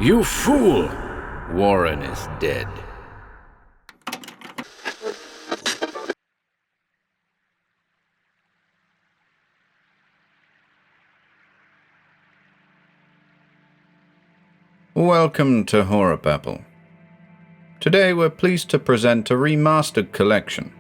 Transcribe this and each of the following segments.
You fool! Warren is dead. Welcome to HorrorBabble. Today we're pleased to present a remastered collection.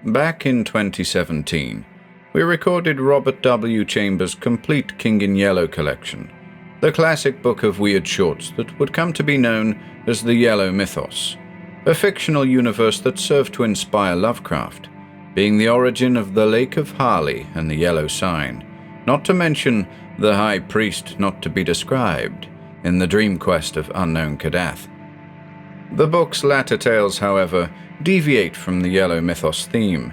Back in 2017, we recorded Robert W. Chambers' complete King in Yellow collection, the classic book of weird shorts that would come to be known as the Yellow Mythos, a fictional universe that served to inspire Lovecraft, being the origin of the Lake of Hali and the Yellow Sign, not to mention the High Priest not to be described in the Dream-Quest of Unknown Kadath. The book's latter tales, however, deviate from the Yellow Mythos theme,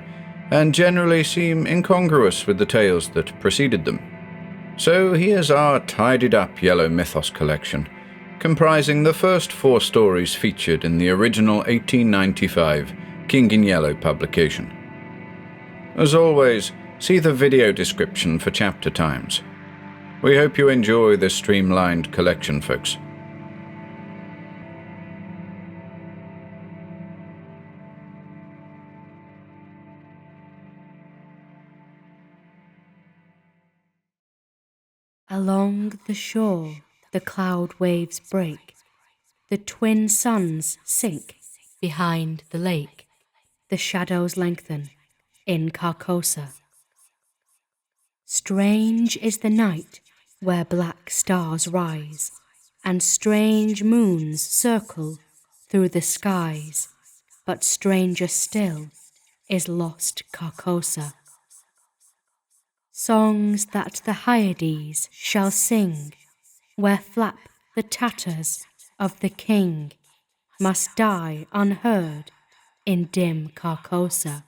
and generally seem incongruous with the tales that preceded them. So here's our tidied-up Yellow Mythos collection, comprising the first 4 stories featured in the original 1895 King in Yellow publication. As always, see the video description for chapter times. We hope you enjoy this streamlined collection, folks. Along the shore the cloud waves break, the twin suns sink behind the lake, the shadows lengthen in Carcosa. Strange is the night where black stars rise, and strange moons circle through the skies, but stranger still is lost Carcosa. Songs that the Hyades shall sing, where flap the tatters of the king, must die unheard in dim Carcosa.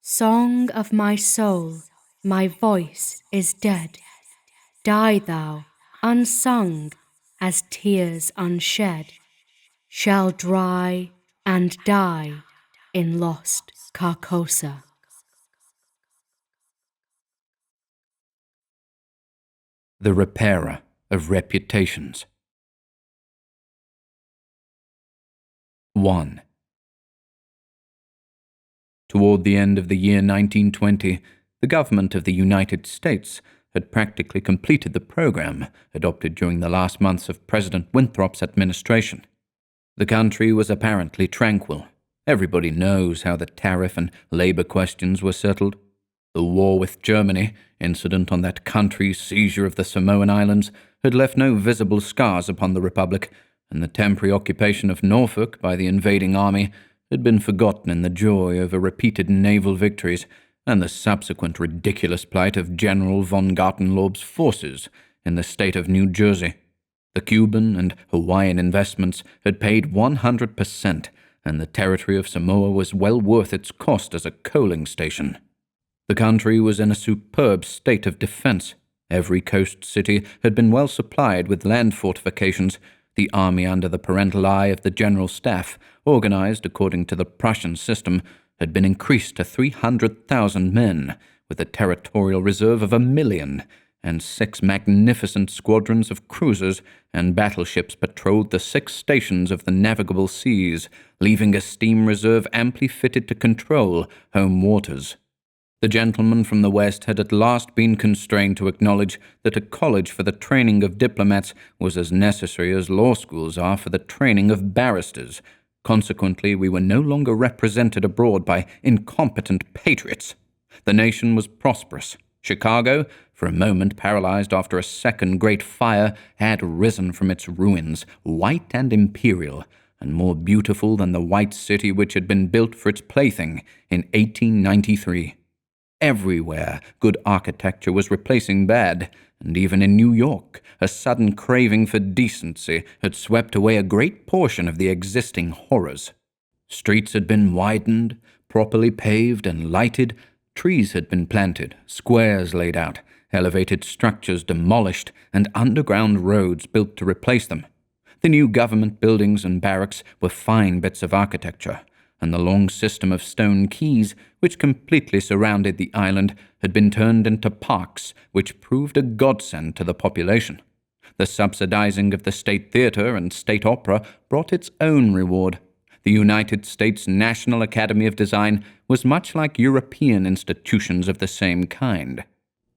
Song of my soul, my voice is dead. Die thou, unsung, as tears unshed, shall dry and die in lost Carcosa. The Repairer of Reputations. 1. Toward the end of the year 1920, the government of the United States had practically completed the program adopted during the last months of President Winthrop's administration. The country was apparently tranquil. Everybody knows how the tariff and labor questions were settled. The war with Germany, incident on that country's seizure of the Samoan Islands, had left no visible scars upon the Republic, and the temporary occupation of Norfolk by the invading army had been forgotten in the joy over repeated naval victories and the subsequent ridiculous plight of General von Gartenlaub's forces in the state of New Jersey. The Cuban and Hawaiian investments had paid 100%, and the territory of Samoa was well worth its cost as a coaling station. The country was in a superb state of defense. Every coast city had been well supplied with land fortifications. The army, under the parental eye of the General Staff, organized according to the Prussian system, had been increased to 300,000 men, with a territorial reserve of 1,000,000, and 6 magnificent squadrons of cruisers and battleships patrolled the 6 stations of the navigable seas, leaving a steam reserve amply fitted to control home waters. The gentleman from the West had at last been constrained to acknowledge that a college for the training of diplomats was as necessary as law schools are for the training of barristers. Consequently, we were no longer represented abroad by incompetent patriots. The nation was prosperous. Chicago, for a moment paralyzed after a second great fire, had risen from its ruins, white and imperial, and more beautiful than the white city which had been built for its plaything in 1893. Everywhere, good architecture was replacing bad, and even in New York, a sudden craving for decency had swept away a great portion of the existing horrors. Streets had been widened, properly paved and lighted, trees had been planted, squares laid out, elevated structures demolished, and underground roads built to replace them. The new government buildings and barracks were fine bits of architecture, and the long system of stone quays which completely surrounded the island had been turned into parks which proved a godsend to the population. The subsidizing of the state theatre and state opera brought its own reward. The United States National Academy of Design was much like European institutions of the same kind.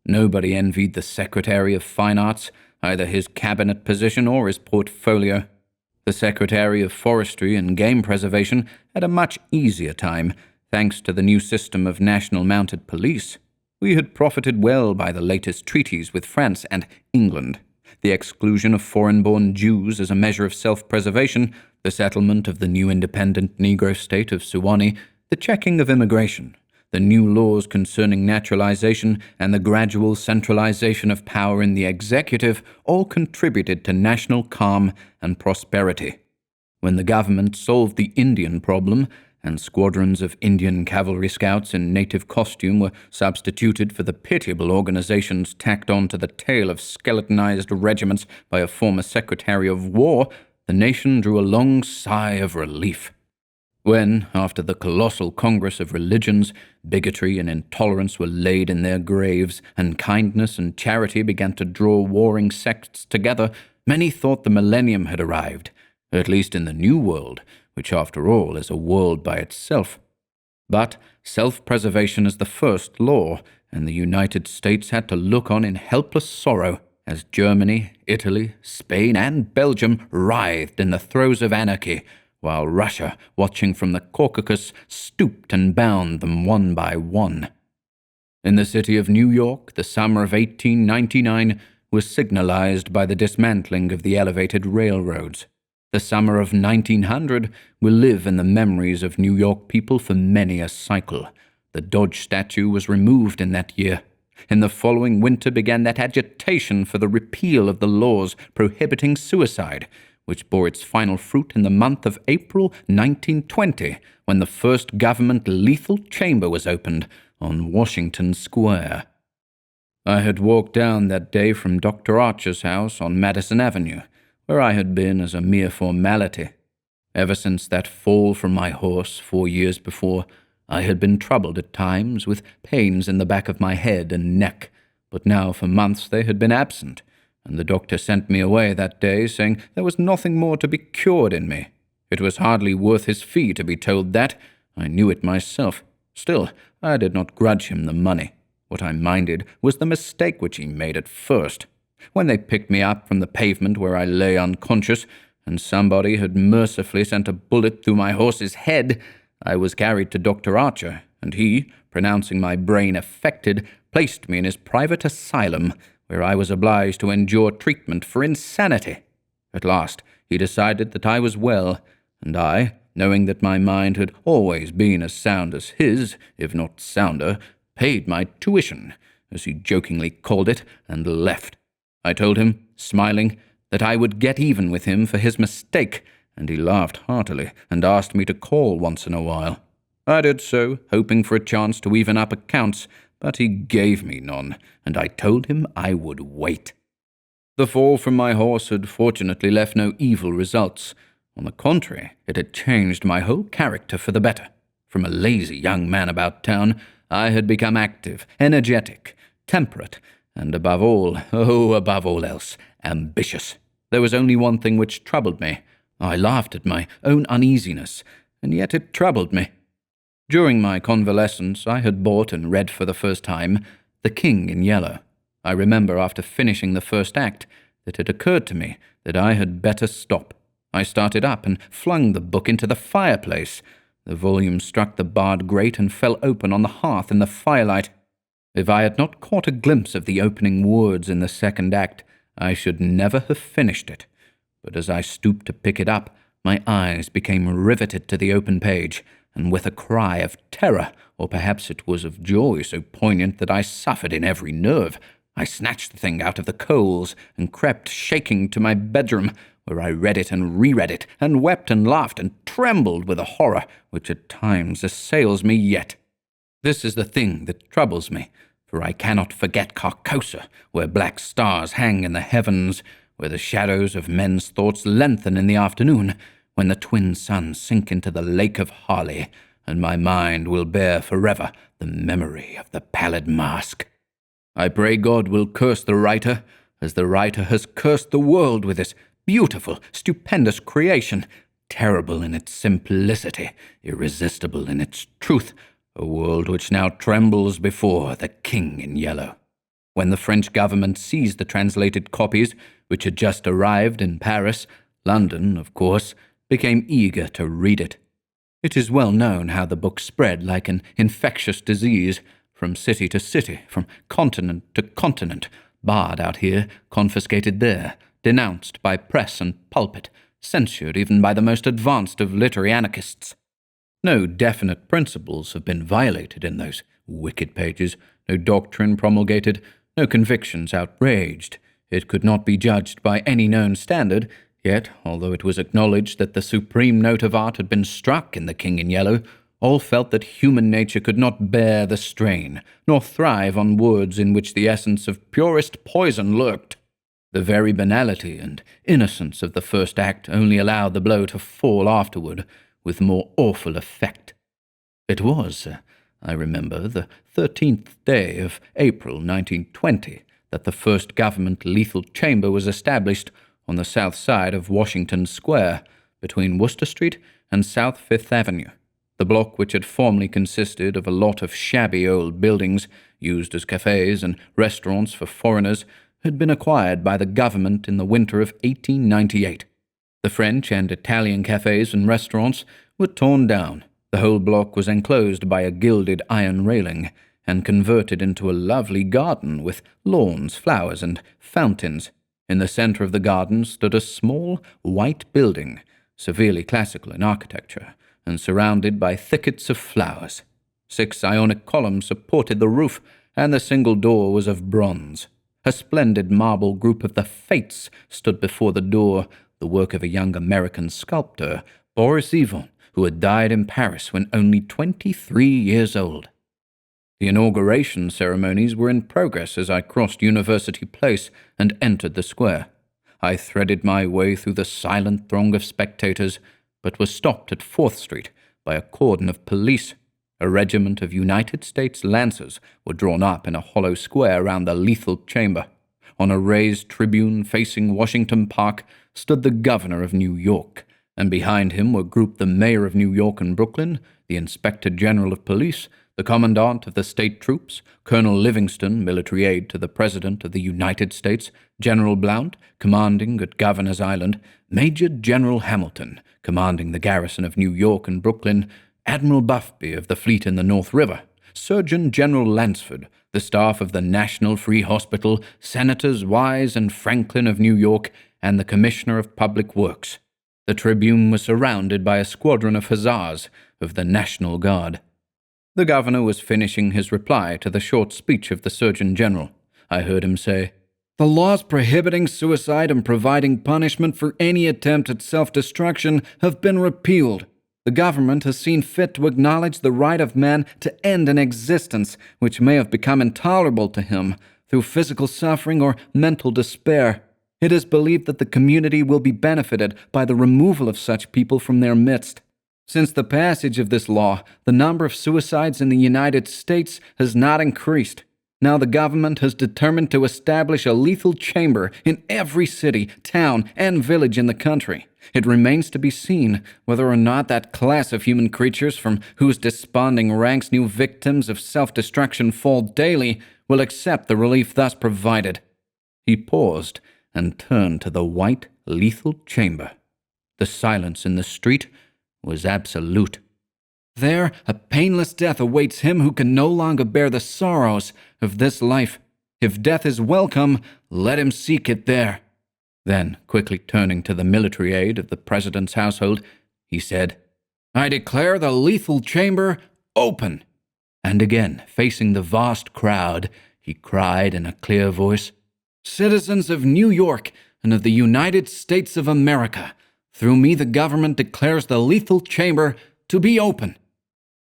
Nobody envied the Secretary of Fine Arts, either his cabinet position or his portfolio. The Secretary of Forestry and Game Preservation had a much easier time, thanks to the new system of national mounted police. We had profited well by the latest treaties with France and England. The exclusion of foreign-born Jews as a measure of self-preservation, the settlement of the new independent Negro state of Suwannee, the checking of immigration, the new laws concerning naturalization, and the gradual centralization of power in the executive all contributed to national calm and prosperity. When the government solved the Indian problem, and squadrons of Indian cavalry scouts in native costume were substituted for the pitiable organizations tacked on to the tail of skeletonized regiments by a former Secretary of War, the nation drew a long sigh of relief. When, after the colossal Congress of Religions, bigotry and intolerance were laid in their graves, and kindness and charity began to draw warring sects together, many thought the millennium had arrived, at least in the New World, which after all is a world by itself. But self-preservation is the first law, and the United States had to look on in helpless sorrow as Germany, Italy, Spain, and Belgium writhed in the throes of anarchy, while Russia, watching from the Caucasus, stooped and bound them one by one. In the city of New York, the summer of 1899 was signalized by the dismantling of the elevated railroads. The summer of 1900 will live in the memories of New York people for many a cycle. The Dodge statue was removed in that year. In the following winter began that agitation for the repeal of the laws prohibiting suicide, which bore its final fruit in the month of April 1920, when the first government lethal chamber was opened on Washington Square. I had walked down that day from Dr. Archer's house on Madison Avenue, where I had been as a mere formality. Ever since that fall from my horse 4 years before, I had been troubled at times with pains in the back of my head and neck, but now for months they had been absent, and the doctor sent me away that day, saying there was nothing more to be cured in me. It was hardly worth his fee to be told that. I knew it myself. Still, I did not grudge him the money. What I minded was the mistake which he made at first. When they picked me up from the pavement where I lay unconscious, and somebody had mercifully sent a bullet through my horse's head, I was carried to Dr. Archer, and he, pronouncing my brain affected, placed me in his private asylum, where I was obliged to endure treatment for insanity. At last he decided that I was well, and I, knowing that my mind had always been as sound as his, if not sounder, paid my tuition, as he jokingly called it, and left. I told him, smiling, that I would get even with him for his mistake, and he laughed heartily and asked me to call once in a while. I did so, hoping for a chance to even up accounts, but he gave me none, and I told him I would wait. The fall from my horse had fortunately left no evil results. On the contrary, it had changed my whole character for the better. From a lazy young man about town, I had become active, energetic, temperate, and above all else, ambitious. There was only one thing which troubled me. I laughed at my own uneasiness, and yet it troubled me. During my convalescence, I had bought and read for the first time The King in Yellow. I remember after finishing the first act that it occurred to me that I had better stop. I started up and flung the book into the fireplace. The volume struck the barred grate and fell open on the hearth in the firelight. If I had not caught a glimpse of the opening words in the second act, I should never have finished it. But as I stooped to pick it up, my eyes became riveted to the open page, and with a cry of terror, or perhaps it was of joy so poignant that I suffered in every nerve, I snatched the thing out of the coals and crept shaking to my bedroom, where I read it and reread it, and wept and laughed and trembled with a horror which at times assails me yet. This is the thing that troubles me, for I cannot forget Carcosa, where black stars hang in the heavens, where the shadows of men's thoughts lengthen in the afternoon, when the twin suns sink into the lake of Hali, and my mind will bear forever the memory of the pallid mask. I pray God will curse the writer, as the writer has cursed the world with this beautiful, stupendous creation, terrible in its simplicity, irresistible in its truth, a world which now trembles before the King in Yellow. When the French government seized the translated copies, which had just arrived in Paris, London, of course, became eager to read it. It is well known how the book spread like an infectious disease, from city to city, from continent to continent, barred out here, confiscated there, denounced by press and pulpit, censured even by the most advanced of literary anarchists. No definite principles have been violated in those wicked pages, no doctrine promulgated, no convictions outraged. It could not be judged by any known standard, yet, although it was acknowledged that the supreme note of art had been struck in The King in Yellow, all felt that human nature could not bear the strain, nor thrive on words in which the essence of purest poison lurked. The very banality and innocence of the first act only allowed the blow to fall afterward with more awful effect. It was, I remember, the 13th day of April 1920 that the first government lethal chamber was established on the south side of Washington Square, between Worcester Street and South Fifth Avenue. The block, which had formerly consisted of a lot of shabby old buildings used as cafes and restaurants for foreigners, had been acquired by the government in the winter of 1898. The French and Italian cafes and restaurants were torn down. The whole block was enclosed by a gilded iron railing and converted into a lovely garden with lawns, flowers, and fountains. In the center of the garden stood a small, white building, severely classical in architecture, and surrounded by thickets of flowers. 6 Ionic columns supported the roof, and the single door was of bronze. A splendid marble group of the Fates stood before the door, the work of a young American sculptor, Boris Yvon, who had died in Paris when only 23 years old. The inauguration ceremonies were in progress as I crossed University Place and entered the square. I threaded my way through the silent throng of spectators, but was stopped at 4th Street by a cordon of police. A regiment of United States Lancers were drawn up in a hollow square round the lethal chamber. On a raised tribune facing Washington Park stood the governor of New York, and behind him were grouped the mayor of New York and Brooklyn, the inspector general of police, the commandant of the state troops, Colonel Livingston, military aide to the President of the United States, General Blount, commanding at Governor's Island, Major General Hamilton, commanding the garrison of New York and Brooklyn, Admiral Buffby of the fleet in the North River, Surgeon General Lansford, the staff of the National Free Hospital, Senators Wise and Franklin of New York, and the Commissioner of Public Works. The tribune was surrounded by a squadron of hussars of the National Guard. The governor was finishing his reply to the short speech of the Surgeon General. I heard him say, "The laws prohibiting suicide and providing punishment for any attempt at self-destruction have been repealed. The government has seen fit to acknowledge the right of man to end an existence which may have become intolerable to him through physical suffering or mental despair. It is believed that the community will be benefited by the removal of such people from their midst. Since the passage of this law, the number of suicides in the United States has not increased. Now the government has determined to establish a lethal chamber in every city, town, and village in the country. It remains to be seen whether or not that class of human creatures from whose desponding ranks new victims of self-destruction fall daily will accept the relief thus provided." He paused and turned to the white, lethal chamber. The silence in the street was absolute. "There, a painless death awaits him who can no longer bear the sorrows of this life. If death is welcome, let him seek it there." Then, quickly turning to the military aide of the President's household, he said, "I declare the lethal chamber open." And again, facing the vast crowd, he cried in a clear voice, "Citizens of New York and of the United States of America, through me the government declares the lethal chamber to be open."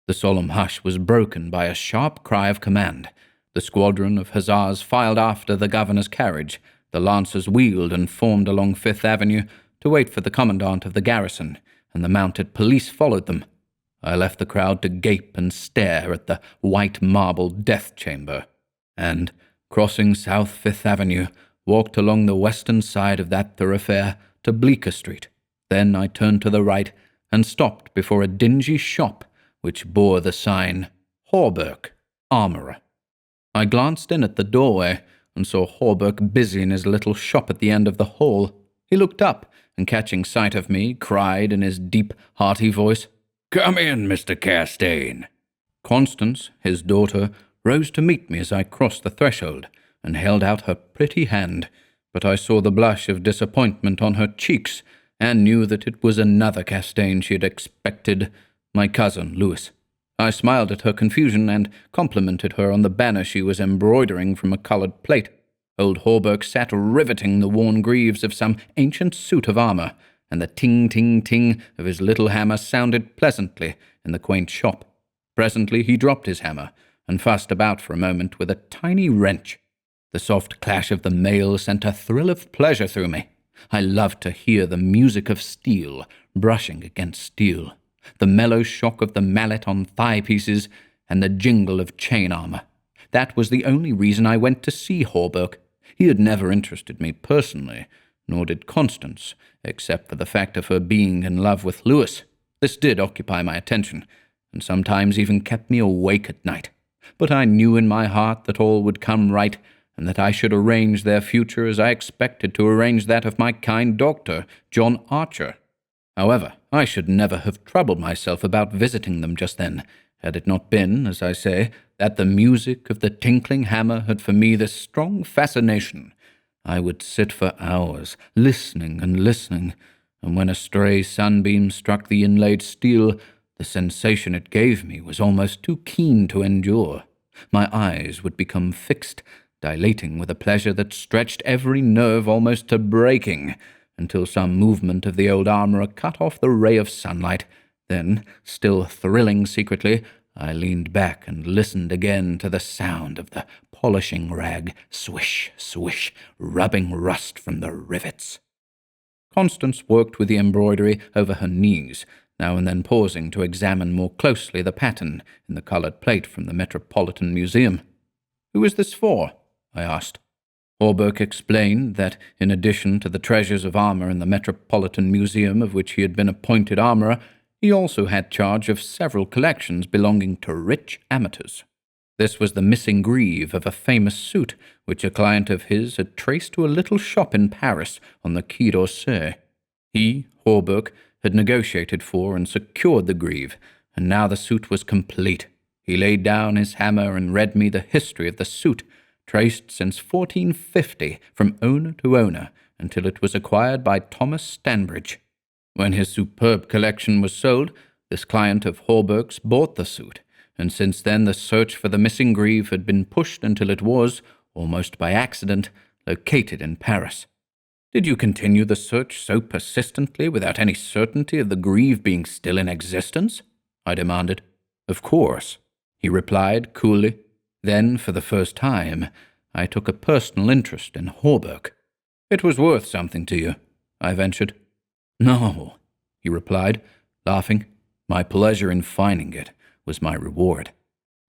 The solemn hush was broken by a sharp cry of command. The squadron of hussars filed after the governor's carriage. The lancers wheeled and formed along Fifth Avenue to wait for the commandant of the garrison, and the mounted police followed them. I left the crowd to gape and stare at the white marble death chamber, and, crossing South Fifth Avenue, walked along the western side of that thoroughfare to Bleecker Street. Then I turned to the right and stopped before a dingy shop which bore the sign, Horberg, Armourer. I glanced in at the doorway and saw Horberg busy in his little shop at the end of the hall. He looked up and, catching sight of me, cried in his deep, hearty voice, "Come in, Mr. Castaigne." Constance, his daughter, rose to meet me as I crossed the threshold and held out her pretty hand, but I saw the blush of disappointment on her cheeks and knew that it was another Castaigne she had expected, my cousin Louis. I smiled at her confusion and complimented her on the banner she was embroidering from a coloured plate. Old Horberg sat riveting the worn greaves of some ancient suit of armour, and the ting-ting-ting of his little hammer sounded pleasantly in the quaint shop. Presently he dropped his hammer and fussed about for a moment with a tiny wrench. The soft clash of the mail sent a thrill of pleasure through me. I loved to hear the music of steel brushing against steel, the mellow shock of the mallet on thigh pieces, and the jingle of chain armour. That was the only reason I went to see Horberg. He had never interested me personally, nor did Constance, except for the fact of her being in love with Louis. This did occupy my attention, and sometimes even kept me awake at night. But I knew in my heart that all would come right, and that I should arrange their future as I expected to arrange that of my kind doctor, John Archer. However, I should never have troubled myself about visiting them just then, had it not been, as I say, that the music of the tinkling hammer had for me this strong fascination. I would sit for hours, listening and listening, and when a stray sunbeam struck the inlaid steel, the sensation it gave me was almost too keen to endure. My eyes would become fixed, dilating with a pleasure that stretched every nerve almost to breaking, until some movement of the old armourer cut off the ray of sunlight. Then, still thrilling secretly, I leaned back and listened again to the sound of the polishing rag, swish, swish, rubbing rust from the rivets. Constance worked with the embroidery over her knees, now and then pausing to examine more closely the pattern in the coloured plate from the Metropolitan Museum. "Who is this for?" I asked. Horberg explained that, in addition to the treasures of armour in the Metropolitan Museum of which he had been appointed armourer, he also had charge of several collections belonging to rich amateurs. This was the missing greave of a famous suit which a client of his had traced to a little shop in Paris on the Quai d'Orsay. He, Horberg, had negotiated for and secured the greave, and now the suit was complete. He laid down his hammer and read me the history of the suit, traced since 1450 from owner to owner until it was acquired by Thomas Stanbridge. When his superb collection was sold, this client of Horberg's bought the suit, and since then the search for the missing greave had been pushed until it was, almost by accident, located in Paris. "Did you continue the search so persistently without any certainty of the greave being still in existence?" I demanded. "Of course," he replied coolly. Then, for the first time, I took a personal interest in Horberg. "It was worth something to you," I ventured. "No," he replied, laughing. "My pleasure in finding it was my reward."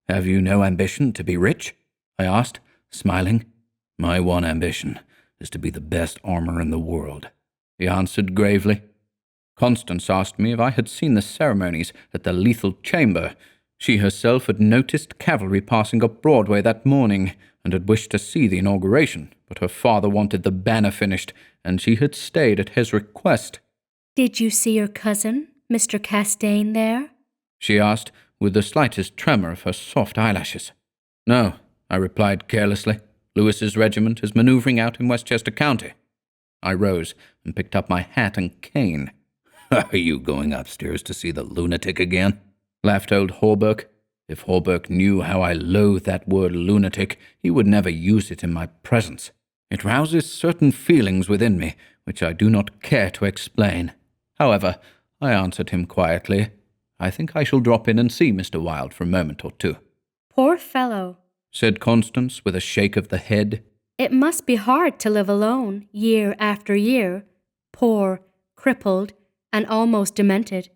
"Have you no ambition to be rich?" I asked, smiling. "My one ambition is to be the best armourer in the world," he answered gravely. Constance asked me if I had seen the ceremonies at the Lethal Chamber. She herself had noticed cavalry passing up Broadway that morning, and had wished to see the inauguration, but her father wanted the banner finished, and she had stayed at his request. "Did you see your cousin, Mr. Castaigne, there?" she asked, with the slightest tremor of her soft eyelashes. "No," I replied carelessly. "Lewis's regiment is manoeuvring out in Westchester County." I rose and picked up my hat and cane. "Are you going upstairs to see the lunatic again?" laughed old Horberg. If Horberg knew how I loathed that word lunatic, he would never use it in my presence. It rouses certain feelings within me, which I do not care to explain. However, I answered him quietly. "I think I shall drop in and see Mr. Wilde for a moment or two." "Poor fellow," said Constance with a shake of the head. "It must be hard to live alone, year after year, poor, crippled, and almost demented.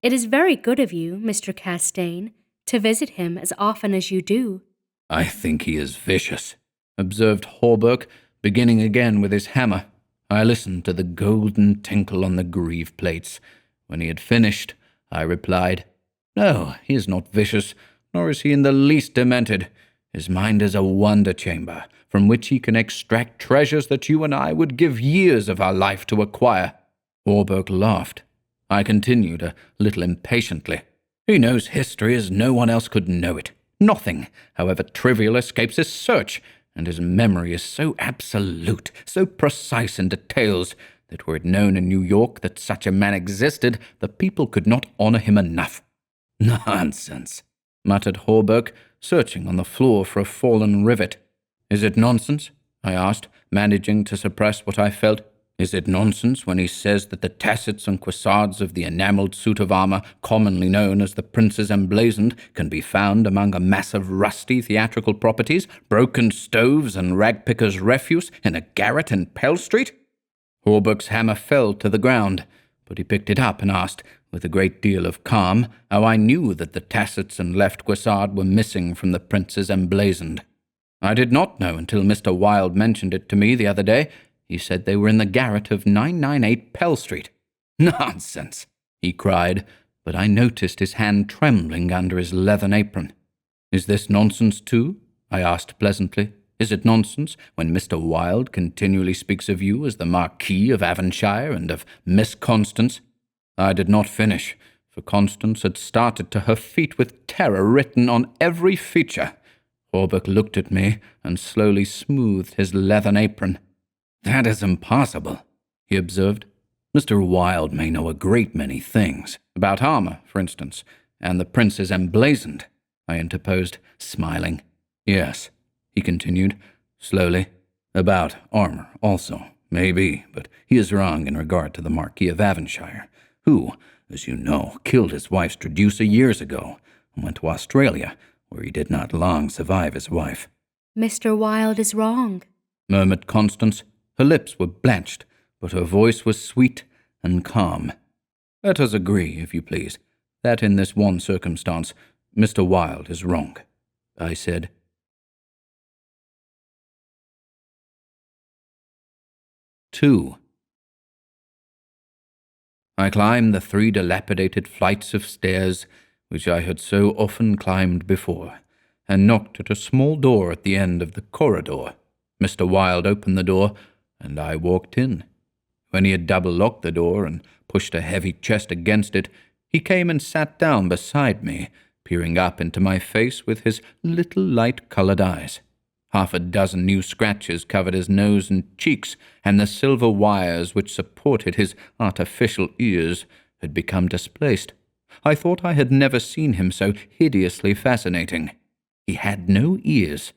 It is very good of you, Mr. Castaigne, to visit him as often as you do." "I think he is vicious," observed Horberg, beginning again with his hammer. I listened to the golden tinkle on the greave plates. When he had finished, I replied, "No, he is not vicious, nor is he in the least demented. His mind is a wonder chamber, from which he can extract treasures that you and I would give years of our life to acquire." Warburg laughed. I continued, a little impatiently. "He knows history as no one else could know it. Nothing, however trivial, escapes his search, and his memory is so absolute, so precise in details, that were it known in New York that such a man existed, the people could not honor him enough." "Nonsense," muttered Warburg, searching on the floor for a fallen rivet. "Is it nonsense?" I asked, managing to suppress what I felt. "Is it nonsense when he says that the tassets and cuissards of the enamelled suit of armour, commonly known as the Prince's Emblazoned, can be found among a mass of rusty theatrical properties, broken stoves and ragpickers' refuse in a garret in Pell Street?" Warburg's hammer fell to the ground, but he picked it up and asked, with a great deal of calm, how I knew that the tassets and left cuissard were missing from the Prince's Emblazoned. "I did not know until Mr. Wilde mentioned it to me the other day. He said they were in the garret of 998 Pell Street." "Nonsense," he cried, but I noticed his hand trembling under his leathern apron. "Is this nonsense too?" I asked pleasantly. "Is it nonsense when Mr. Wilde continually speaks of you as the Marquis of Avonshire and of Miss Constance?" I did not finish, for Constance had started to her feet with terror written on every feature. Warburg looked at me and slowly smoothed his leathern apron. "That is impossible," he observed. "Mr. Wilde may know a great many things. About armour, for instance, and the Prince's Emblazoned," I interposed, smiling. "Yes," he continued, slowly. "About armour also, maybe, but he is wrong in regard to the Marquis of Avonshire, who, as you know, killed his wife's traducer years ago and went to Australia, where he did not long survive his wife." "Mr. Wilde is wrong," murmured Constance. Her lips were blanched, but her voice was sweet and calm. "Let us agree, if you please, that in this one circumstance Mr. Wilde is wrong," I said. 2. I climbed the 3 dilapidated flights of stairs which I had so often climbed before, and knocked at a small door at the end of the corridor. Mr. Wilde opened the door, and I walked in. When he had double-locked the door and pushed a heavy chest against it, he came and sat down beside me, peering up into my face with his little light-coloured eyes. 6 new scratches covered his nose and cheeks, and the silver wires which supported his artificial ears had become displaced. I thought I had never seen him so hideously fascinating. He had no ears.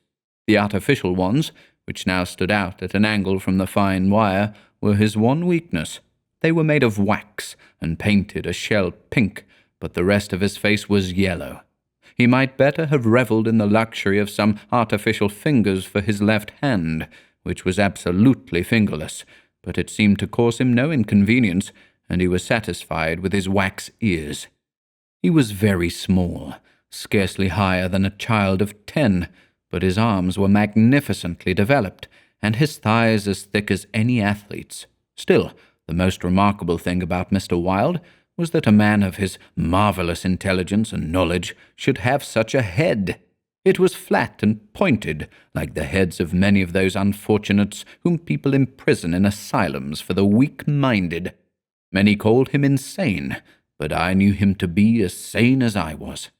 The artificial ones, which now stood out at an angle from the fine wire, were his one weakness. They were made of wax and painted a shell pink, but the rest of his face was yellow. He might better have revelled in the luxury of some artificial fingers for his left hand, which was absolutely fingerless, but it seemed to cause him no inconvenience, and he was satisfied with his wax ears. He was very small, scarcely higher than a child of 10, but his arms were magnificently developed, and his thighs as thick as any athlete's. Still, the most remarkable thing about Mr. Wilde was that a man of his marvellous intelligence and knowledge should have such a head. It was flat and pointed, like the heads of many of those unfortunates whom people imprison in asylums for the weak-minded. Many called him insane, but I knew him to be as sane as I was.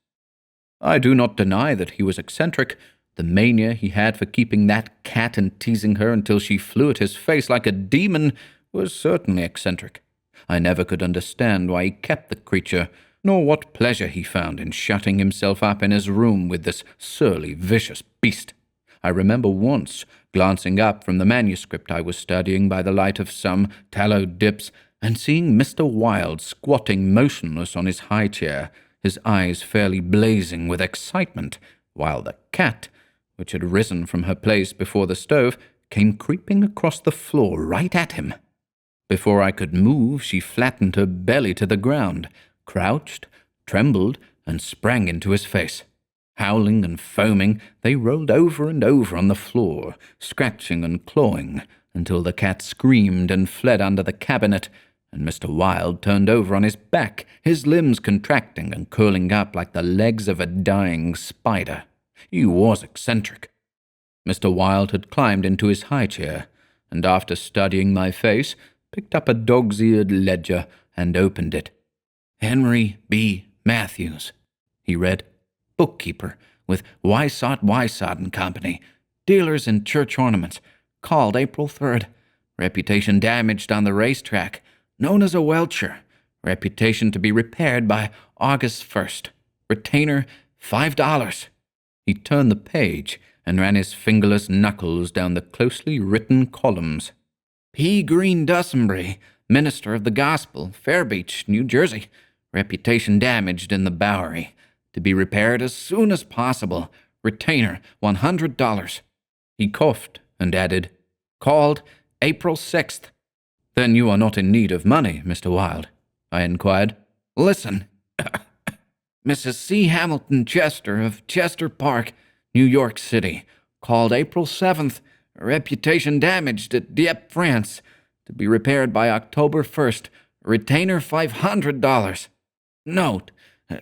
I do not deny that he was eccentric. The mania he had for keeping that cat and teasing her until she flew at his face like a demon was certainly eccentric. I never could understand why he kept the creature, nor what pleasure he found in shutting himself up in his room with this surly, vicious beast. I remember once glancing up from the manuscript I was studying by the light of some tallow dips, and seeing Mr. Wilde squatting motionless on his high chair, his eyes fairly blazing with excitement, while the cat, which had risen from her place before the stove, came creeping across the floor right at him. Before I could move, she flattened her belly to the ground, crouched, trembled, and sprang into his face. Howling and foaming, they rolled over and over on the floor, scratching and clawing, until the cat screamed and fled under the cabinet, and Mr. Wilde turned over on his back, his limbs contracting and curling up like the legs of a dying spider. He was eccentric. Mr. Wilde had climbed into his high chair, and after studying my face, picked up a dog's-eared ledger and opened it. Henry B. Matthews, he read, bookkeeper with Wysott and Company, dealers in church ornaments, called April 3rd, reputation damaged on the racetrack, known as a welcher, reputation to be repaired by August 1st, retainer $5. He turned the page and ran his fingerless knuckles down the closely written columns. P. Green Dussenbury, minister of the gospel, Fairbeach, New Jersey, reputation damaged in the Bowery, to be repaired as soon as possible, retainer $100. He coughed and added, called April 6th. Then you are not in need of money, Mr. Wilde, I inquired. Listen. Mrs. C. Hamilton Chester of Chester Park, New York City, called April 7th, reputation damaged at Dieppe, France, to be repaired by October 1st, retainer $500. Note,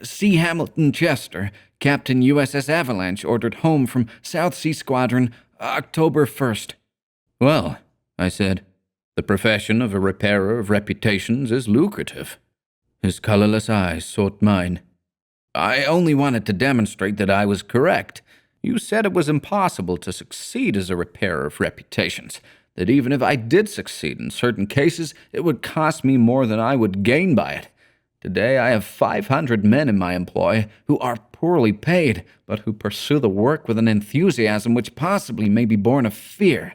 C. Hamilton Chester, Captain USS Avalanche, ordered home from South Sea Squadron, October 1st. Well, I said, the profession of a repairer of reputations is lucrative. His colorless eyes sought mine. I only wanted to demonstrate that I was correct. You said it was impossible to succeed as a repairer of reputations, that even if I did succeed in certain cases, it would cost me more than I would gain by it. Today I have 500 men in my employ who are poorly paid, but who pursue the work with an enthusiasm which possibly may be born of fear.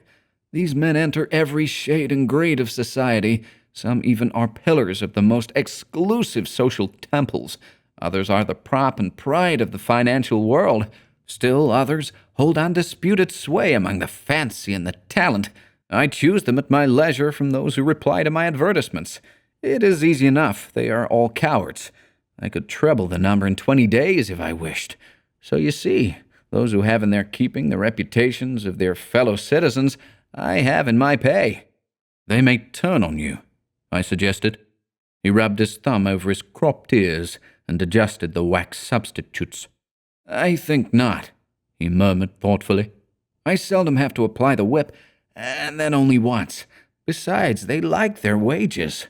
These men enter every shade and grade of society. Some even are pillars of the most exclusive social temples. Others are the prop and pride of the financial world. Still others hold undisputed sway among the fancy and the talent. I choose them at my leisure from those who reply to my advertisements. It is easy enough. They are all cowards. I could treble the number in 20 days if I wished. So you see, those who have in their keeping the reputations of their fellow citizens, I have in my pay. They may turn on you, I suggested. He rubbed his thumb over his cropped ears and adjusted the wax substitutes. I think not, he murmured thoughtfully. I seldom have to apply the whip, and then only once. Besides, they like their wages.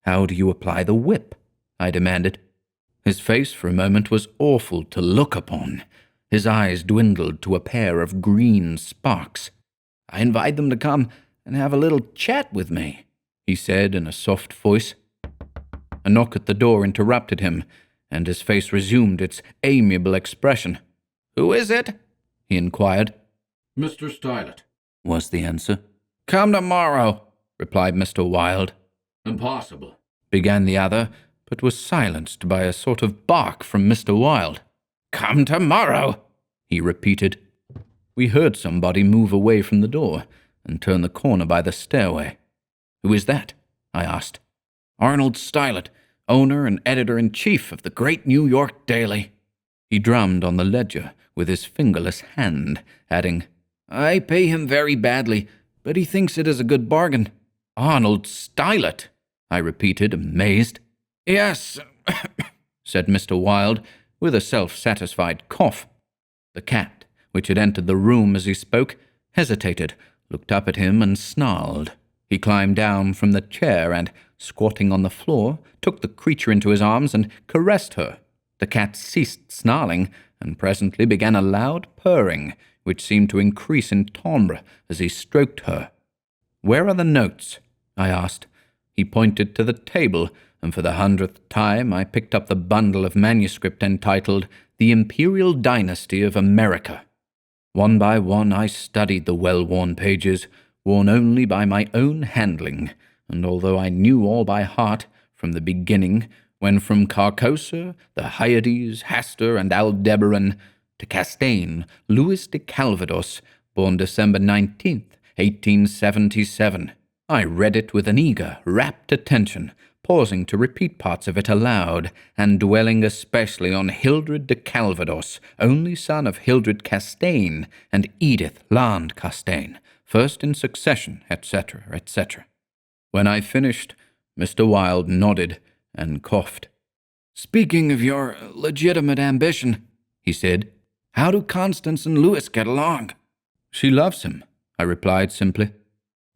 How do you apply the whip? I demanded. His face for a moment was awful to look upon. His eyes dwindled to a pair of green sparks. I invite them to come and have a little chat with me, he said in a soft voice. A knock at the door interrupted him, and his face resumed its amiable expression. Who is it? He inquired. Mr. Stylet, was the answer. Come tomorrow, replied Mr. Wilde. Impossible, began the other, but was silenced by a sort of bark from Mr. Wilde. Come tomorrow, he repeated. We heard somebody move away from the door and turn the corner by the stairway. Who is that? I asked. Arnold Stylet, owner and editor-in-chief of the great New York Daily. He drummed on the ledger with his fingerless hand, adding, I pay him very badly, but he thinks it is a good bargain. Arnold Stylet, I repeated, amazed. Yes, said Mr. Wilde, with a self-satisfied cough. The cat, which had entered the room as he spoke, hesitated, looked up at him and snarled. He climbed down from the chair and, squatting on the floor, took the creature into his arms and caressed her. The cat ceased snarling and presently began a loud purring, which seemed to increase in timbre as he stroked her. Where are the notes? I asked. He pointed to the table, and for the 100th time I picked up the bundle of manuscript entitled The Imperial Dynasty of America. One by one I studied the well-worn pages, worn only by my own handling, and although I knew all by heart from the beginning, when from Carcosa, the Hyades, Hastur, and Aldebaran, to Castaigne, Louis de Calvados, born December 19th, 1877, I read it with an eager, rapt attention, pausing to repeat parts of it aloud, and dwelling especially on Hildred de Calvados, only son of Hildred Castaigne and Edith Land Castaigne, first in succession, etc., etc. When I finished, Mr. Wilde nodded and coughed. "Speaking of your legitimate ambition," he said, "how do Constance and Louis get along?" "She loves him," I replied simply.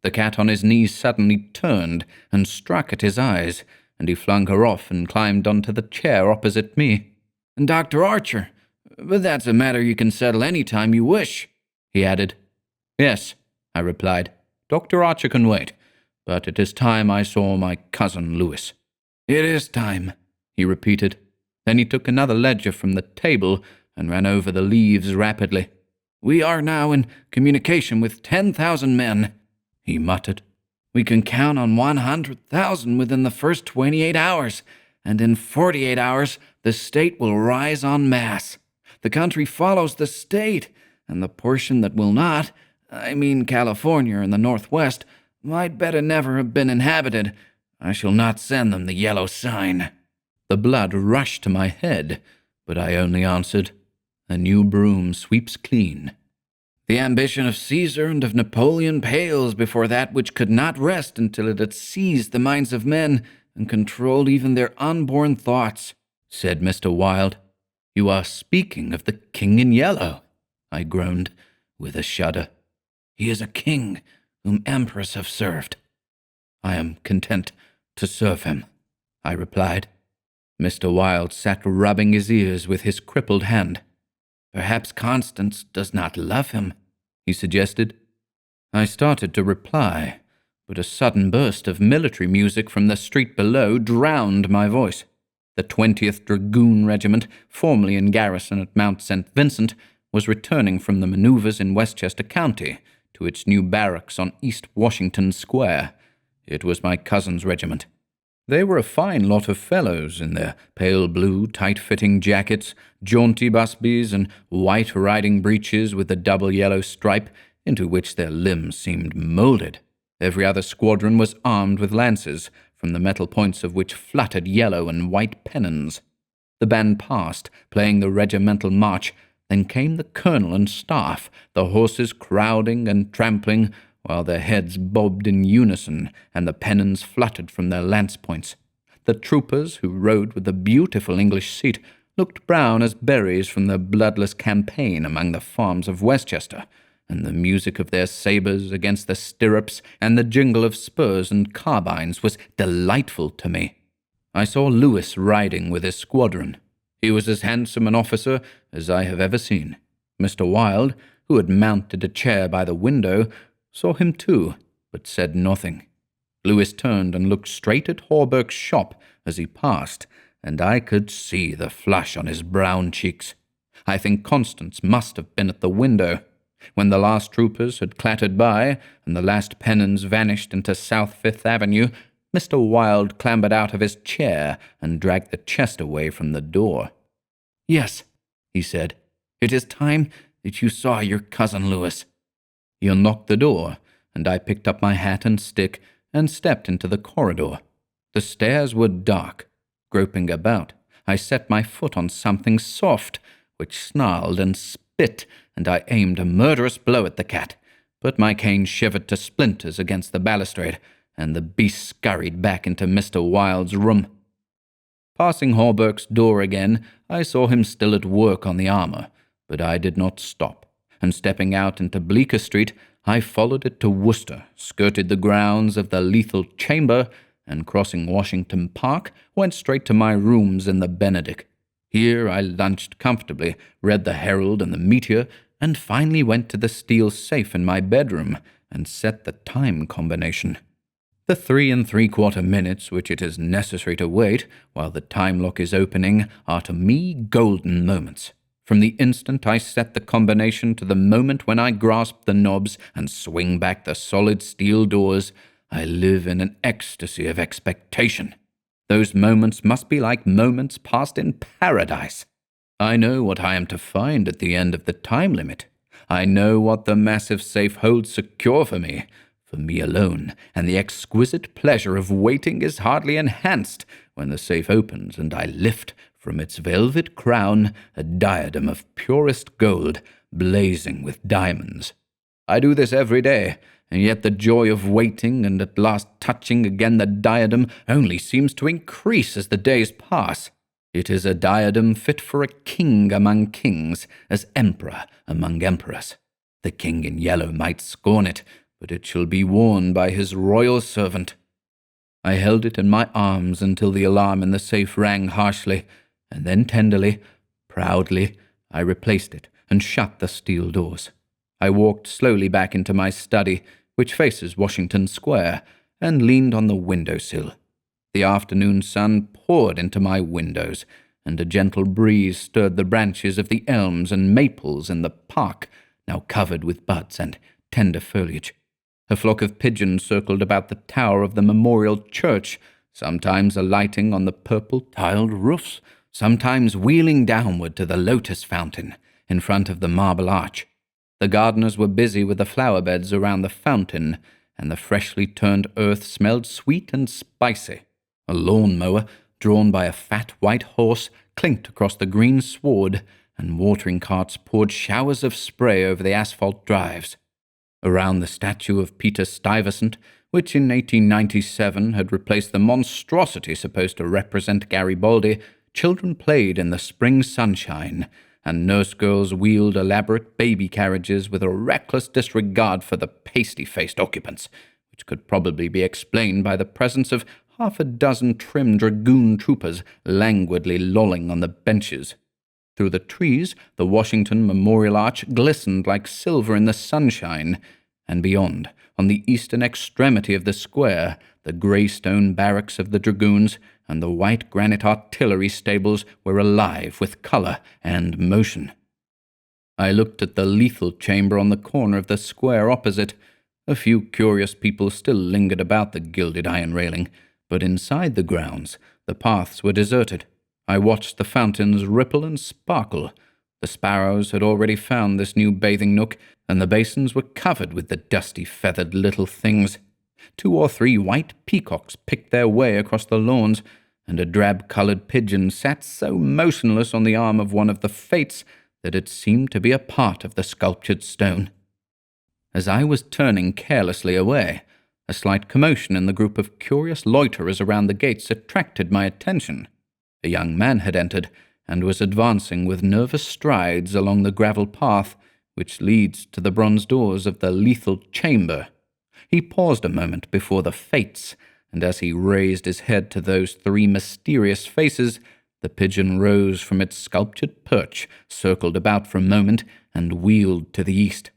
The cat on his knees suddenly turned and struck at his eyes, and he flung her off and climbed onto the chair opposite me. "And Dr. Archer, but that's a matter you can settle any time you wish," he added. "Yes," I replied, "Dr. Archer can wait, but it is time I saw my cousin Louis." "It is time," he repeated. Then he took another ledger from the table and ran over the leaves rapidly. "We are now in communication with 10,000 men," he muttered. "We can count on 100,000 within the first 28 hours, and in 48 hours the state will rise en masse. The country follows the state, and the portion that will not, I mean California and the Northwest, might better never have been inhabited. I shall not send them the yellow sign." The blood rushed to my head, but I only answered, "A new broom sweeps clean." "The ambition of Caesar and of Napoleon pales before that which could not rest until it had seized the minds of men and controlled even their unborn thoughts," said Mr. Wilde. "You are speaking of the King in Yellow," I groaned, with a shudder. "He is a king whom emperors have served." "I am content to serve him," I replied. Mr. Wilde sat rubbing his ears with his crippled hand. "Perhaps Constance does not love him," he suggested. I started to reply, but a sudden burst of military music from the street below drowned my voice. The 20th Dragoon Regiment, formerly in garrison at Mount St. Vincent, was returning from the maneuvers in Westchester County to its new barracks on East Washington Square. It was my cousin's regiment. They were a fine lot of fellows in their pale blue, tight-fitting jackets, jaunty busbies, and white riding breeches with the double yellow stripe into which their limbs seemed moulded. Every other squadron was armed with lances, from the metal points of which fluttered yellow and white pennons. The band passed, playing the regimental march. Then came the colonel and staff, the horses crowding and trampling, while their heads bobbed in unison and the pennons fluttered from their lance points. The troopers, who rode with a beautiful English seat, looked brown as berries from the bloodless campaign among the farms of Westchester, and the music of their sabres against the stirrups and the jingle of spurs and carbines was delightful to me. I saw Louis riding with his squadron. He was as handsome an officer as I have ever seen. Mr. Wilde, who had mounted a chair by the window, saw him too, but said nothing. Louis turned and looked straight at Hawberk's shop as he passed, and I could see the flush on his brown cheeks. I think Constance must have been at the window. When the last troopers had clattered by, and the last pennons vanished into South Fifth Avenue, Mr. Wilde clambered out of his chair and dragged the chest away from the door. "Yes," he said, "it is time that you saw your cousin Louis." He unlocked the door, and I picked up my hat and stick and stepped into the corridor. The stairs were dark. Groping about, I set my foot on something soft, which snarled and spit, and I aimed a murderous blow at the cat, but my cane shivered to splinters against the balustrade, and the beast scurried back into Mr. Wilde's room. Passing Hawberk's door again, I saw him still at work on the armor, but I did not stop, and stepping out into Bleecker Street, I followed it to Worcester, skirted the grounds of the Lethal Chamber, and crossing Washington Park, went straight to my rooms in the Benedict. Here I lunched comfortably, read the Herald and the Meteor, and finally went to the steel safe in my bedroom and set the time combination. The 3 3/4 minutes which it is necessary to wait while the time lock is opening are to me golden moments. From the instant I set the combination to the moment when I grasp the knobs and swing back the solid steel doors, I live in an ecstasy of expectation. Those moments must be like moments passed in paradise. I know what I am to find at the end of the time limit. I know what the massive safe holds secure for me, for me alone, and the exquisite pleasure of waiting is hardly enhanced when the safe opens and I lift from its velvet crown a diadem of purest gold, blazing with diamonds. I do this every day, and yet the joy of waiting and at last touching again the diadem only seems to increase as the days pass. It is a diadem fit for a king among kings, as emperor among emperors. The king in yellow might scorn it, but it shall be worn by his royal servant. I held it in my arms until the alarm in the safe rang harshly, and then tenderly, proudly, I replaced it and shut the steel doors. I walked slowly back into my study, which faces Washington Square, and leaned on the window-sill. The afternoon sun poured into my windows, and a gentle breeze stirred the branches of the elms and maples in the park, now covered with buds and tender foliage. A flock of pigeons circled about the tower of the memorial church, sometimes alighting on the purple-tiled roofs, sometimes wheeling downward to the lotus fountain in front of the marble arch. The gardeners were busy with the flower beds around the fountain, and the freshly turned earth smelled sweet and spicy. A lawn-mower, drawn by a fat white horse, clinked across the green sward, and watering carts poured showers of spray over the asphalt drives. Around the statue of Peter Stuyvesant, which in 1897 had replaced the monstrosity supposed to represent Garibaldi, children played in the spring sunshine, and nurse-girls wheeled elaborate baby carriages with a reckless disregard for the pasty-faced occupants, which could probably be explained by the presence of half a dozen trim dragoon troopers languidly lolling on the benches. Through the trees, the Washington Memorial Arch glistened like silver in the sunshine, and beyond, on the eastern extremity of the square, the grey stone barracks of the dragoons and the white granite artillery stables were alive with colour and motion. I looked at the lethal chamber on the corner of the square opposite. A few curious people still lingered about the gilded iron railing, but inside the grounds the paths were deserted. I watched the fountains ripple and sparkle. The sparrows had already found this new bathing nook, and the basins were covered with the dusty, feathered little things. 2 or 3 white peacocks picked their way across the lawns, and a drab-coloured pigeon sat so motionless on the arm of one of the Fates that it seemed to be a part of the sculptured stone. As I was turning carelessly away, a slight commotion in the group of curious loiterers around the gates attracted my attention. A young man had entered, and was advancing with nervous strides along the gravel path which leads to the bronze doors of the lethal chamber. He paused a moment before the Fates, and as he raised his head to those 3 mysterious faces, the pigeon rose from its sculptured perch, circled about for a moment, and wheeled to the east.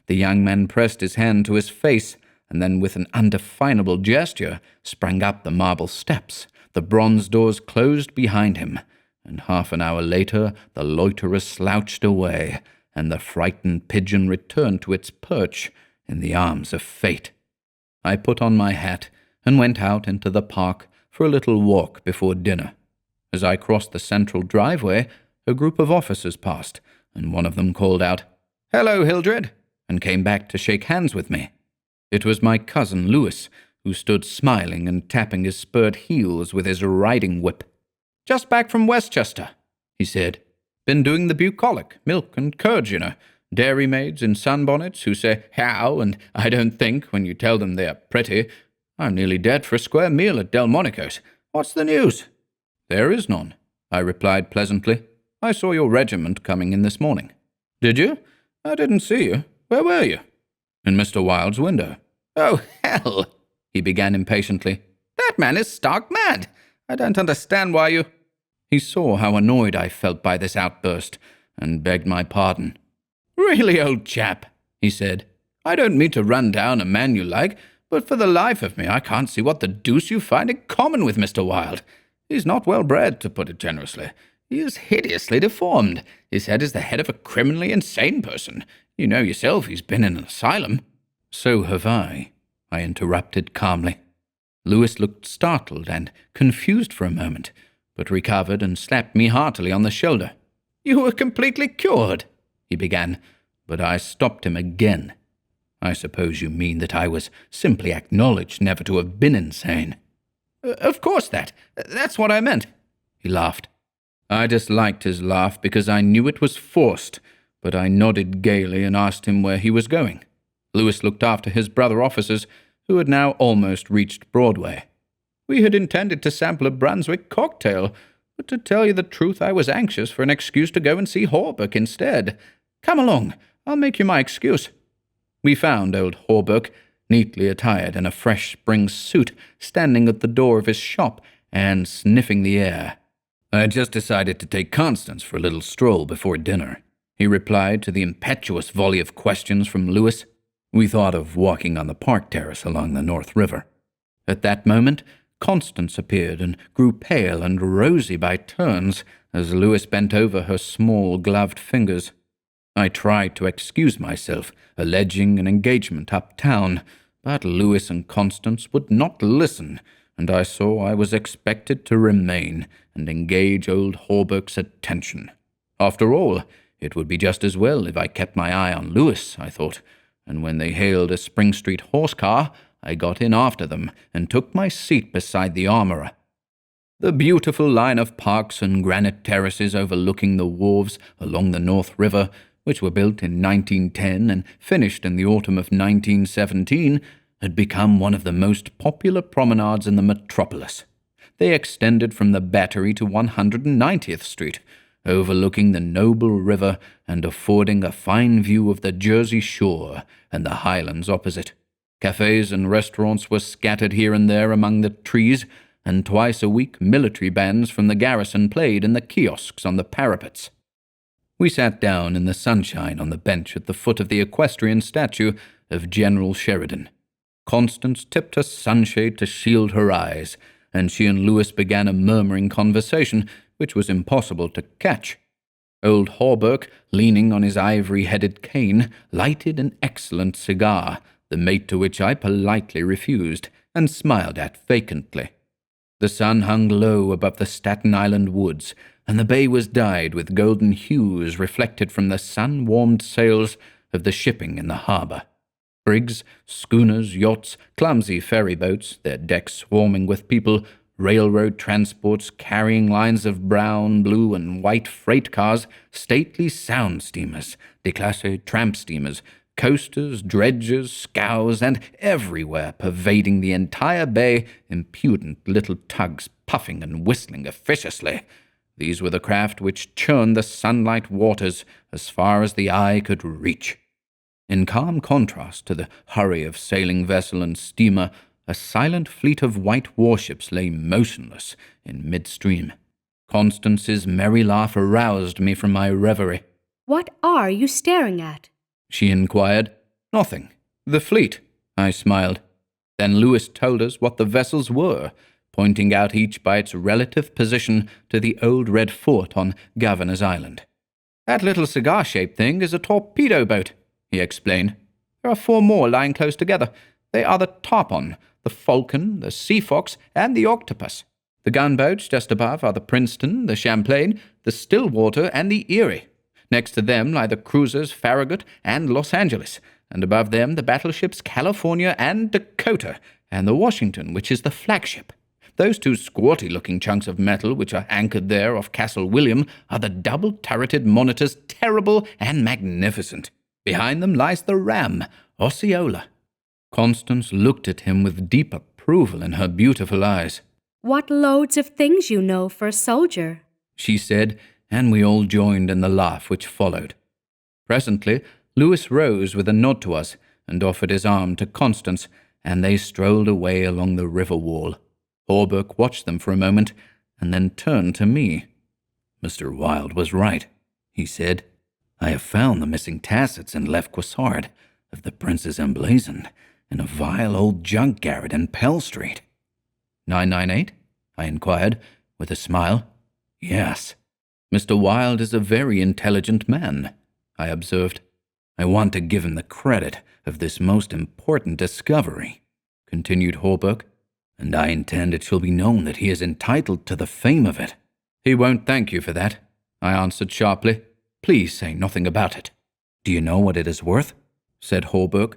The young man pressed his hand to his face, and then with an undefinable gesture sprang up the marble steps. The bronze doors closed behind him, and half an hour later the loiterer slouched away, and the frightened pigeon returned to its perch in the arms of fate. I put on my hat and went out into the park for a little walk before dinner. As I crossed the central driveway, a group of officers passed, and one of them called out, "Hello, Hildred," and came back to shake hands with me. It was my cousin Louis, who stood smiling and tapping his spurred heels with his riding whip. "Just back from Westchester," he said. "Been doing the bucolic, milk and curds, you know. Dairymaids in sunbonnets who say 'how' and 'I don't think' when you tell them they are pretty. I'm nearly dead for a square meal at Delmonico's. What's the news?" "There is none," I replied pleasantly. "I saw your regiment coming in this morning." "Did you? I didn't see you. Where were you?" "In Mr. Wilde's window." "Oh, hell!" he began impatiently. "That man is stark mad. I don't understand why you—" He saw how annoyed I felt by this outburst, and begged my pardon. "Really, old chap," he said, "I don't mean to run down a man you like, but for the life of me I can't see what the deuce you find in common with Mr. Wilde. He's not well bred, to put it generously. He is hideously deformed. His head is the head of a criminally insane person. You know yourself he's been in an asylum." "So have I interrupted calmly. Louis looked startled and confused for a moment, but recovered and slapped me heartily on the shoulder. "You were completely cured," he began, but I stopped him again. I suppose you mean that I was simply acknowledged never to have been insane. Of course that's what I meant. He laughed. I disliked his laugh because I knew it was forced, but I nodded gaily and asked him where he was going. Lewis looked after his brother officers, who had now almost reached Broadway. We had intended to sample a Brunswick cocktail, but to tell you the truth, I was anxious for an excuse to go and see Hawberk instead. Come along, I'll make you my excuse. We found old Hawberk, neatly attired in a fresh spring suit, standing at the door of his shop and sniffing the air. I had just decided to take Constance for a little stroll before dinner, he replied to the impetuous volley of questions from Lewis. We thought of walking on the park terrace along the North River. At that moment, Constance appeared and grew pale and rosy by turns as Lewis bent over her small gloved fingers. I tried to excuse myself, alleging an engagement uptown, but Lewis and Constance would not listen, and I saw I was expected to remain and engage old Hawberk's attention. After all, it would be just as well if I kept my eye on Lewis, I thought, and when they hailed a Spring Street horse car, I got in after them and took my seat beside the armourer. The beautiful line of parks and granite terraces overlooking the wharves along the North River, which were built in 1910 and finished in the autumn of 1917, had become one of the most popular promenades in the metropolis. They extended from the Battery to 190th Street, overlooking the noble river and affording a fine view of the Jersey Shore and the highlands opposite. Cafes and restaurants were scattered here and there among the trees, and twice a week military bands from the garrison played in the kiosks on the parapets. We sat down in the sunshine on the bench at the foot of the equestrian statue of General Sheridan. Constance tipped her sunshade to shield her eyes, and she and Lewis began a murmuring conversation which was impossible to catch. Old Hawberk, leaning on his ivory-headed cane, lighted an excellent cigar, the mate to which I politely refused, and smiled at vacantly. The sun hung low above the Staten Island woods, and the bay was dyed with golden hues reflected from the sun-warmed sails of the shipping in the harbour. Brigs, schooners, yachts, clumsy ferry-boats, their decks swarming with people, railroad transports carrying lines of brown, blue, and white freight cars, stately sound steamers, déclassé tramp steamers, coasters, dredgers, scows, and everywhere pervading the entire bay, impudent little tugs puffing and whistling officiously. These were the craft which churned the sunlight waters as far as the eye could reach. In calm contrast to the hurry of sailing vessel and steamer, a silent fleet of white warships lay motionless in midstream. Constance's merry laugh aroused me from my reverie. What are you staring at? She inquired. Nothing. The fleet, I smiled. Then Lewis told us what the vessels were, pointing out each by its relative position to the old red fort on Governor's Island. That little cigar-shaped thing is a torpedo boat, he explained. There are 4 more lying close together. They are the Tarpon, the Falcon, the Sea Fox, and the Octopus. The gunboats just above are the Princeton, the Champlain, the Stillwater, and the Erie. Next to them lie the cruisers Farragut and Los Angeles, and above them the battleships California and Dakota, and the Washington, which is the flagship. Those 2 squatty-looking chunks of metal which are anchored there off Castle William are the double-turreted monitors Terrible and Magnificent. Behind them lies the ram, Osceola. Constance looked at him with deep approval in her beautiful eyes. What loads of things you know for a soldier, she said, and we all joined in the laugh which followed. Presently, Lewis rose with a nod to us and offered his arm to Constance, and they strolled away along the river wall. Hawberk watched them for a moment, and then turned to me. Mr. Wilde was right, he said. I have found the missing tassets and left cuissard of the Prince's emblazoned in a vile old junk garret in Pell Street. 998? I inquired, with a smile. Yes. Mr. Wilde is a very intelligent man, I observed. I want to give him the credit of this most important discovery, continued Hawberk, and I intend it shall be known that he is entitled to the fame of it. He won't thank you for that, I answered sharply. Please say nothing about it. Do you know what it is worth? Said Hawberk.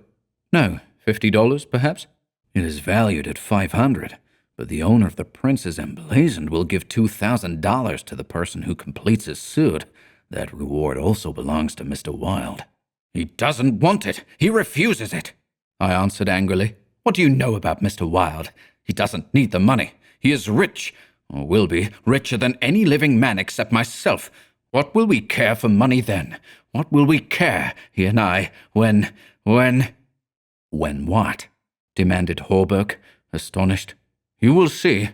No, $50, perhaps? It is valued at $500, but the owner of the Prince's Emblazoned will give $2,000 to the person who completes his suit. That reward also belongs to Mr. Wilde. He doesn't want it. He refuses it, I answered angrily. What do you know about Mr. Wilde? He doesn't need the money. He is rich, or will be, richer than any living man except myself. What will we care for money then? What will we care, he and I, when... When what? Demanded Hawberk, astonished. You will see,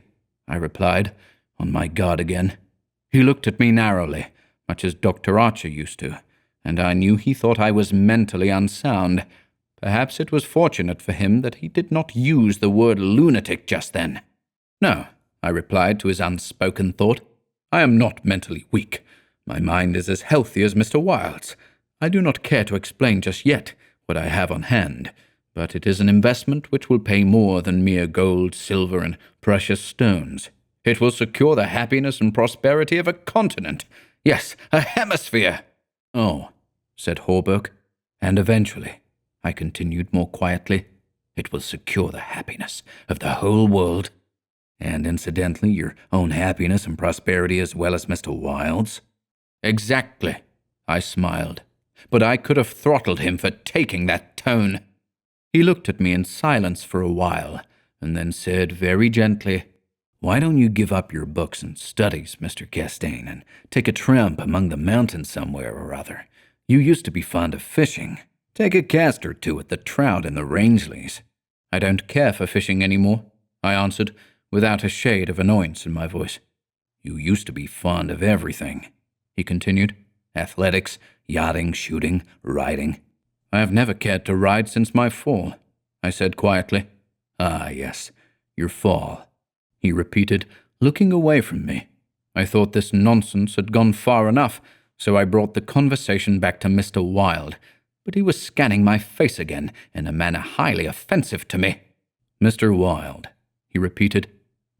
I replied, on my guard again. He looked at me narrowly, much as Dr. Archer used to, and I knew he thought I was mentally unsound. Perhaps it was fortunate for him that he did not use the word lunatic just then. No, I replied to his unspoken thought. I am not mentally weak. My mind is as healthy as Mr. Wilde's. I do not care to explain just yet what I have on hand, but it is an investment which will pay more than mere gold, silver, and precious stones. It will secure the happiness and prosperity of a continent. Yes, a hemisphere. Oh, said Hawberk, and eventually, I continued more quietly, it will secure the happiness of the whole world. And incidentally, your own happiness and prosperity as well as Mr. Wilde's. Exactly, I smiled, but I could have throttled him for taking that tone. He looked at me in silence for a while, and then said very gently, Why don't you give up your books and studies, Mr. Castaigne, and take a tramp among the mountains somewhere or other? You used to be fond of fishing. Take a cast or two at the trout in the Rangeleys. I don't care for fishing any more, I answered, without a shade of annoyance in my voice. You used to be fond of everything, he continued. Athletics, yachting, shooting, riding. I have never cared to ride since my fall, I said quietly. Ah, yes, your fall, he repeated, looking away from me. I thought this nonsense had gone far enough, so I brought the conversation back to Mr. Wilde, but he was scanning my face again in a manner highly offensive to me. Mr. Wilde, he repeated.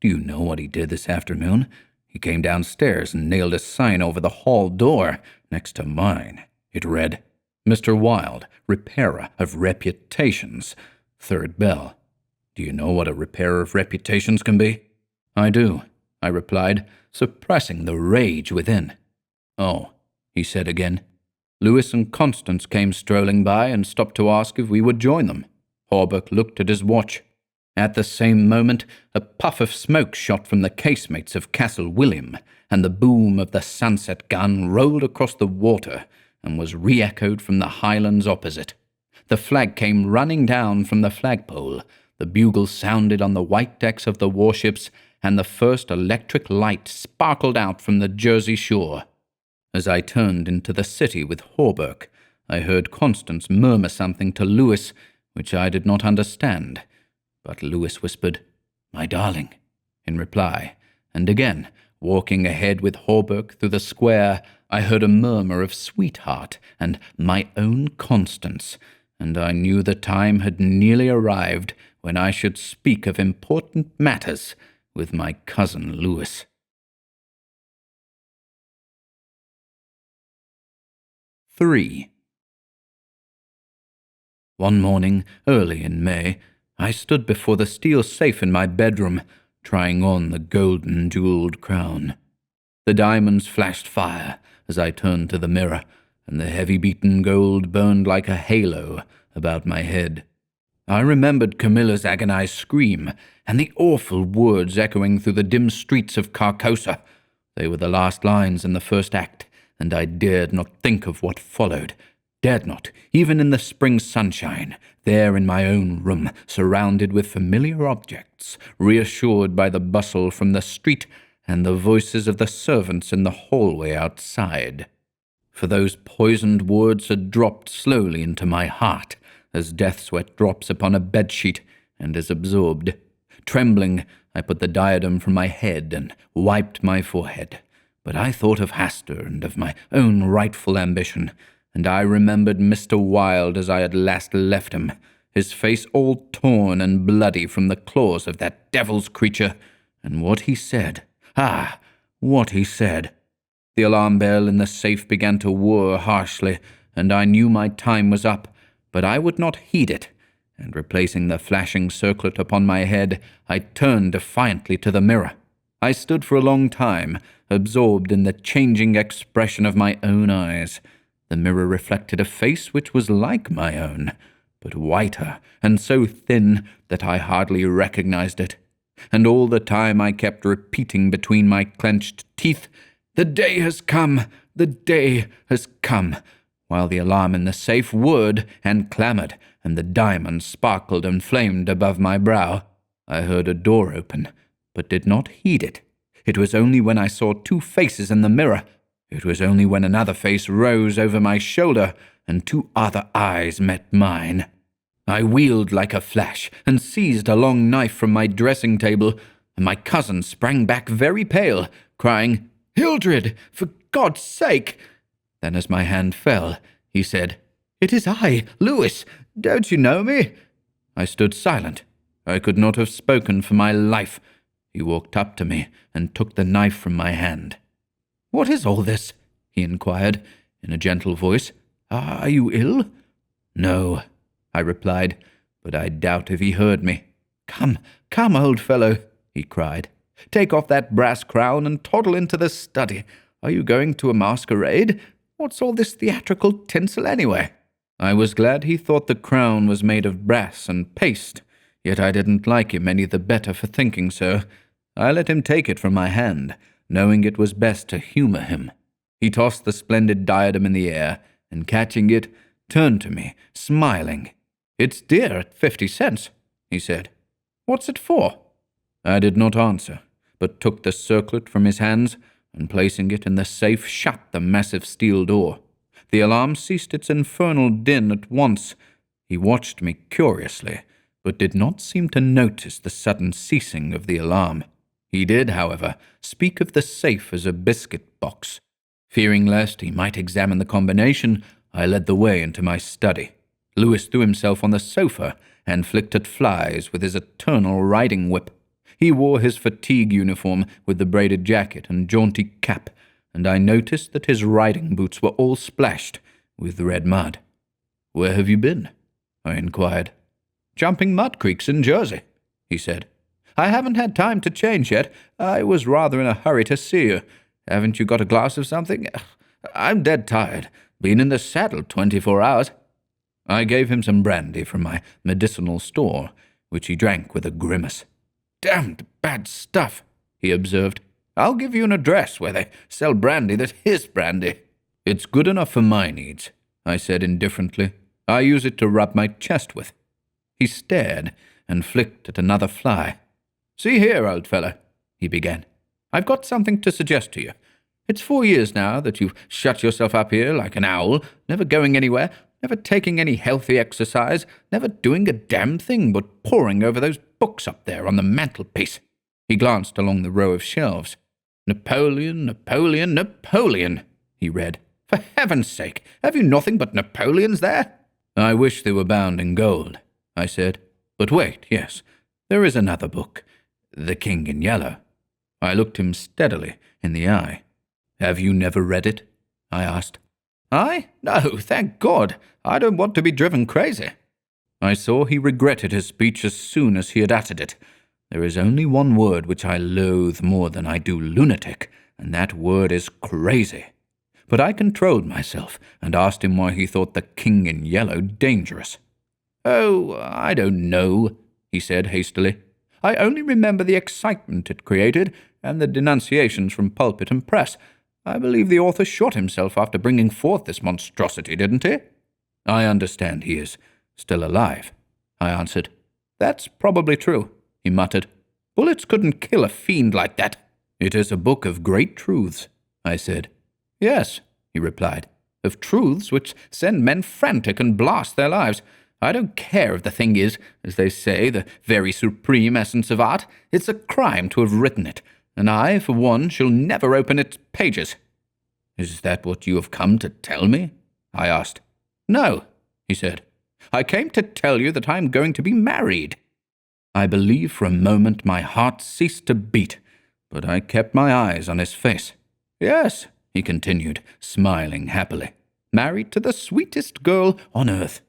Do you know what he did this afternoon? He came downstairs and nailed a sign over the hall door next to mine. It read, Mr. Wilde, repairer of reputations. Third bell. Do you know what a repairer of reputations can be? I do, I replied, suppressing the rage within. Oh, he said again. Louis and Constance came strolling by and stopped to ask if we would join them. Hawberk looked at his watch. At the same moment, a puff of smoke shot from the casemates of Castle William, and the boom of the sunset gun rolled across the water and was re-echoed from the highlands opposite. The flag came running down from the flagpole, the bugle sounded on the white decks of the warships, and the first electric light sparkled out from the Jersey shore. As I turned into the city with Hawberk, I heard Constance murmur something to Louis, which I did not understand. But Louis whispered, My darling, in reply, and again, walking ahead with Hawberk through the square, I heard a murmur of sweetheart and my own Constance, and I knew the time had nearly arrived when I should speak of important matters with my cousin Louis. 3. One morning, early in May, I stood before the steel safe in my bedroom, trying on the golden jeweled crown. The diamonds flashed fire as I turned to the mirror, and the heavy beaten gold burned like a halo about my head. I remembered Camilla's agonized scream, and the awful words echoing through the dim streets of Carcosa. They were the last lines in the first act, and I dared not think of what followed. Dared not, even in the spring sunshine, there in my own room, surrounded with familiar objects, reassured by the bustle from the street and the voices of the servants in the hallway outside. For those poisoned words had dropped slowly into my heart, as death sweat drops upon a bedsheet and is absorbed. Trembling, I put the diadem from my head and wiped my forehead. But I thought of Hastur and of my own rightful ambition, and I remembered Mr. Wilde as I had last left him, his face all torn and bloody from the claws of that devil's creature, and what he said. Ah, what he said. The alarm bell in the safe began to whir harshly, and I knew my time was up, but I would not heed it, and replacing the flashing circlet upon my head, I turned defiantly to the mirror. I stood for a long time, absorbed in the changing expression of my own eyes. The mirror reflected a face which was like my own, but whiter and so thin that I hardly recognized it. And all the time I kept repeating between my clenched teeth, "The day has come! The day has come!" while the alarm in the safe whirred and clamoured, and the diamonds sparkled and flamed above my brow. I heard a door open, but did not heed it. It was only when I saw two faces in the mirror. It was only when another face rose over my shoulder, and two other eyes met mine. I wheeled like a flash, and seized a long knife from my dressing table, and my cousin sprang back very pale, crying, "Hildred, for God's sake!" Then as my hand fell, he said, "It is I, Lewis. Don't you know me?" I stood silent. I could not have spoken for my life. He walked up to me and took the knife from my hand. "What is all this?" he inquired, in a gentle voice. "Are you ill?" "No," I replied, but I doubt if he heard me. "Come, come, old fellow," he cried. "Take off that brass crown and toddle into the study. Are you going to a masquerade? What's all this theatrical tinsel anyway?" I was glad he thought the crown was made of brass and paste, yet I didn't like him any the better for thinking so. I let him take it from my hand, knowing it was best to humour him. He tossed the splendid diadem in the air, and catching it, turned to me, smiling. "It's dear at 50 cents, he said. "What's it for?" I did not answer, but took the circlet from his hands, and placing it in the safe, shut the massive steel door. The alarm ceased its infernal din at once. He watched me curiously, but did not seem to notice the sudden ceasing of the alarm. He did, however, speak of the safe as a biscuit box. Fearing lest he might examine the combination, I led the way into my study. Lewis threw himself on the sofa and flicked at flies with his eternal riding whip. He wore his fatigue uniform with the braided jacket and jaunty cap, and I noticed that his riding boots were all splashed with red mud. "Where have you been?" I inquired. "Jumping mud creeks in Jersey," he said. "I haven't had time to change yet. I was rather in a hurry to see you. Haven't you got a glass of something? I'm dead tired. Been in the saddle 24 hours. I gave him some brandy from my medicinal store, which he drank with a grimace. "Damned bad stuff," he observed. "I'll give you an address where they sell brandy that is brandy." "It's good enough for my needs," I said indifferently. "I use it to rub my chest with." He stared and flicked at another fly. "See here, old fellow," he began. "I've got something to suggest to you. It's 4 years now that you've shut yourself up here like an owl, never going anywhere, never taking any healthy exercise, never doing a damn thing but poring over those books up there on the mantelpiece." He glanced along the row of shelves. "Napoleon, Napoleon, Napoleon," he read. "For heaven's sake, have you nothing but Napoleons there?" "I wish they were bound in gold," I said. "But wait, yes, there is another book, The King in Yellow." I looked him steadily in the eye. "Have you never read it?" I asked. "I? No, thank God. I don't want to be driven crazy." I saw he regretted his speech as soon as he had uttered it. There is only one word which I loathe more than I do lunatic, and that word is crazy. But I controlled myself and asked him why he thought The King in Yellow dangerous. "Oh, I don't know," he said hastily. "I only remember the excitement it created and the denunciations from pulpit and press. I believe the author shot himself after bringing forth this monstrosity, didn't he?" "I understand he is still alive," I answered. "That's probably true," he muttered. "Bullets couldn't kill a fiend like that." "It is a book of great truths," I said. "Yes," he replied, "of truths which send men frantic and blast their lives. I don't care if the thing is, as they say, the very supreme essence of art. It's a crime to have written it, and I, for one, shall never open its pages." "Is that what you have come to tell me?" I asked. "No," he said. "I came to tell you that I am going to be married." I believe for a moment my heart ceased to beat, but I kept my eyes on his face. "Yes," he continued, smiling happily. "Married to the sweetest girl on earth."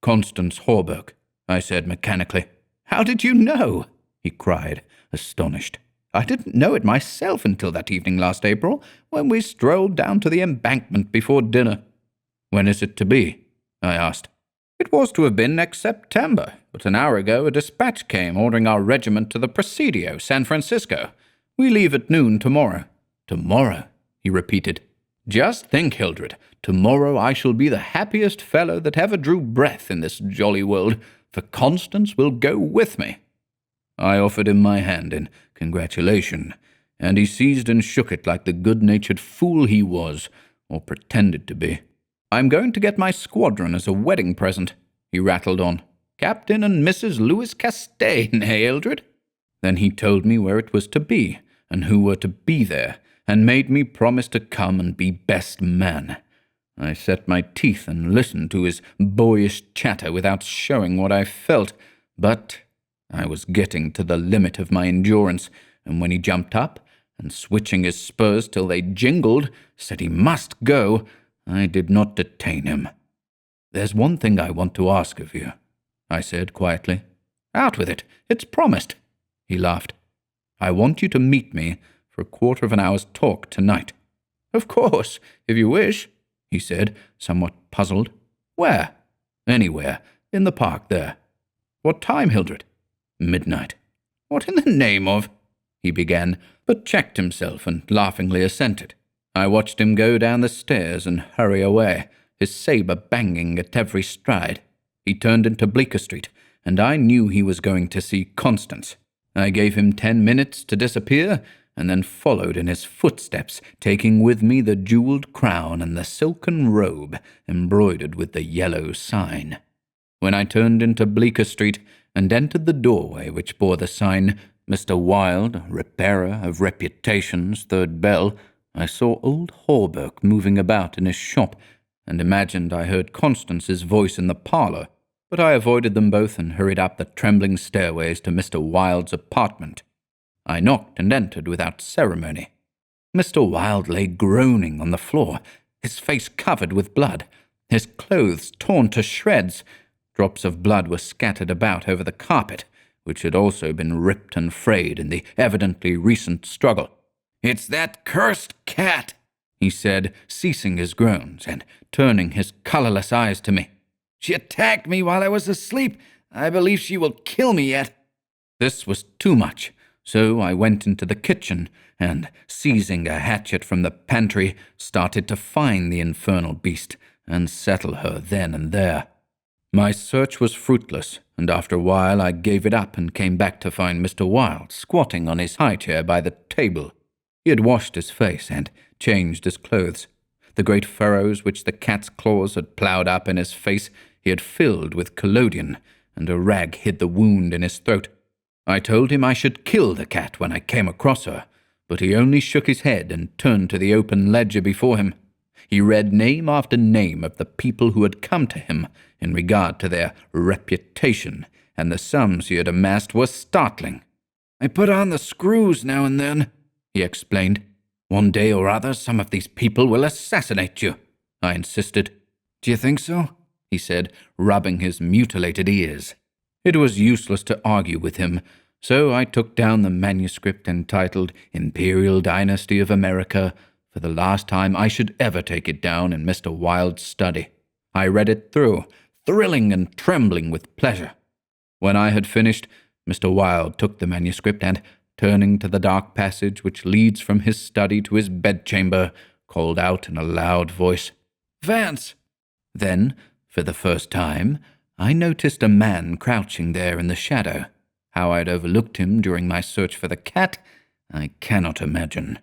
"Constance Horberg," I said mechanically. "How did you know?" he cried, astonished. "I didn't know it myself until that evening last April, when we strolled down to the embankment before dinner." "When is it to be?" I asked. "It was to have been next September, but an hour ago a dispatch came ordering our regiment to the Presidio, San Francisco. We leave at noon tomorrow." "Tomorrow," he repeated. "Just think, Hildred, tomorrow I shall be the happiest fellow that ever drew breath in this jolly world, for Constance will go with me." I offered him my hand in congratulation, and he seized and shook it like the good-natured fool he was, or pretended to be. "I'm going to get my squadron as a wedding present," he rattled on. "Captain and Mrs. Louis Castaigne, eh, Hildred?" Then he told me where it was to be, and who were to be there, and made me promise to come and be best man. I set my teeth and listened to his boyish chatter without showing what I felt, but I was getting to the limit of my endurance, and when he jumped up, and switching his spurs till they jingled, said he must go, I did not detain him. "There's one thing I want to ask of you," I said quietly. "Out with it. It's promised." He laughed. "I want you to meet me for a quarter of an hour's talk tonight." "Of course, if you wish," he said, somewhat puzzled. "Where?" "Anywhere. In the park there." "What time, Hildred?" "Midnight." "What in the name of—" he began, but checked himself and laughingly assented. I watched him go down the stairs and hurry away, his sabre banging at every stride. He turned into Bleecker Street, and I knew he was going to see Constance. I gave him 10 minutes to disappear, and then followed in his footsteps, taking with me the jewelled crown and the silken robe embroidered with the yellow sign. When I turned into Bleecker Street and entered the doorway which bore the sign, "Mr. Wilde, repairer of reputations, third bell," I saw old Hawberk moving about in his shop, and imagined I heard Constance's voice in the parlour, but I avoided them both and hurried up the trembling stairways to Mr. Wilde's apartment. I knocked and entered without ceremony. Mr. Wilde lay groaning on the floor, his face covered with blood, his clothes torn to shreds. Drops of blood were scattered about over the carpet, which had also been ripped and frayed in the evidently recent struggle. "It's that cursed cat," he said, ceasing his groans and turning his colourless eyes to me. "She attacked me while I was asleep. I believe she will kill me yet." This was too much, so I went into the kitchen and, seizing a hatchet from the pantry, started to find the infernal beast and settle her then and there. My search was fruitless, and after a while I gave it up and came back to find Mr. Wilde squatting on his high chair by the table. He had washed his face and changed his clothes. The great furrows which the cat's claws had ploughed up in his face he had filled with collodion, and a rag hid the wound in his throat. I told him I should kill the cat when I came across her, but he only shook his head and turned to the open ledger before him. He read name after name of the people who had come to him in regard to their reputation, and the sums he had amassed were startling. "I put on the screws now and then," he explained. "One day or other some of these people will assassinate you," I insisted. "Do you think so?" he said, rubbing his mutilated ears. It was useless to argue with him, so I took down the manuscript entitled Imperial Dynasty of America for the last time I should ever take it down in Mr. Wilde's study. I read it through, thrilling and trembling with pleasure. When I had finished, Mr. Wilde took the manuscript and, turning to the dark passage which leads from his study to his bedchamber, called out in a loud voice, "Vance!" Then, for the first time, I noticed a man crouching there in the shadow. How I'd overlooked him during my search for the cat, I cannot imagine.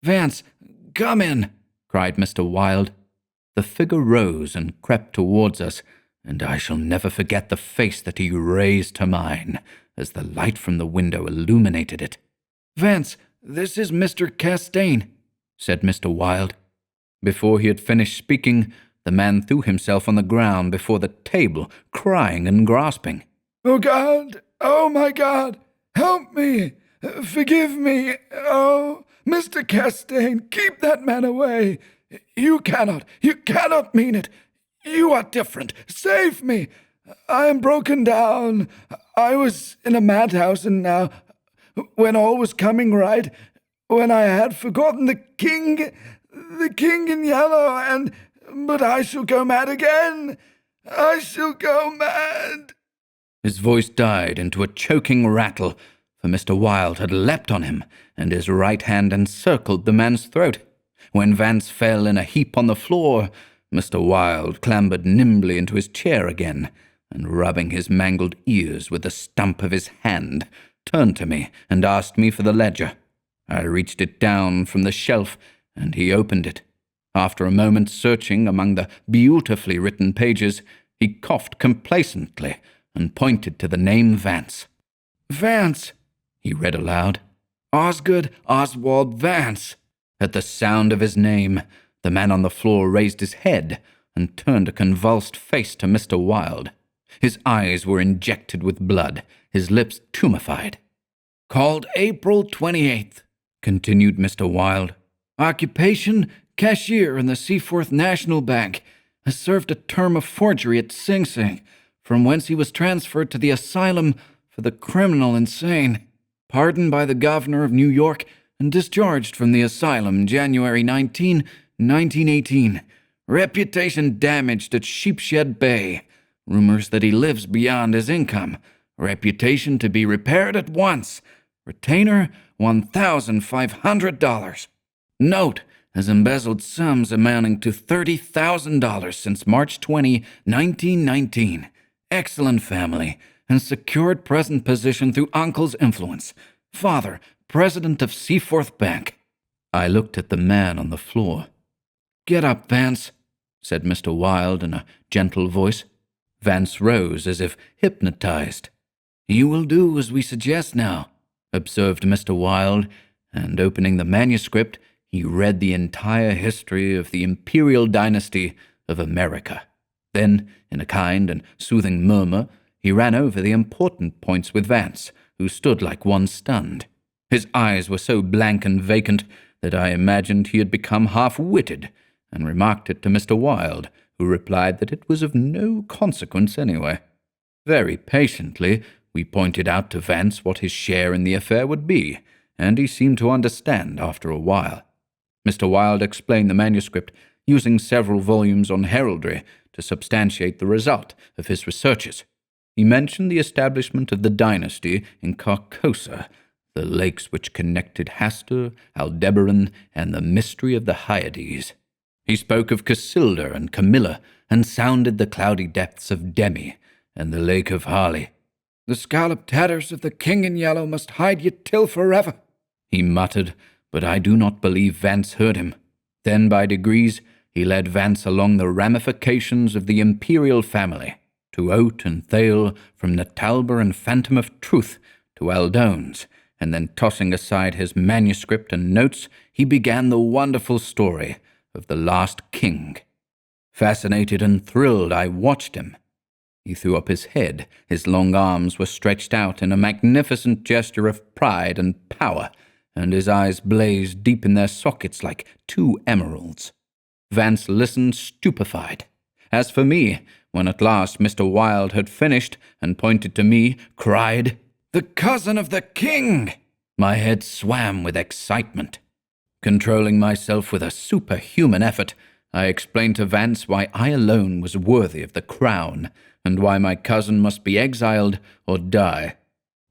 "Vance, come in!" cried Mr. Wilde. The figure rose and crept towards us, and I shall never forget the face that he raised to mine as the light from the window illuminated it. "Vance, this is Mr. Castaigne," said Mr. Wilde. Before he had finished speaking, the man threw himself on the ground before the table, crying and grasping. "Oh, God! Oh, my God! Help me! Forgive me! Oh, Mr. Castaigne, keep that man away! You cannot mean it! You are different! Save me! I am broken down. I was in a madhouse, and now, when all was coming right, when I had forgotten the king in yellow, but I shall go mad again. I shall go mad." His voice died into a choking rattle, for Mr. Wilde had leapt on him, and his right hand encircled the man's throat. When Vance fell in a heap on the floor, Mr. Wilde clambered nimbly into his chair again, and rubbing his mangled ears with the stump of his hand, turned to me and asked me for the ledger. I reached it down from the shelf, and he opened it. After a moment's searching among the beautifully written pages, he coughed complacently and pointed to the name Vance. "Vance," he read aloud. "Osgood Oswald Vance." At the sound of his name, the man on the floor raised his head and turned a convulsed face to Mr. Wilde. His eyes were injected with blood, his lips tumefied. "Called April 28th, continued Mr. Wilde. "Occupation, cashier in the Seaforth National Bank. Has served a term of forgery at Sing Sing, from whence he was transferred to the asylum for the criminal insane. Pardoned by the governor of New York and discharged from the asylum January 19, 1918. Reputation damaged at Sheepshead Bay. Rumors that he lives beyond his income. Reputation to be repaired at once. Retainer $1,500. Note, has embezzled sums amounting to $30,000 since March 20, 1919. Excellent family, and secured present position through uncle's influence. Father, president of Seaforth Bank." I looked at the man on the floor. "Get up, Vance," said Mr. Wilde in a gentle voice. Vance rose as if hypnotized. "You will do as we suggest now," observed Mr. Wilde, and opening the manuscript, he read the entire history of the imperial dynasty of America. Then, in a kind and soothing murmur, he ran over the important points with Vance, who stood like one stunned. His eyes were so blank and vacant that I imagined he had become half-witted, and remarked it to Mr. Wilde, who replied that it was of no consequence anyway. Very patiently, we pointed out to Vance what his share in the affair would be, and he seemed to understand after a while. Mr. Wilde explained the manuscript, using several volumes on heraldry to substantiate the result of his researches. He mentioned the establishment of the dynasty in Carcosa, the lakes which connected Hastur, Aldebaran, and the mystery of the Hyades. He spoke of Cassilda and Camilla, and sounded the cloudy depths of Demi and the lake of Hali. "The scalloped tatters of the king in yellow must hide ye till forever," he muttered, but I do not believe Vance heard him. Then, by degrees, he led Vance along the ramifications of the imperial family, to Oat and Thale, from Natalba and Phantom of Truth to Aldones, and then tossing aside his manuscript and notes, he began the wonderful story of the last king. Fascinated and thrilled, I watched him. He threw up his head, his long arms were stretched out in a magnificent gesture of pride and power, and his eyes blazed deep in their sockets like two emeralds. Vance listened stupefied. As for me, when at last Mr. Wilde had finished and pointed to me, cried, "The cousin of the king!" My head swam with excitement. Controlling myself with a superhuman effort, I explained to Vance why I alone was worthy of the crown, and why my cousin must be exiled or die.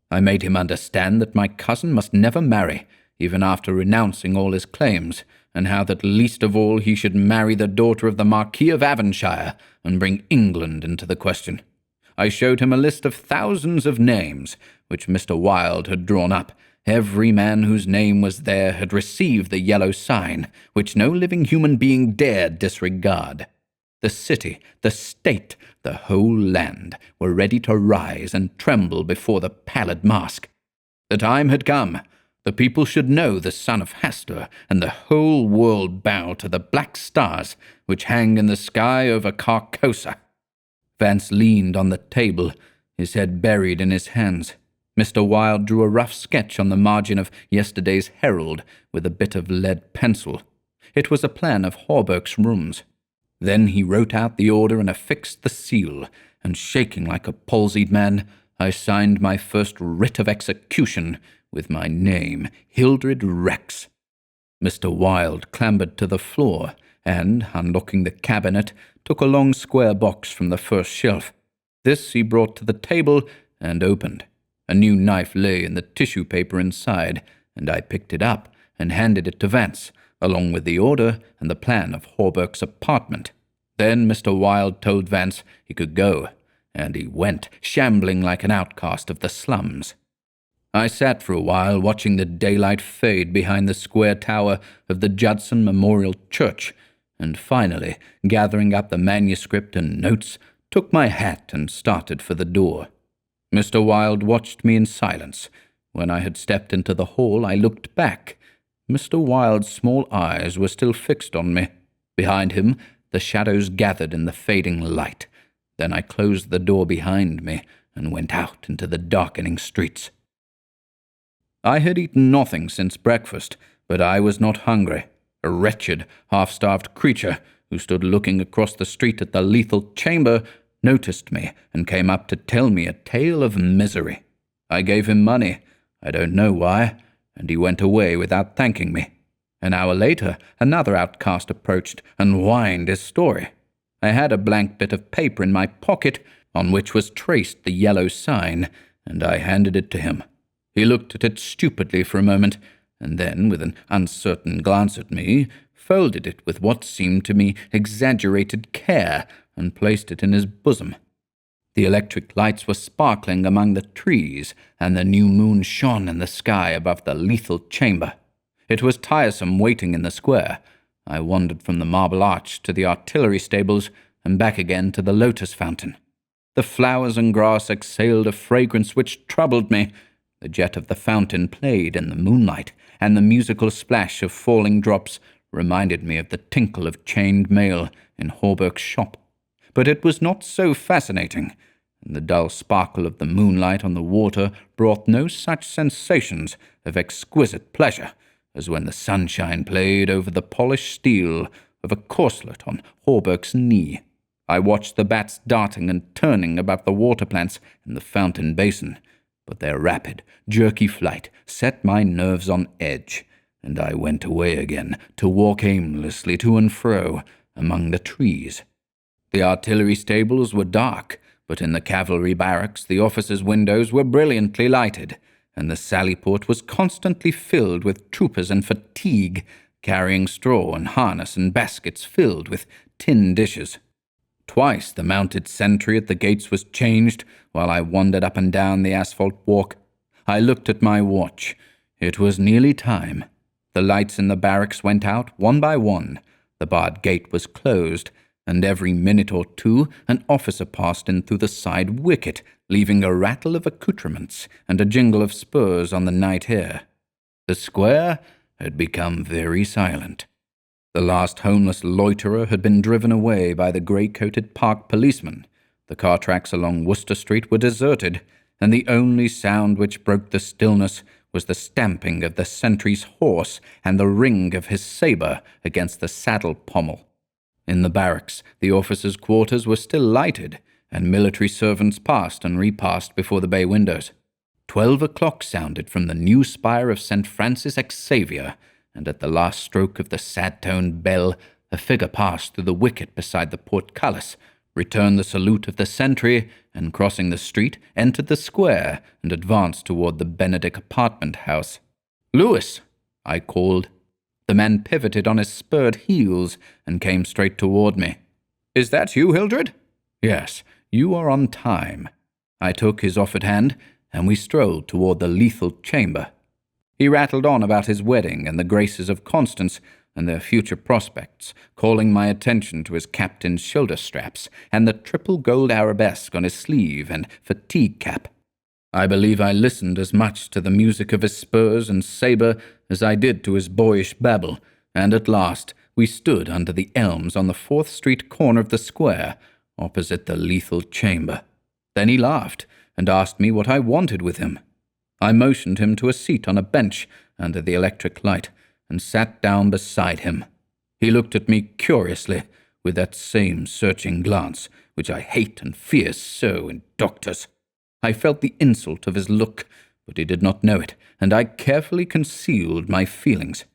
I made him understand that my cousin must never marry, even after renouncing all his claims, and how that least of all he should marry the daughter of the Marquis of Avonshire and bring England into the question. I showed him a list of thousands of names, which Mr. Wilde had drawn up. Every man whose name was there had received the yellow sign, which no living human being dared disregard. The city, the state, the whole land were ready to rise and tremble before the pallid mask. The time had come. The people should know the son of Hastur, and the whole world bow to the black stars which hang in the sky over Carcosa. Vance leaned on the table, his head buried in his hands. Mr. Wilde drew a rough sketch on the margin of yesterday's Herald with a bit of lead pencil. It was a plan of Hawberk's rooms. Then he wrote out the order and affixed the seal, and shaking like a palsied man, I signed my first writ of execution with my name, Hildred Rex. Mr. Wilde clambered to the floor and, unlocking the cabinet, took a long square box from the first shelf. This he brought to the table and opened. A new knife lay in the tissue paper inside, and I picked it up and handed it to Vance, along with the order and the plan of Hawberk's apartment. Then Mr. Wilde told Vance he could go, and he went, shambling like an outcast of the slums. I sat for a while watching the daylight fade behind the square tower of the Judson Memorial Church, and finally, gathering up the manuscript and notes, took my hat and started for the door. Mr. Wilde watched me in silence. When I had stepped into the hall, I looked back. Mr. Wilde's small eyes were still fixed on me. Behind him, the shadows gathered in the fading light. Then I closed the door behind me and went out into the darkening streets. I had eaten nothing since breakfast, but I was not hungry. A wretched, half-starved creature who stood looking across the street at the lethal chamber noticed me and came up to tell me a tale of misery. I gave him money, I don't know why, and he went away without thanking me. An hour later, another outcast approached and whined his story. I had a blank bit of paper in my pocket on which was traced the yellow sign, and I handed it to him. He looked at it stupidly for a moment, and then, with an uncertain glance at me, folded it with what seemed to me exaggerated care and placed it in his bosom. The electric lights were sparkling among the trees, and the new moon shone in the sky above the lethal chamber. It was tiresome waiting in the square. I wandered from the Marble Arch to the artillery stables and back again to the lotus fountain. The flowers and grass exhaled a fragrance which troubled me. The jet of the fountain played in the moonlight, and the musical splash of falling drops reminded me of the tinkle of chained mail in Hawberk's shop. But it was not so fascinating, and the dull sparkle of the moonlight on the water brought no such sensations of exquisite pleasure as when the sunshine played over the polished steel of a corselet on Hawberk's knee. I watched the bats darting and turning about the water plants in the fountain basin, but their rapid, jerky flight set my nerves on edge, and I went away again to walk aimlessly to and fro among the trees. The artillery stables were dark, but in the cavalry barracks the officers' windows were brilliantly lighted, and the sallyport was constantly filled with troopers in fatigue, carrying straw and harness and baskets filled with tin dishes. Twice the mounted sentry at the gates was changed while I wandered up and down the asphalt walk. I looked at my watch. It was nearly time. The lights in the barracks went out one by one. The barred gate was closed, and every minute or two an officer passed in through the side wicket, leaving a rattle of accoutrements and a jingle of spurs on the night air. The square had become very silent. The last homeless loiterer had been driven away by the grey-coated park policeman. The car tracks along Worcester Street were deserted, and the only sound which broke the stillness was the stamping of the sentry's horse and the ring of his sabre against the saddle pommel. In the barracks, the officers' quarters were still lighted, and military servants passed and repassed before the bay windows. 12 o'clock sounded from the new spire of St. Francis Xavier, and at the last stroke of the sad-toned bell, a figure passed through the wicket beside the portcullis, returned the salute of the sentry, and crossing the street, entered the square and advanced toward the Benedict apartment house. "Lewis," I called. The man pivoted on his spurred heels and came straight toward me. "Is that you, Hildred?" "Yes, you are on time." I took his offered hand, and we strolled toward the lethal chamber. He rattled on about his wedding and the graces of Constance and their future prospects, calling my attention to his captain's shoulder straps and the triple gold arabesque on his sleeve and fatigue cap. I believe I listened as much to the music of his spurs and sabre as I did to his boyish babble, and at last we stood under the elms on the 4th Street corner of the square, opposite the lethal chamber. Then he laughed and asked me what I wanted with him. I motioned him to a seat on a bench under the electric light and sat down beside him. He looked at me curiously, with that same searching glance, which I hate and fear so in doctors. I felt the insult of his look, but he did not know it, and I carefully concealed my feelings.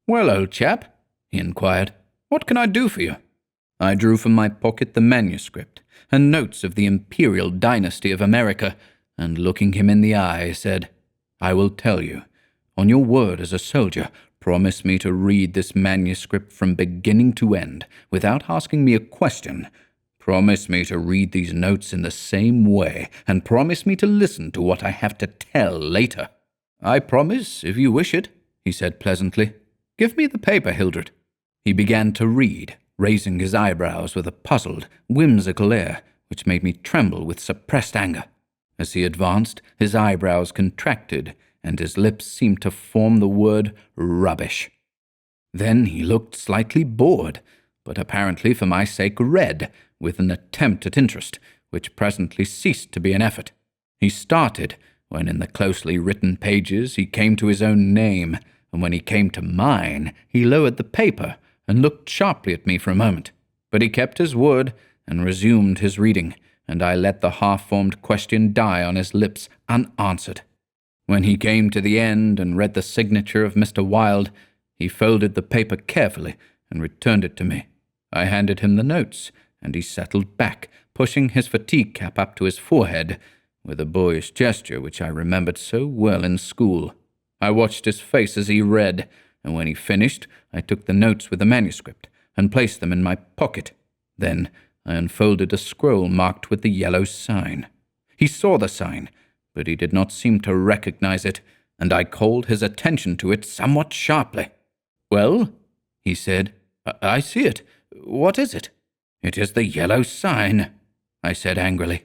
"Well, old chap," he inquired, "what can I do for you?" I drew from my pocket the manuscript and notes of the imperial dynasty of America, and looking him in the eye, said, "I will tell you. On your word as a soldier, promise me to read this manuscript from beginning to end, without asking me a question. Promise me to read these notes in the same way, and promise me to listen to what I have to tell later." "I promise, if you wish it," he said pleasantly. "Give me the paper, Hildred." He began to read, raising his eyebrows with a puzzled, whimsical air, which made me tremble with suppressed anger. As he advanced, his eyebrows contracted, and his lips seemed to form the word rubbish. Then he looked slightly bored, but apparently for my sake read, with an attempt at interest, which presently ceased to be an effort. He started when in the closely written pages he came to his own name, and when he came to mine, he lowered the paper and looked sharply at me for a moment. But he kept his word and resumed his reading, and I let the half-formed question die on his lips unanswered. When he came to the end and read the signature of Mr. Wilde, he folded the paper carefully and returned it to me. I handed him the notes, and he settled back, pushing his fatigue cap up to his forehead, with a boyish gesture which I remembered so well in school. I watched his face as he read, and when he finished, I took the notes with the manuscript and placed them in my pocket. Then I unfolded a scroll marked with the yellow sign. He saw the sign, but he did not seem to recognize it, and I called his attention to it somewhat sharply. "Well," he said, I see it. What is it?" "It is the yellow sign," I said angrily.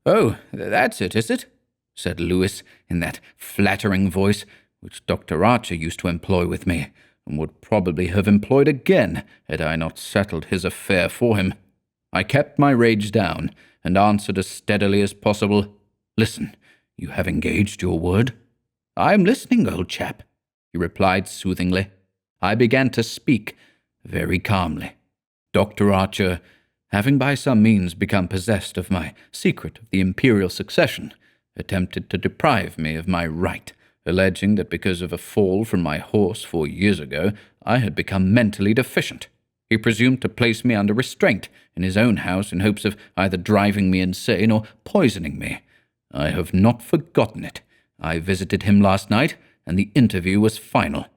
"Oh, that's it, is it?" said Lewis in that flattering voice which Dr. Archer used to employ with me, and would probably have employed again had I not settled his affair for him. I kept my rage down, and answered as steadily as possible, "Listen, you have engaged your word?" "I am listening, old chap," he replied soothingly. I began to speak very calmly. Dr. Archer, having by some means become possessed of my secret of the imperial succession, attempted to deprive me of my right, alleging that because of a fall from my horse 4 years ago, I had become mentally deficient. He presumed to place me under restraint in his own house in hopes of either driving me insane or poisoning me. I have not forgotten it. I visited him last night, and the interview was final.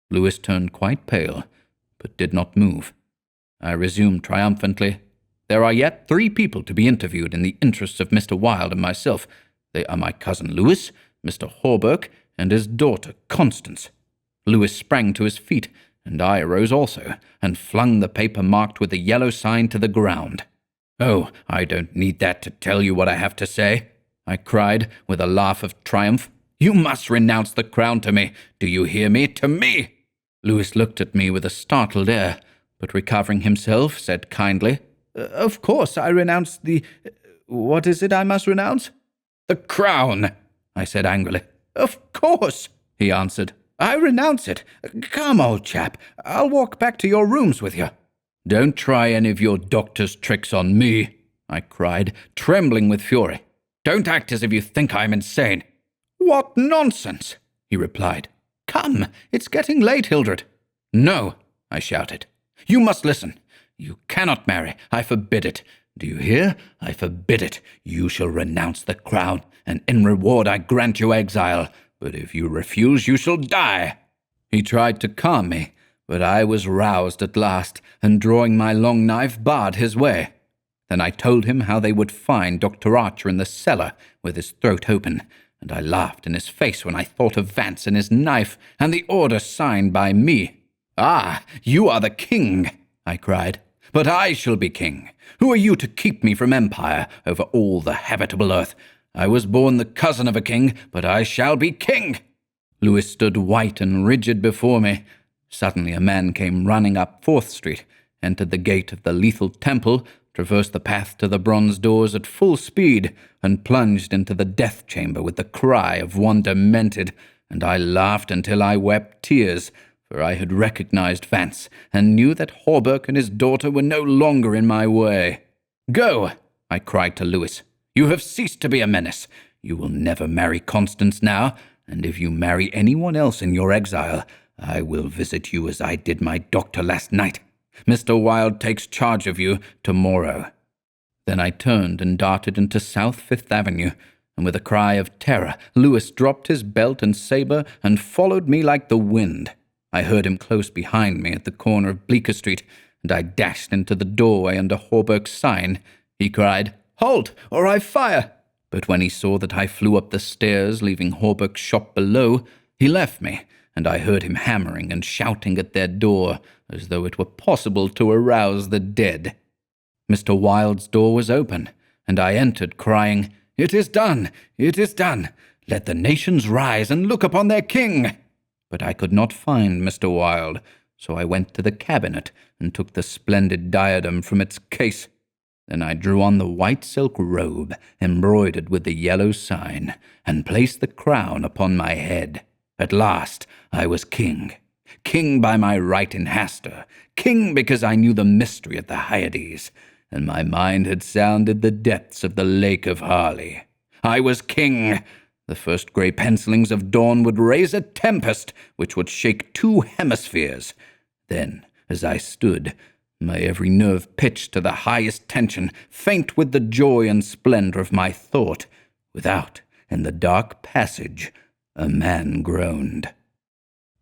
Lewis turned quite pale, but did not move. I resumed triumphantly, "There are yet 3 people to be interviewed in the interests of Mr. Wilde and myself. They are my cousin Lewis, Mr. Hawberk, and his daughter Constance." Lewis sprang to his feet, and I arose also, and flung the paper marked with the yellow sign to the ground. "Oh, I don't need that to tell you what I have to say," I cried, with a laugh of triumph. "You must renounce the crown to me. Do you hear me? To me!" Lewis looked at me with a startled air, but recovering himself, said kindly, "Of course I renounce the— What is it I must renounce?" "The crown," I said angrily. "Of course," he answered. "I renounce it. Come, old chap, I'll walk back to your rooms with you." "Don't try any of your doctor's tricks on me," I cried, trembling with fury. "Don't act as if you think I'm insane." "What nonsense," he replied. "Come, it's getting late, Hildred." "No," I shouted. "You must listen. You cannot marry. I forbid it. Do you hear? I forbid it. You shall renounce the crown, and in reward I grant you exile. But if you refuse, you shall die." He tried to calm me, but I was roused at last, and drawing my long knife, barred his way. Then I told him how they would find Dr. Archer in the cellar with his throat open, and I laughed in his face when I thought of Vance and his knife, and the order signed by me. "Ah, you are the king," I cried. "But I shall be king. Who are you to keep me from empire over all the habitable earth? I was born the cousin of a king, but I shall be king." Lewis stood white and rigid before me. Suddenly a man came running up 4th Street, entered the gate of the Lethal Temple, traversed the path to the bronze doors at full speed, and plunged into the death chamber with the cry of one demented, and I laughed until I wept tears, for I had recognized Vance and knew that Hawberk and his daughter were no longer in my way. "Go!" I cried to Lewis. "You have ceased to be a menace. You will never marry Constance now, and if you marry anyone else in your exile, I will visit you as I did my doctor last night. Mr. Wilde takes charge of you tomorrow." Then I turned and darted into South Fifth Avenue, and with a cry of terror, Lewis dropped his belt and saber and followed me like the wind. I heard him close behind me at the corner of Bleecker Street, and I dashed into the doorway under Hawberk's sign. He cried, "Halt, or I fire!" But when he saw that I flew up the stairs, leaving Hawberk's shop below, he left me, and I heard him hammering and shouting at their door, as though it were possible to arouse the dead. Mr. Wilde's door was open, and I entered, crying, "It is done! It is done! Let the nations rise and look upon their king!" But I could not find Mr. Wilde, so I went to the cabinet and took the splendid diadem from its case. Then I drew on the white silk robe embroidered with the yellow sign, and placed the crown upon my head. At last I was king. King by my right in Hastur, king because I knew the mystery of the Hyades, and my mind had sounded the depths of the lake of Hali. I was king. The first grey pencilings of dawn would raise a tempest which would shake 2 hemispheres. Then, as I stood, my every nerve pitched to the highest tension, faint with the joy and splendor of my thought, without, in the dark passage, a man groaned.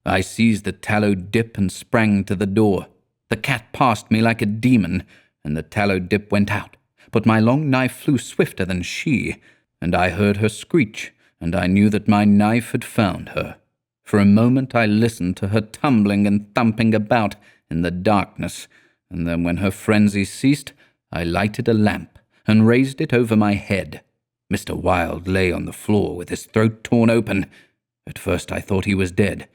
I seized the tallow dip and sprang to the door. The cat passed me like a demon, and the tallow dip went out, but my long knife flew swifter than she, and I heard her screech, and I knew that my knife had found her. For a moment I listened to her tumbling and thumping about in the darkness, and then when her frenzy ceased, I lighted a lamp and raised it over my head. Mr. Wilde lay on the floor with his throat torn open. At first I thought he was dead,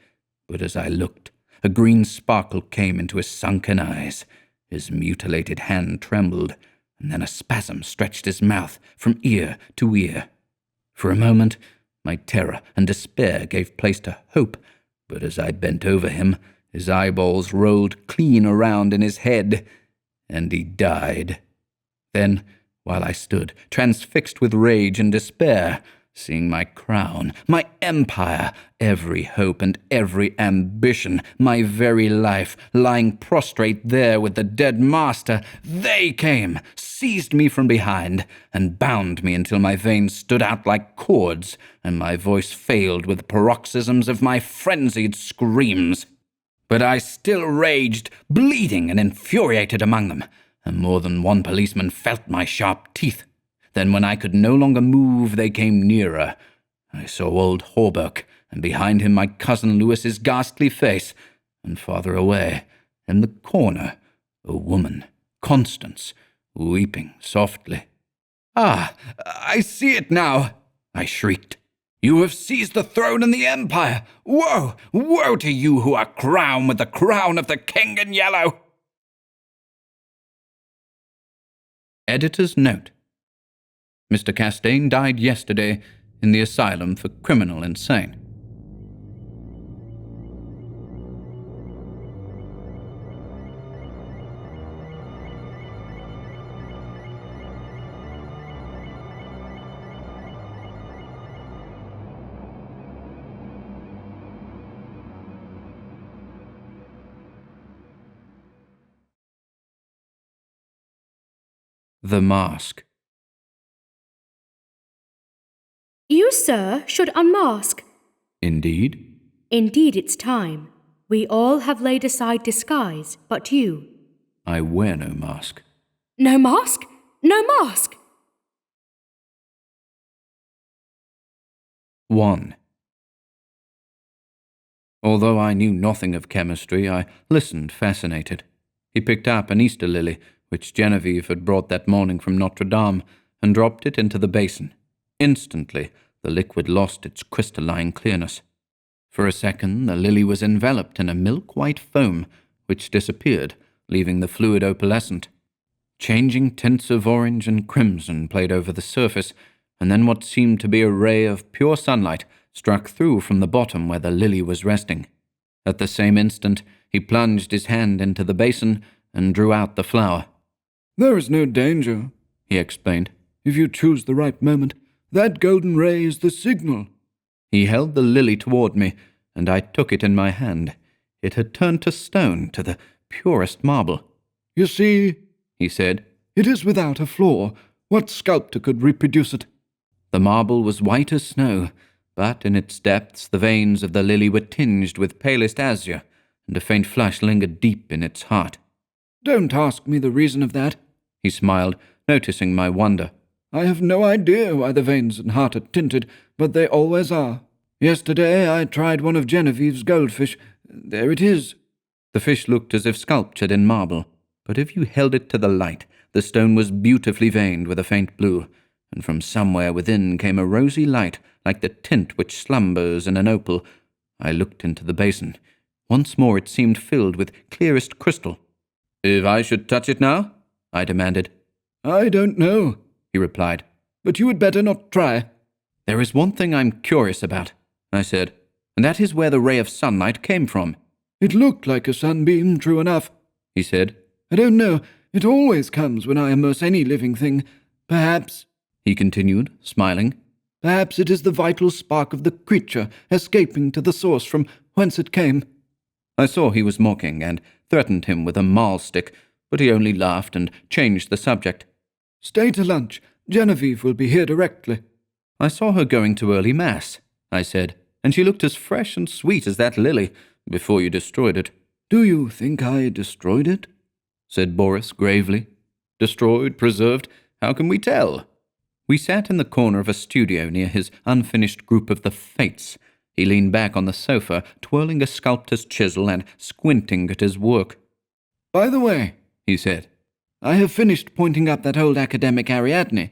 but as I looked, a green sparkle came into his sunken eyes. His mutilated hand trembled, and then a spasm stretched his mouth from ear to ear. For a moment, my terror and despair gave place to hope, but as I bent over him, his eyeballs rolled clean around in his head, and he died. Then, while I stood, transfixed with rage and despair, seeing my crown, my empire, every hope and every ambition, my very life, lying prostrate there with the dead master, they came, seized me from behind, and bound me until my veins stood out like cords, and my voice failed with paroxysms of my frenzied screams. But I still raged, bleeding and infuriated among them, and more than one policeman felt my sharp teeth. Then when I could no longer move, they came nearer. I saw old Hawberk, and behind him my cousin Lewis's ghastly face, and farther away, in the corner, a woman, Constance, weeping softly. "Ah, I see it now," I shrieked. "You have seized the throne and the empire! Woe! Woe to you who are crowned with the crown of the King in Yellow!" Editor's note. Mr. Castaigne died yesterday in the asylum for criminal insane. The Mask. You, sir, should unmask. Indeed? Indeed, it's time. We all have laid aside disguise, but you. I wear no mask. No mask? No mask! 1. Although I knew nothing of chemistry, I listened fascinated. He picked up an Easter lily, which Genevieve had brought that morning from Notre Dame, and dropped it into the basin. Instantly, the liquid lost its crystalline clearness. For a second, the lily was enveloped in a milk-white foam, which disappeared, leaving the fluid opalescent. Changing tints of orange and crimson played over the surface, and then what seemed to be a ray of pure sunlight struck through from the bottom where the lily was resting. At the same instant, he plunged his hand into the basin and drew out the flower. "There is no danger," he explained, "if you choose the right moment. That golden ray is the signal." He held the lily toward me, and I took it in my hand. It had turned to stone, to the purest marble. "You see," he said, "it is without a flaw. What sculptor could reproduce it?" The marble was white as snow, but in its depths the veins of the lily were tinged with palest azure, and a faint flush lingered deep in its heart. "Don't ask me the reason of that," he smiled, noticing my wonder. "I have no idea why the veins and heart are tinted, but they always are. Yesterday I tried one of Genevieve's goldfish. There it is." The fish looked as if sculptured in marble, but if you held it to the light, the stone was beautifully veined with a faint blue, and from somewhere within came a rosy light like the tint which slumbers in an opal. I looked into the basin. Once more it seemed filled with clearest crystal. "If I should touch it now?" I demanded. "I don't know," he replied, "but you had better not try." "There is one thing I'm curious about," I said, "and that is where the ray of sunlight came from." "It looked like a sunbeam, true enough," he said. "I don't know. It always comes when I immerse any living thing. Perhaps," he continued, smiling, "perhaps it is the vital spark of the creature escaping to the source from whence it came." I saw he was mocking, and threatened him with a mahl stick, but he only laughed and changed the subject. "Stay to lunch. Genevieve will be here directly." "I saw her going to early mass," I said, "and she looked as fresh and sweet as that lily, before you destroyed it." "Do you think I destroyed it?" said Boris gravely. "Destroyed, preserved, how can we tell?" We sat in the corner of a studio near his unfinished group of the Fates. He leaned back on the sofa, twirling a sculptor's chisel and squinting at his work. "By the way," he said, "I have finished pointing up that old academic Ariadne,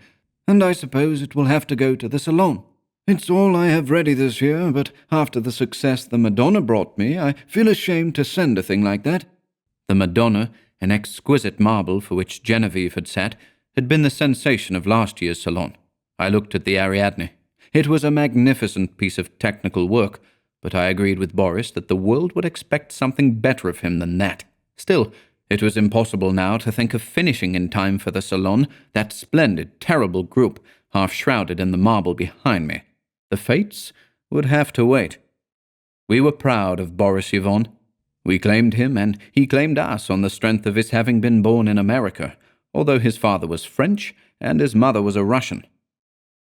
and I suppose it will have to go to the Salon. It's all I have ready this year, but after the success the Madonna brought me, I feel ashamed to send a thing like that." The Madonna, an exquisite marble for which Genevieve had sat, had been the sensation of last year's Salon. I looked at the Ariadne. It was a magnificent piece of technical work, but I agreed with Boris that the world would expect something better of him than that. Still, it was impossible now to think of finishing in time for the Salon, that splendid, terrible group, half-shrouded in the marble behind me. The Fates would have to wait. We were proud of Boris Yvonne. We claimed him, and he claimed us on the strength of his having been born in America, although his father was French and his mother was a Russian.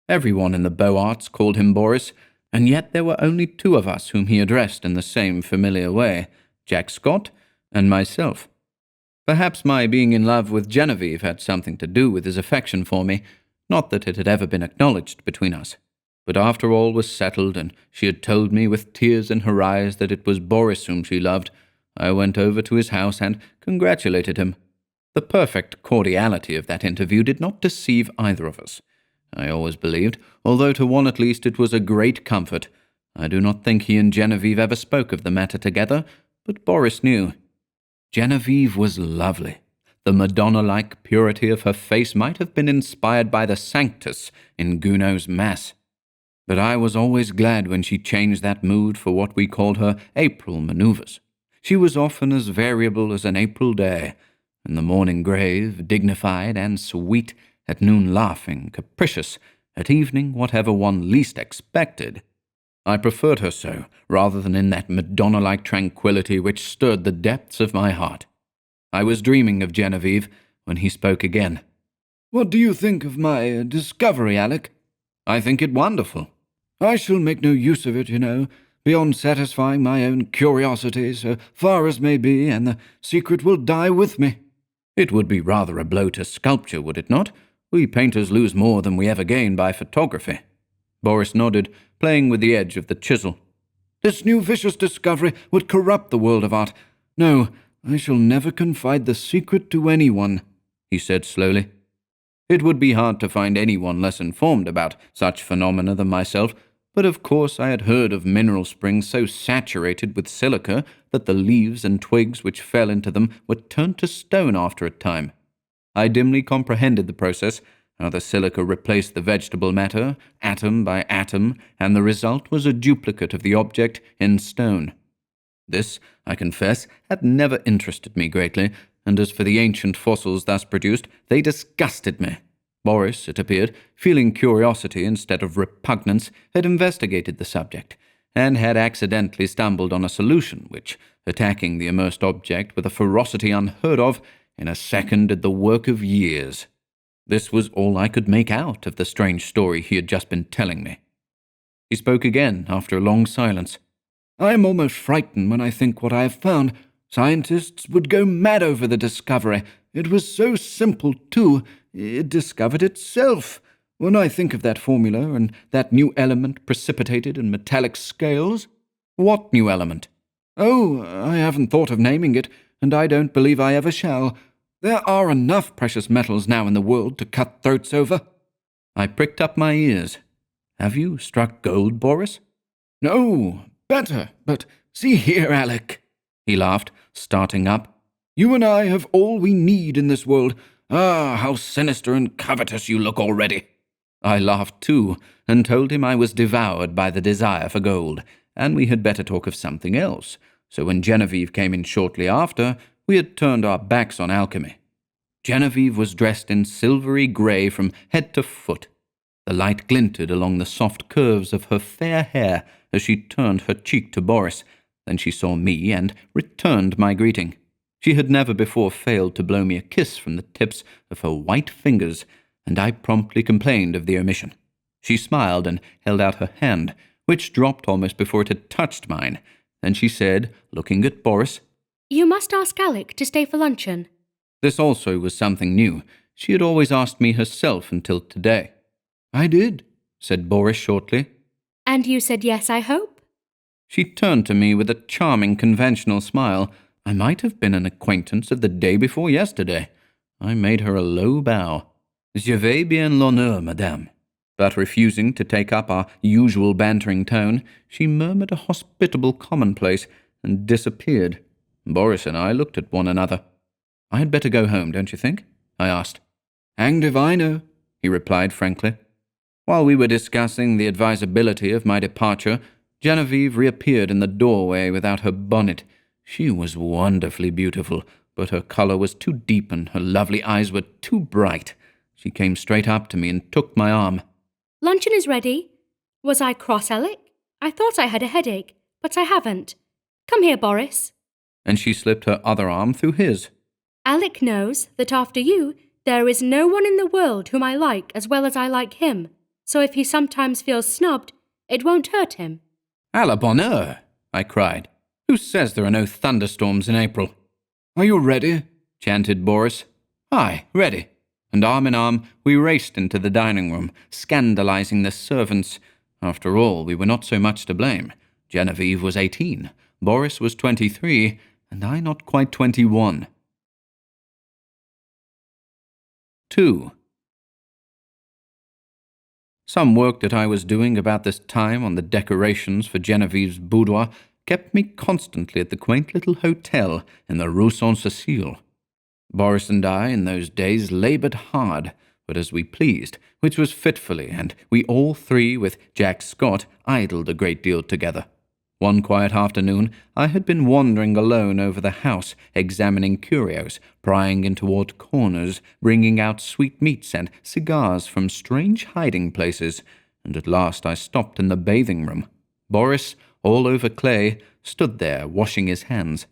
Everyone in the Beaux Arts called him Boris, and yet there were only two of us whom he addressed in the same familiar way, Jack Scott and myself. Perhaps my being in love with Genevieve had something to do with his affection for me, not that it had ever been acknowledged between us. But after all was settled, and she had told me with tears in her eyes that it was Boris whom she loved, I went over to his house and congratulated him. The perfect cordiality of that interview did not deceive either of us. I always believed, although to one at least it was a great comfort. I do not think he and Genevieve ever spoke of the matter together, but Boris knew. Genevieve was lovely. The Madonna-like purity of her face might have been inspired by the Sanctus in Gounod's Mass. But I was always glad when she changed that mood for what we called her April manoeuvres. She was often as variable as an April day, in the morning grave, dignified and sweet, at noon laughing, capricious, at evening whatever one least expected. I preferred her so, rather than in that Madonna-like tranquillity which stirred the depths of my heart. I was dreaming of Genevieve when he spoke again. "What do you think of my discovery, Alec?" "I think it wonderful." "I shall make no use of it, you know, beyond satisfying my own curiosity, so far as may be, and the secret will die with me." "It would be rather a blow to sculpture, would it not? We painters lose more than we ever gain by photography." Boris nodded, playing with the edge of the chisel. "This new vicious discovery would corrupt the world of art. No, I shall never confide the secret to anyone," he said slowly. It would be hard to find anyone less informed about such phenomena than myself, but of course I had heard of mineral springs so saturated with silica that the leaves and twigs which fell into them were turned to stone after a time. I dimly comprehended the process, how the silica replaced the vegetable matter, atom by atom, and the result was a duplicate of the object in stone. This, I confess, had never interested me greatly, and as for the ancient fossils thus produced, they disgusted me. Boris, it appeared, feeling curiosity instead of repugnance, had investigated the subject, and had accidentally stumbled on a solution which, attacking the immersed object with a ferocity unheard of, in a second did the work of years. This was all I could make out of the strange story he had just been telling me. He spoke again after a long silence. I am almost frightened when I think what I have found. Scientists would go mad over the discovery. It was so simple, too. It discovered itself. When I think of that formula and that new element precipitated in metallic scales— What new element? Oh, I haven't thought of naming it, and I don't believe I ever shall. There are enough precious metals now in the world to cut throats over. I pricked up my ears. Have you struck gold, Boris? No, better, but see here, Alec. He laughed, starting up. You and I have all we need in this world. Ah, how sinister and covetous you look already. I laughed too, and told him I was devoured by the desire for gold, and we had better talk of something else. So when Genevieve came in shortly after, we had turned our backs on alchemy. Genevieve was dressed in silvery grey from head to foot. The light glinted along the soft curves of her fair hair as she turned her cheek to Boris. Then she saw me and returned my greeting. She had never before failed to blow me a kiss from the tips of her white fingers, and I promptly complained of the omission. She smiled and held out her hand, which dropped almost before it had touched mine. Then she said, looking at Boris, You must ask Alec to stay for luncheon. This also was something new. She had always asked me herself until today. I did, said Boris shortly. And you said yes, I hope? She turned to me with a charming conventional smile. I might have been an acquaintance of the day before yesterday. I made her a low bow. Je vais bien l'honneur, madame. But refusing to take up our usual bantering tone, she murmured a hospitable commonplace and disappeared. Boris and I looked at one another. I had better go home, don't you think? I asked. Hanged if I know, he replied frankly. While we were discussing the advisability of my departure, Genevieve reappeared in the doorway without her bonnet. She was wonderfully beautiful, but her colour was too deep and her lovely eyes were too bright. She came straight up to me and took my arm. Luncheon is ready. Was I cross, Alec? I thought I had a headache, but I haven't. Come here, Boris. And she slipped her other arm through his. Alec knows that after you, there is no one in the world whom I like as well as I like him. So if he sometimes feels snubbed, it won't hurt him. À la bonne heure, I cried. Who says there are no thunderstorms in April? Are you ready? Chanted Boris. Aye, ready. And arm in arm, we raced into the dining room, scandalizing the servants. After all, we were not so much to blame. Genevieve was 18, Boris was 23, and I not quite 21. 2. Some work that I was doing about this time on the decorations for Genevieve's boudoir kept me constantly at the quaint little hotel in the Rue Saint-Cécile. Boris and I, in those days, laboured hard, but as we pleased, which was fitfully, and we all three, with Jack Scott, idled a great deal together. One quiet afternoon, I had been wandering alone over the house, examining curios, prying into odd corners, bringing out sweetmeats and cigars from strange hiding places, and at last I stopped in the bathing room. Boris, all over clay, stood there washing his hands.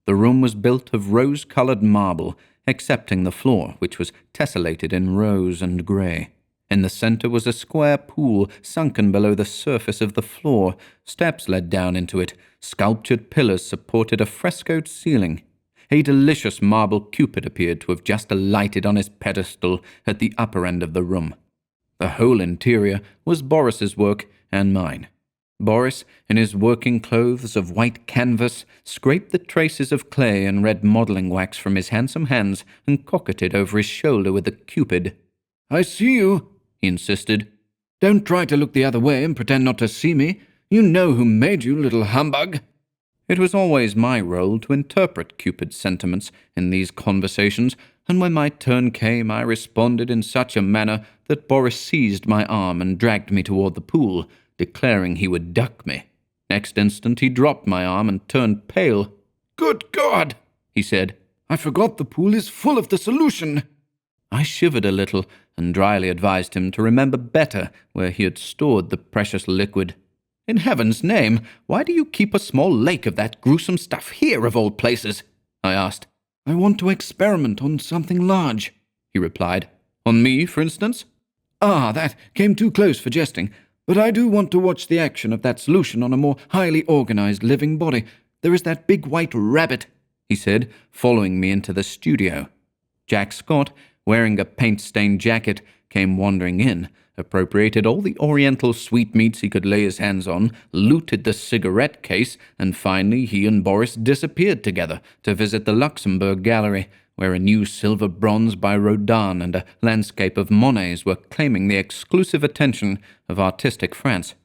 The room was built of rose-coloured marble, excepting the floor, which was tessellated in rose and grey. In the centre was a square pool sunken below the surface of the floor. Steps led down into it. Sculptured pillars supported a frescoed ceiling. A delicious marble Cupid appeared to have just alighted on his pedestal at the upper end of the room. The whole interior was Boris's work and mine. Boris, in his working clothes of white canvas, scraped the traces of clay and red modelling wax from his handsome hands and cocked over his shoulder with the Cupid. I see you, he insisted. Don't try to look the other way and pretend not to see me. You know who made you, little humbug. It was always my role to interpret Cupid's sentiments in these conversations, and when my turn came I responded in such a manner that Boris seized my arm and dragged me toward the pool, declaring he would duck me. Next instant he dropped my arm and turned pale. "Good God," he said. "I forgot the pool is full of the solution." I shivered a little and dryly advised him to remember better where he had stored the precious liquid. In heaven's name, why do you keep a small lake of that gruesome stuff here of all places? I asked. "I want to experiment on something large," he replied. On me, for instance? "Ah, that came too close for jesting. But I do want to watch the action of that solution on a more highly organized living body. There is that big white rabbit," he said, following me into the studio. Jack Scott, wearing a paint-stained jacket, came wandering in, appropriated all the oriental sweetmeats he could lay his hands on, looted the cigarette case, and finally he and Boris disappeared together to visit the Luxembourg Gallery, where a new silver bronze by Rodin and a landscape of Monet's were claiming the exclusive attention of artistic France.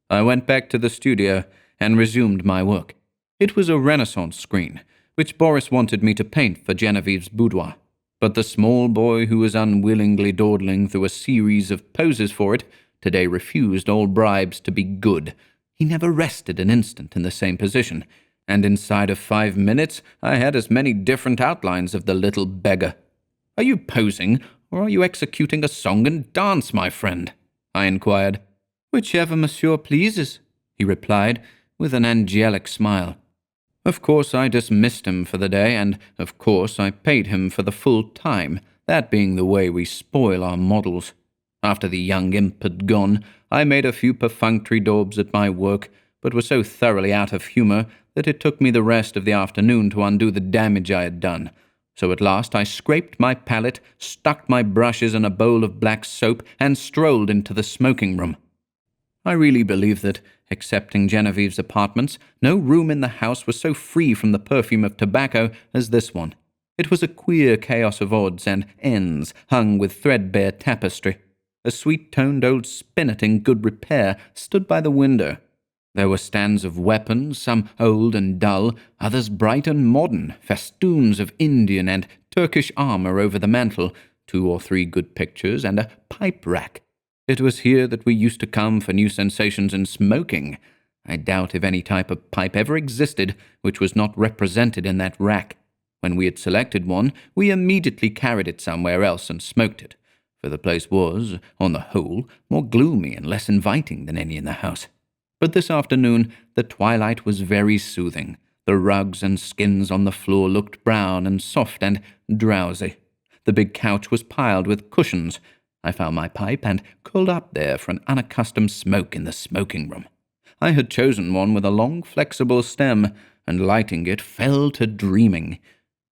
I went back to the studio and resumed my work. It was a Renaissance screen, which Boris wanted me to paint for Genevieve's boudoir. But the small boy who was unwillingly dawdling through a series of poses for it today refused all bribes to be good. He never rested an instant in the same position, and inside of 5 minutes I had as many different outlines of the little beggar. "Are you posing, or are you executing a song and dance, my friend?" I inquired. "Whichever monsieur pleases," he replied, with an angelic smile. Of course I dismissed him for the day, and of course I paid him for the full time, that being the way we spoil our models. After the young imp had gone, I made a few perfunctory daubs at my work, but was so thoroughly out of humour that it took me the rest of the afternoon to undo the damage I had done. So at last I scraped my palette, stuck my brushes in a bowl of black soap, and strolled into the smoking room. I really believe that, excepting Genevieve's apartments, no room in the house was so free from the perfume of tobacco as this one. It was a queer chaos of odds and ends, hung with threadbare tapestry. A sweet-toned old spinet in good repair stood by the window. There were stands of weapons, some old and dull, others bright and modern, festoons of Indian and Turkish armour over the mantel, 2 or 3 good pictures, and a pipe rack. It was here that we used to come for new sensations in smoking. I doubt if any type of pipe ever existed which was not represented in that rack. When we had selected one, we immediately carried it somewhere else and smoked it, for the place was, on the whole, more gloomy and less inviting than any in the house. But this afternoon the twilight was very soothing. The rugs and skins on the floor looked brown and soft and drowsy. The big couch was piled with cushions. I found my pipe and curled up there for an unaccustomed smoke in the smoking room. I had chosen one with a long, flexible stem, and lighting it fell to dreaming.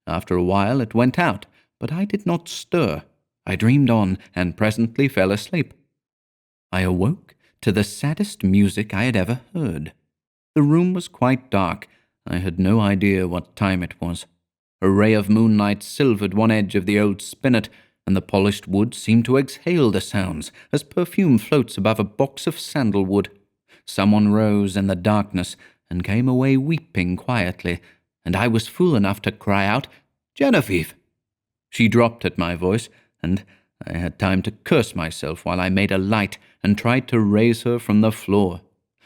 After a while it went out, but I did not stir. I dreamed on, and presently fell asleep. I awoke to the saddest music I had ever heard. The room was quite dark. I had no idea what time it was. A ray of moonlight silvered one edge of the old spinet, and the polished wood seemed to exhale the sounds, as perfume floats above a box of sandalwood. Someone rose in the darkness and came away weeping quietly, and I was fool enough to cry out, "Genevieve!" She dropped at my voice, and I had time to curse myself while I made a light and tried to raise her from the floor.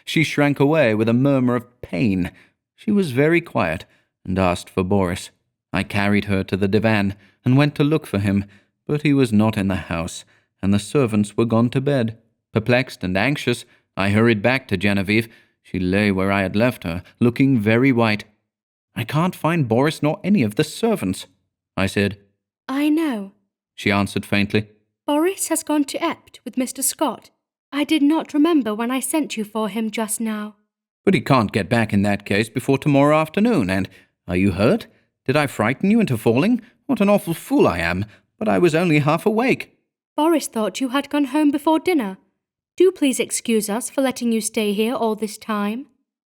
She shrank away with a murmur of pain. She was very quiet, and asked for Boris. I carried her to the divan and went to look for him, but he was not in the house, and the servants were gone to bed. Perplexed and anxious, I hurried back to Genevieve. She lay where I had left her, looking very white. "I can't find Boris nor any of the servants," I said. "I know," she answered faintly. "Boris has gone to Ept with Mr. Scott. I did not remember when I sent you for him just now." "But he can't get back in that case before tomorrow afternoon, and are you hurt? Did I frighten you into falling? What an awful fool I am, but I was only half awake." "Boris thought you had gone home before dinner. Do please excuse us for letting you stay here all this time."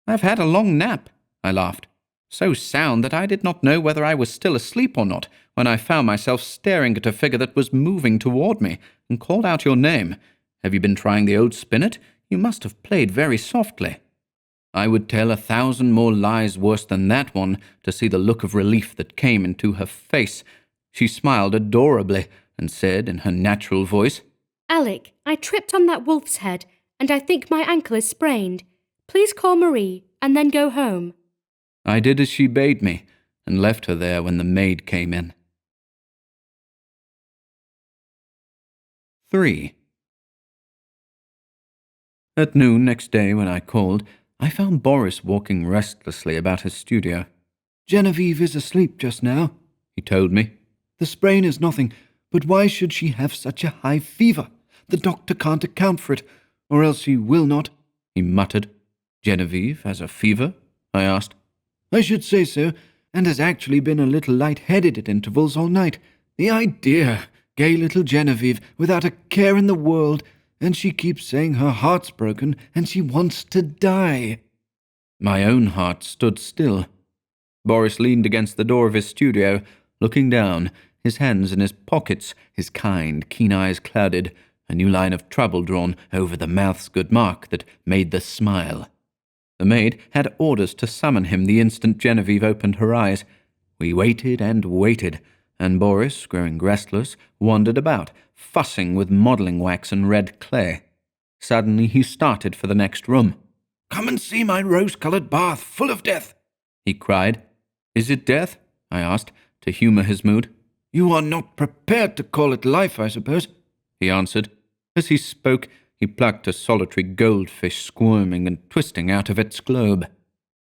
"I've had a long nap," I laughed. "So sound that I did not know whether I was still asleep or not when I found myself staring at a figure that was moving toward me and called out your name. Have you been trying the old spinet? You must have played very softly." I would tell 1,000 more lies worse than that one to see the look of relief that came into her face. She smiled adorably and said in her natural voice, "Alec, I tripped on that wolf's head, and I think my ankle is sprained. Please call Marie, and then go home? I did as she bade me, and left her there when the maid came in. 3. At noon next day when I called, I found Boris walking restlessly about his studio. Genevieve is asleep just now, he told me. The sprain is nothing, but why should she have such a high fever? The doctor can't account for it, or else he will not, he muttered. Genevieve has a fever? I asked. I should say so, and has actually been a little light-headed at intervals all night. The idea! Gay little Genevieve, without a care in the world, and she keeps saying her heart's broken and she wants to die. My own heart stood still. Boris leaned against the door of his studio, looking down, his hands in his pockets, his kind, keen eyes clouded, a new line of trouble drawn over the mouth's good mark that made the smile. The maid had orders to summon him the instant Genevieve opened her eyes. We waited and waited, and Boris, growing restless, wandered about, fussing with modelling wax and red clay. Suddenly he started for the next room. "Come and see my rose-coloured bath, full of death," he cried. Is it death? I asked, to humour his mood. You are not prepared to call it life, I suppose, he answered. As he spoke, he plucked a solitary goldfish squirming and twisting out of its globe.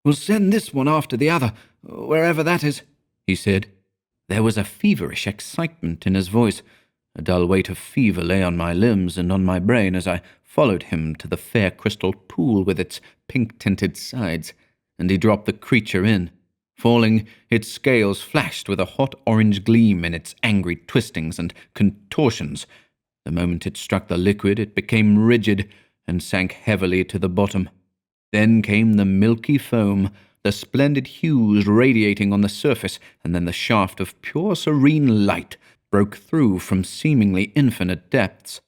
"We'll send this one after the other, wherever that is," he said. There was a feverish excitement in his voice. A dull weight of fever lay on my limbs and on my brain as I followed him to the fair crystal pool with its pink-tinted sides, and he dropped the creature in. Falling, its scales flashed with a hot orange gleam in its angry twistings and contortions. The moment it struck the liquid, it became rigid and sank heavily to the bottom. Then came the milky foam, the splendid hues radiating on the surface, and then the shaft of pure serene light broke through from seemingly infinite depths.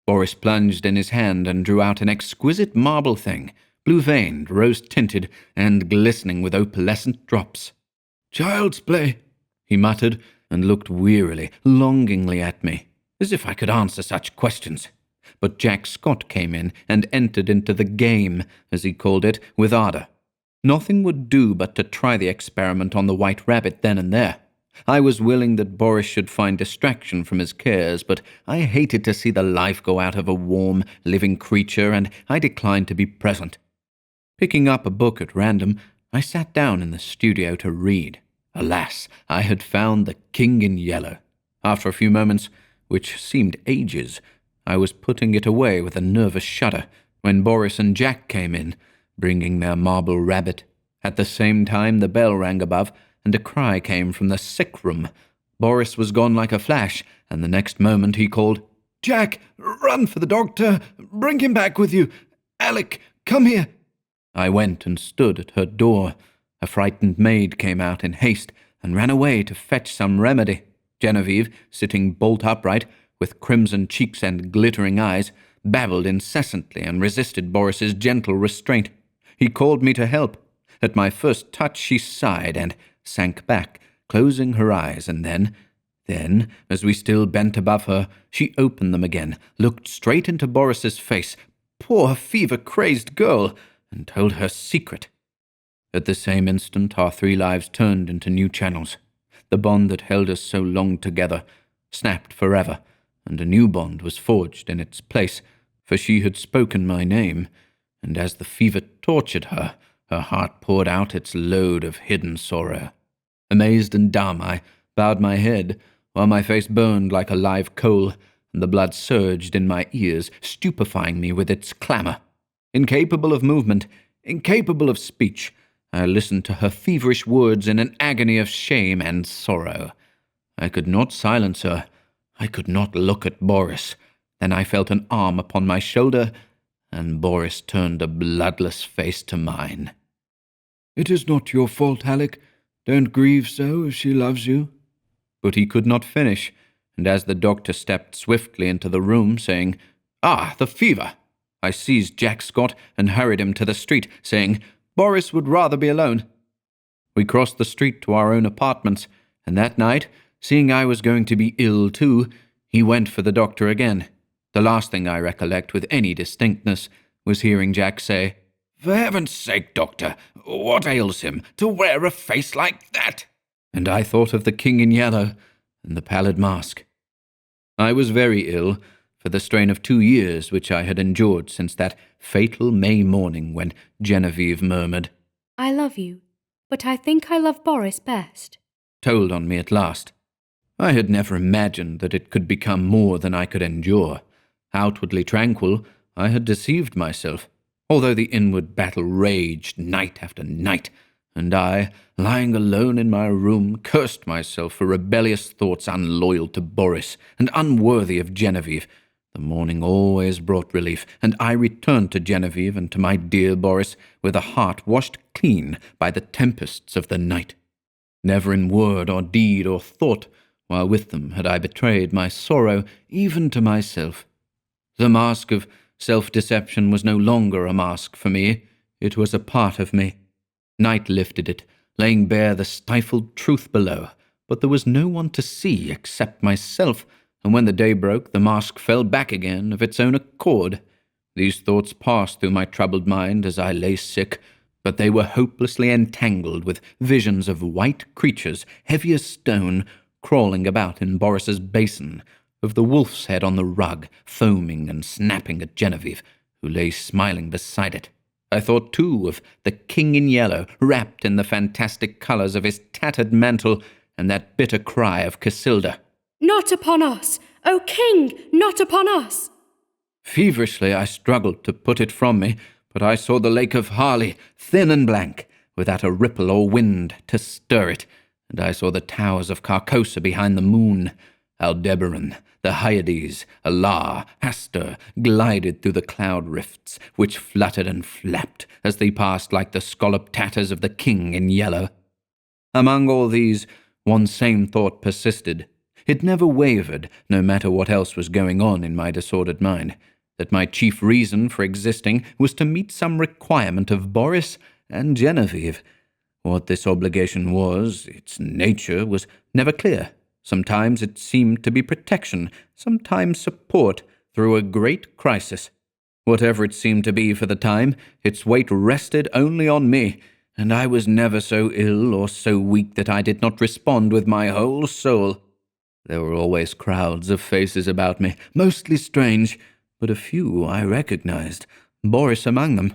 Boris plunged in his hand and drew out an exquisite marble thing, blue-veined, rose-tinted, and glistening with opalescent drops. "Child's play," he muttered, and looked wearily, longingly at me, as if I could answer such questions. But Jack Scott came in and entered into the game, as he called it, with ardour. Nothing would do but to try the experiment on the white rabbit then and there. I was willing that Boris should find distraction from his cares, but I hated to see the life go out of a warm, living creature, and I declined to be present. Picking up a book at random, I sat down in the studio to read. Alas, I had found The King in Yellow. After a few moments, which seemed ages, I was putting it away with a nervous shudder when Boris and Jack came in, bringing their marble rabbit. At the same time, the bell rang above, and a cry came from the sick room. Boris was gone like a flash, and the next moment he called, "Jack, run for the doctor. Bring him back with you. Alec, come here." I went and stood at her door. A frightened maid came out in haste and ran away to fetch some remedy. Genevieve, sitting bolt upright, with crimson cheeks and glittering eyes, babbled incessantly and resisted Boris's gentle restraint. He called me to help. At my first touch she sighed and sank back, closing her eyes, and then, as we still bent above her, she opened them again, looked straight into Boris's face, poor fever-crazed girl, and told her secret. At the same instant, our 3 lives turned into new channels. The bond that held us so long together snapped forever, and a new bond was forged in its place, for she had spoken my name, and as the fever tortured her, her heart poured out its load of hidden sorrow. Amazed and dumb, I bowed my head, while my face burned like a live coal, and the blood surged in my ears, stupefying me with its clamour. Incapable of movement, incapable of speech, I listened to her feverish words in an agony of shame and sorrow. I could not silence her. I could not look at Boris. Then I felt an arm upon my shoulder, and Boris turned a bloodless face to mine. "It is not your fault, Alec. Don't grieve so if she loves you." But he could not finish, and as the doctor stepped swiftly into the room, saying, "Ah, the fever!" I seized Jack Scott and hurried him to the street, saying, "Boris would rather be alone." We crossed the street to our own apartments, and that night, seeing I was going to be ill too, he went for the doctor again. The last thing I recollect with any distinctness was hearing Jack say, For heaven's sake, Doctor, what ails him to wear a face like that? And I thought of the King in Yellow and the pallid mask. I was very ill for the strain of 2 years which I had endured since that fatal May morning when Genevieve murmured, "I love you, but I think I love Boris best." told on me at last. I had never imagined that it could become more than I could endure. Outwardly tranquil, I had deceived myself, although the inward battle raged night after night, and I, lying alone in my room, cursed myself for rebellious thoughts unloyal to Boris and unworthy of Genevieve. The morning always brought relief, and I returned to Genevieve and to my dear Boris with a heart washed clean by the tempests of the night. Never in word or deed or thought, while with them, had I betrayed my sorrow even to myself. The mask of self-deception was no longer a mask for me. It was a part of me. Night lifted it, laying bare the stifled truth below, but there was no one to see except myself, and when the day broke, the mask fell back again of its own accord. These thoughts passed through my troubled mind as I lay sick, but they were hopelessly entangled with visions of white creatures, heavy as stone, crawling about in Boris's basin, of the wolf's head on the rug, foaming and snapping at Genevieve, who lay smiling beside it. I thought, too, of the King in Yellow, wrapped in the fantastic colours of his tattered mantle, and that bitter cry of Cassilda. "Not upon us! O King, not upon us!" Feverishly I struggled to put it from me, but I saw the lake of Hali, thin and blank, without a ripple or wind to stir it, and I saw the towers of Carcosa behind the moon. Aldebaran, the Hyades, Allah, Hastur, glided through the cloud rifts, which fluttered and flapped as they passed like the scalloped tatters of the King in Yellow. Among all these, one same thought persisted. It never wavered, no matter what else was going on in my disordered mind, that my chief reason for existing was to meet some requirement of Boris and Genevieve. What this obligation was, its nature, was never clear. Sometimes it seemed to be protection, sometimes support through a great crisis. Whatever it seemed to be for the time, its weight rested only on me, and I was never so ill or so weak that I did not respond with my whole soul. There were always crowds of faces about me, mostly strange, but a few I recognized, Boris among them.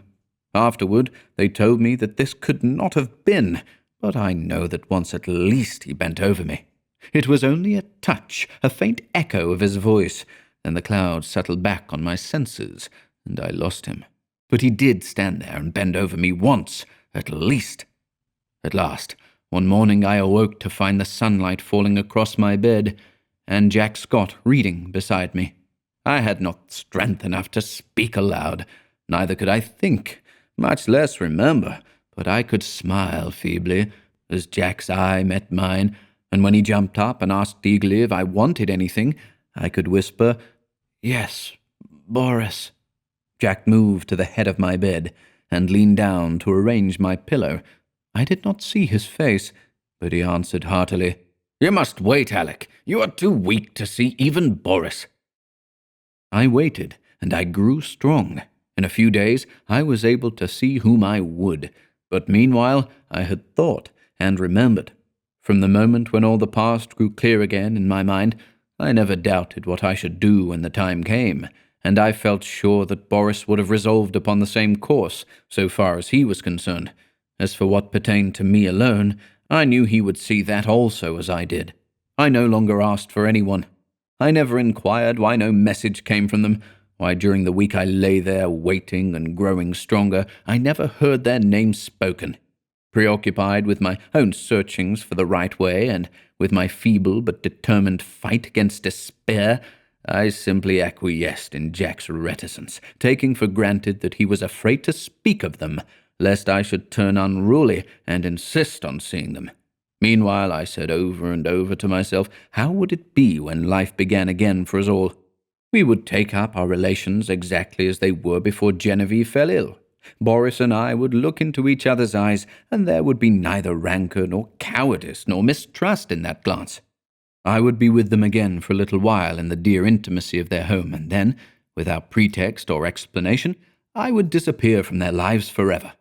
Afterward, they told me that this could not have been, but I know that once at least he bent over me. It was only a touch, a faint echo of his voice. Then the clouds settled back on my senses, and I lost him. But he did stand there and bend over me once, at least. At last, one morning I awoke to find the sunlight falling across my bed, and Jack Scott reading beside me. I had not strength enough to speak aloud, neither could I think, much less remember, but I could smile feebly as Jack's eye met mine, and when he jumped up and asked eagerly if I wanted anything, I could whisper, "Yes, Boris." Jack moved to the head of my bed and leaned down to arrange my pillow. I did not see his face, but he answered heartily, "You must wait, Alec. You are too weak to see even Boris." I waited, and I grew strong. In a few days, I was able to see whom I would, but meanwhile I had thought and remembered. From the moment when all the past grew clear again in my mind, I never doubted what I should do when the time came, and I felt sure that Boris would have resolved upon the same course, so far as he was concerned. As for what pertained to me alone, I knew he would see that also as I did. I no longer asked for anyone. I never inquired why no message came from them, why during the week I lay there waiting and growing stronger, I never heard their names spoken. Preoccupied with my own searchings for the right way, and with my feeble but determined fight against despair, I simply acquiesced in Jack's reticence, taking for granted that he was afraid to speak of them, lest I should turn unruly and insist on seeing them. Meanwhile, I said over and over to myself, how would it be when life began again for us all? We would take up our relations exactly as they were before Genevieve fell ill. Boris and I would look into each other's eyes, and there would be neither rancor nor cowardice nor mistrust in that glance. I would be with them again for a little while in the dear intimacy of their home, and then, without pretext or explanation, I would disappear from their lives forever.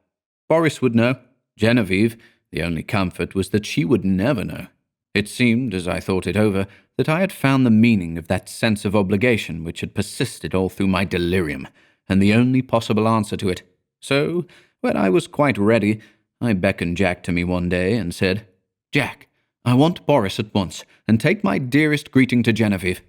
Boris would know. Genevieve, the only comfort was that she would never know. It seemed, as I thought it over, that I had found the meaning of that sense of obligation which had persisted all through my delirium, and the only possible answer to it. So, when I was quite ready, I beckoned Jack to me one day and said, "Jack, I want Boris at once, and take my dearest greeting to Genevieve."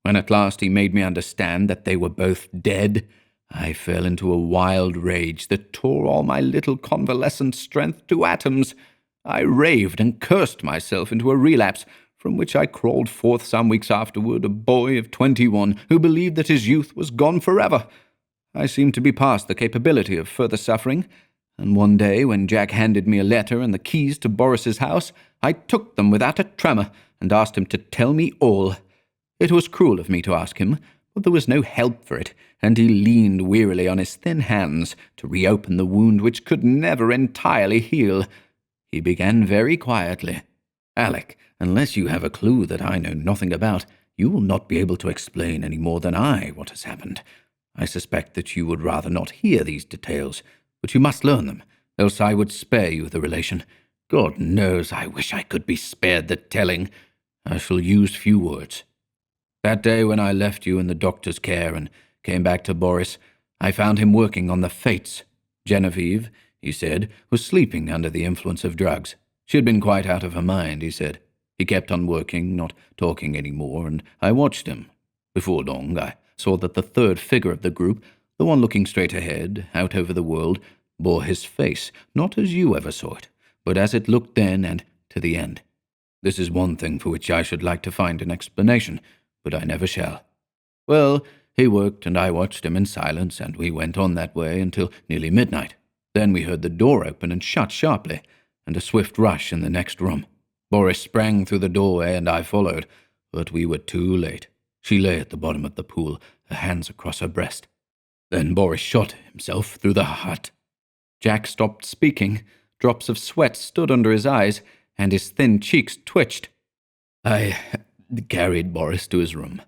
When at last he made me understand that they were both dead, I fell into a wild rage that tore all my little convalescent strength to atoms. I raved and cursed myself into a relapse, from which I crawled forth some weeks afterward, a boy of 21 who believed that his youth was gone forever. I seemed to be past the capability of further suffering, and one day when Jack handed me a letter and the keys to Boris's house, I took them without a tremor and asked him to tell me all. It was cruel of me to ask him, but there was no help for it, and he leaned wearily on his thin hands to reopen the wound which could never entirely heal. He began very quietly. "Alec, unless you have a clue that I know nothing about, you will not be able to explain any more than I what has happened. I suspect that you would rather not hear these details, but you must learn them, else I would spare you the relation. God knows I wish I could be spared the telling. I shall use few words. That day when I left you in the doctor's care and came back to Boris, I found him working on the fates. Genevieve, he said, was sleeping under the influence of drugs. She had been quite out of her mind, he said. He kept on working, not talking any more, and I watched him. Before long, I saw that the third figure of the group, the one looking straight ahead, out over the world, bore his face, not as you ever saw it, but as it looked then and to the end. This is one thing for which I should like to find an explanation, but I never shall. Well, he worked, and I watched him in silence, and we went on that way until nearly midnight. Then we heard the door open and shut sharply, and a swift rush in the next room. Boris sprang through the doorway, and I followed, but we were too late. She lay at the bottom of the pool, her hands across her breast. Then Boris shot himself through the heart. Jack stopped speaking. Drops of sweat stood under his eyes, and his thin cheeks twitched. I carried Boris to his room.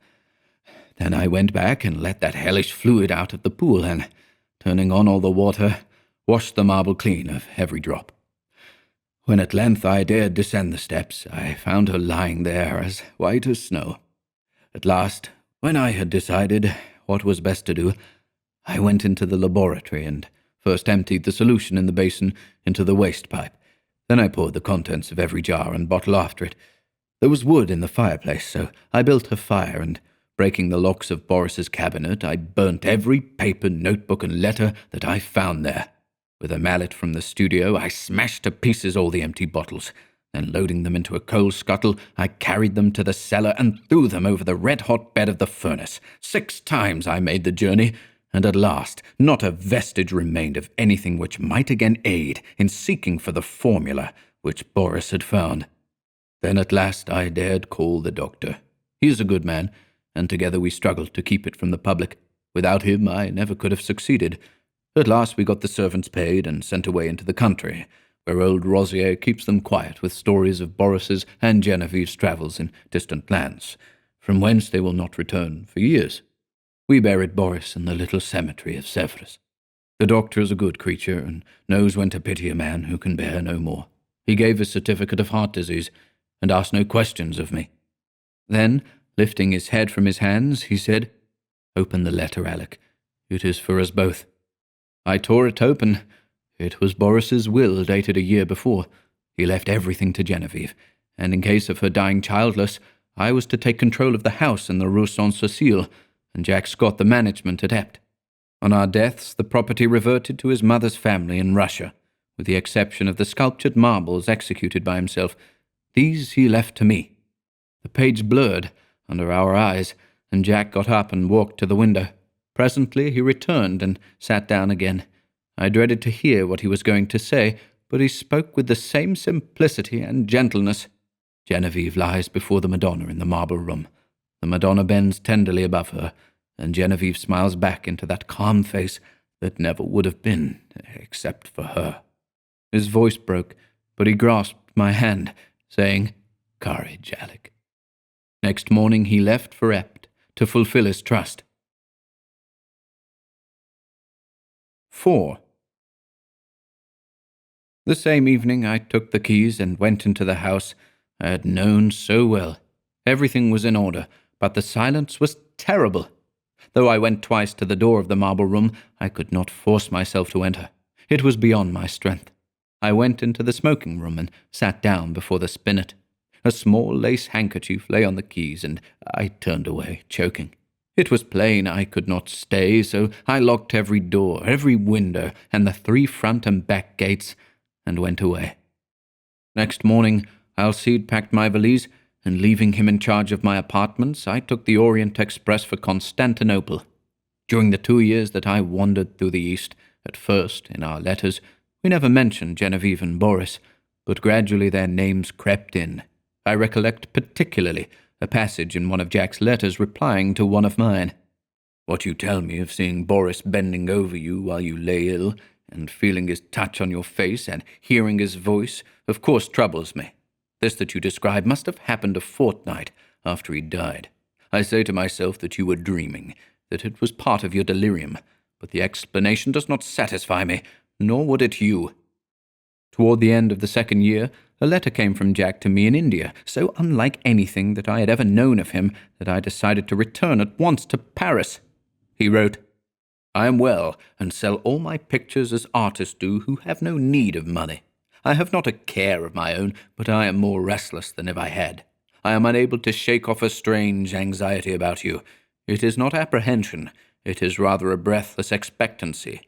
Then I went back and let that hellish fluid out of the pool, and, turning on all the water, washed the marble clean of every drop. When at length I dared descend the steps, I found her lying there as white as snow. At last, when I had decided what was best to do, I went into the laboratory and first emptied the solution in the basin into the waste pipe. Then I poured the contents of every jar and bottle after it. There was wood in the fireplace, so I built a fire, and, breaking the locks of Boris's cabinet, I burnt every paper, notebook, and letter that I found there. With a mallet from the studio, I smashed to pieces all the empty bottles. Then, loading them into a coal scuttle, I carried them to the cellar and threw them over the red-hot bed of the furnace. 6 times I made the journey, and at last not a vestige remained of anything which might again aid in seeking for the formula which Boris had found. Then at last I dared call the doctor. He is a good man, and together we struggled to keep it from the public. Without him I never could have succeeded. At last we got the servants paid and sent away into the country, where old Rosier keeps them quiet with stories of Boris's and Genevieve's travels in distant lands, from whence they will not return for years. We buried Boris in the little cemetery of Sèvres. The doctor is a good creature, and knows when to pity a man who can bear no more. He gave his certificate of heart disease, and asked no questions of me. Then, lifting his head from his hands, he said, "Open the letter, Alec. It is for us both." I tore it open. It was Boris's will, dated a year before. He left everything to Genevieve, and in case of her dying childless, I was to take control of the house in the Rue Saint-Cécile, and Jack Scott the management at Ept. On our deaths, the property reverted to his mother's family in Russia, with the exception of the sculptured marbles executed by himself. These he left to me. The page blurred under our eyes, and Jack got up and walked to the window. Presently he returned and sat down again. I dreaded to hear what he was going to say, but he spoke with the same simplicity and gentleness. Genevieve lies before the Madonna in the marble room. The Madonna bends tenderly above her, and Genevieve smiles back into that calm face that never would have been, except for her. His voice broke, but he grasped my hand, saying, "Courage, Alec." Next morning he left for Ept to fulfill his trust. 4. The same evening I took the keys and went into the house I had known so well. Everything was in order, but the silence was terrible. Though I went twice to the door of the marble room, I could not force myself to enter. It was beyond my strength. I went into the smoking room and sat down before the spinet. A small lace handkerchief lay on the keys, and I turned away, choking. It was plain I could not stay, so I locked every door, every window, and the 3 front and back gates, and went away. Next morning, Alcide packed my valise, and leaving him in charge of my apartments, I took the Orient Express for Constantinople. During the 2 years that I wandered through the East, at first, in our letters, we never mentioned Genevieve and Boris, but gradually their names crept in. I recollect particularly a passage in one of Jack's letters replying to one of mine. "What you tell me of seeing Boris bending over you while you lay ill, and feeling his touch on your face and hearing his voice, of course troubles me. This that you describe must have happened a fortnight after he died. I say to myself that you were dreaming, that it was part of your delirium, but the explanation does not satisfy me, nor would it you." Toward the end of the 2nd year, a letter came from Jack to me in India, so unlike anything that I had ever known of him that I decided to return at once to Paris. He wrote, "I am well, and sell all my pictures as artists do who have no need of money. I have not a care of my own, but I am more restless than if I had. I am unable to shake off a strange anxiety about you. It is not apprehension, it is rather a breathless expectancy.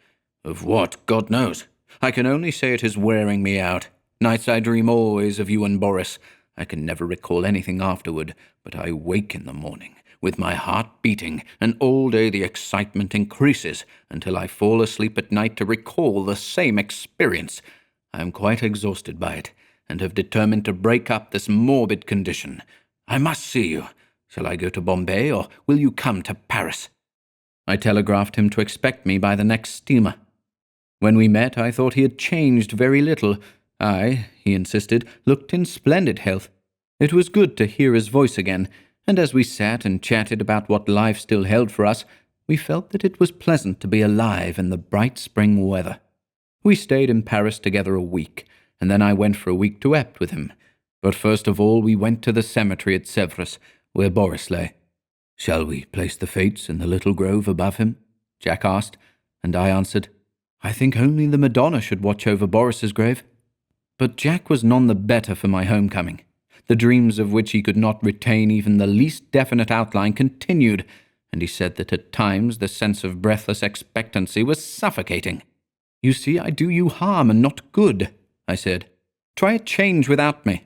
Of what, God knows. I can only say it is wearing me out. Nights I dream always of you and Boris. I can never recall anything afterward, but I wake in the morning, with my heart beating, and all day the excitement increases, until I fall asleep at night to recall the same experience. I am quite exhausted by it, and have determined to break up this morbid condition. I must see you. Shall I go to Bombay, or will you come to Paris?" I telegraphed him to expect me by the next steamer. When we met, I thought he had changed very little. I, he insisted, looked in splendid health. It was good to hear his voice again, and as we sat and chatted about what life still held for us, we felt that it was pleasant to be alive in the bright spring weather. We stayed in Paris together a week, and then I went for a week to Ept with him. But first of all we went to the cemetery at Sèvres, where Boris lay. "Shall we place the fates in the little grove above him?" Jack asked, and I answered, "I think only the Madonna should watch over Boris's grave." But Jack was none the better for my homecoming. The dreams of which he could not retain even the least definite outline continued, and he said that at times the sense of breathless expectancy was suffocating. "You see, I do you harm and not good," I said. "Try a change without me."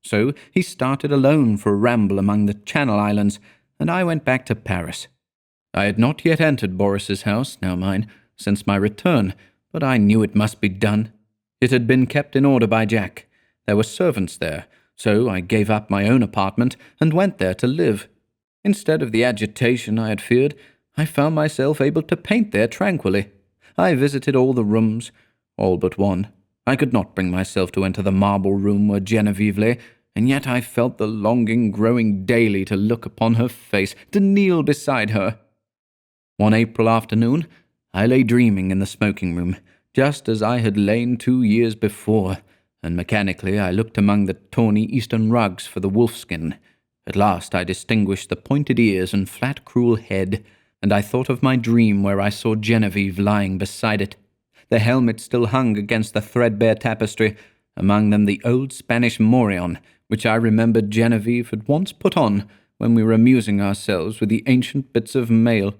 So he started alone for a ramble among the Channel Islands, and I went back to Paris. I had not yet entered Boris's house, now mine, since my return, but I knew it must be done. It had been kept in order by Jack. There were servants there, so I gave up my own apartment and went there to live. Instead of the agitation I had feared, I found myself able to paint there tranquilly. I visited all the rooms, all but one. I could not bring myself to enter the marble room where Genevieve lay, and yet I felt the longing growing daily to look upon her face, to kneel beside her. One April afternoon, I lay dreaming in the smoking room, just as I had lain 2 years before, and mechanically I looked among the tawny eastern rugs for the wolfskin. At last I distinguished the pointed ears and flat cruel head, and I thought of my dream where I saw Genevieve lying beside it. The helmet still hung against the threadbare tapestry, among them the old Spanish morion, which I remembered Genevieve had once put on when we were amusing ourselves with the ancient bits of mail.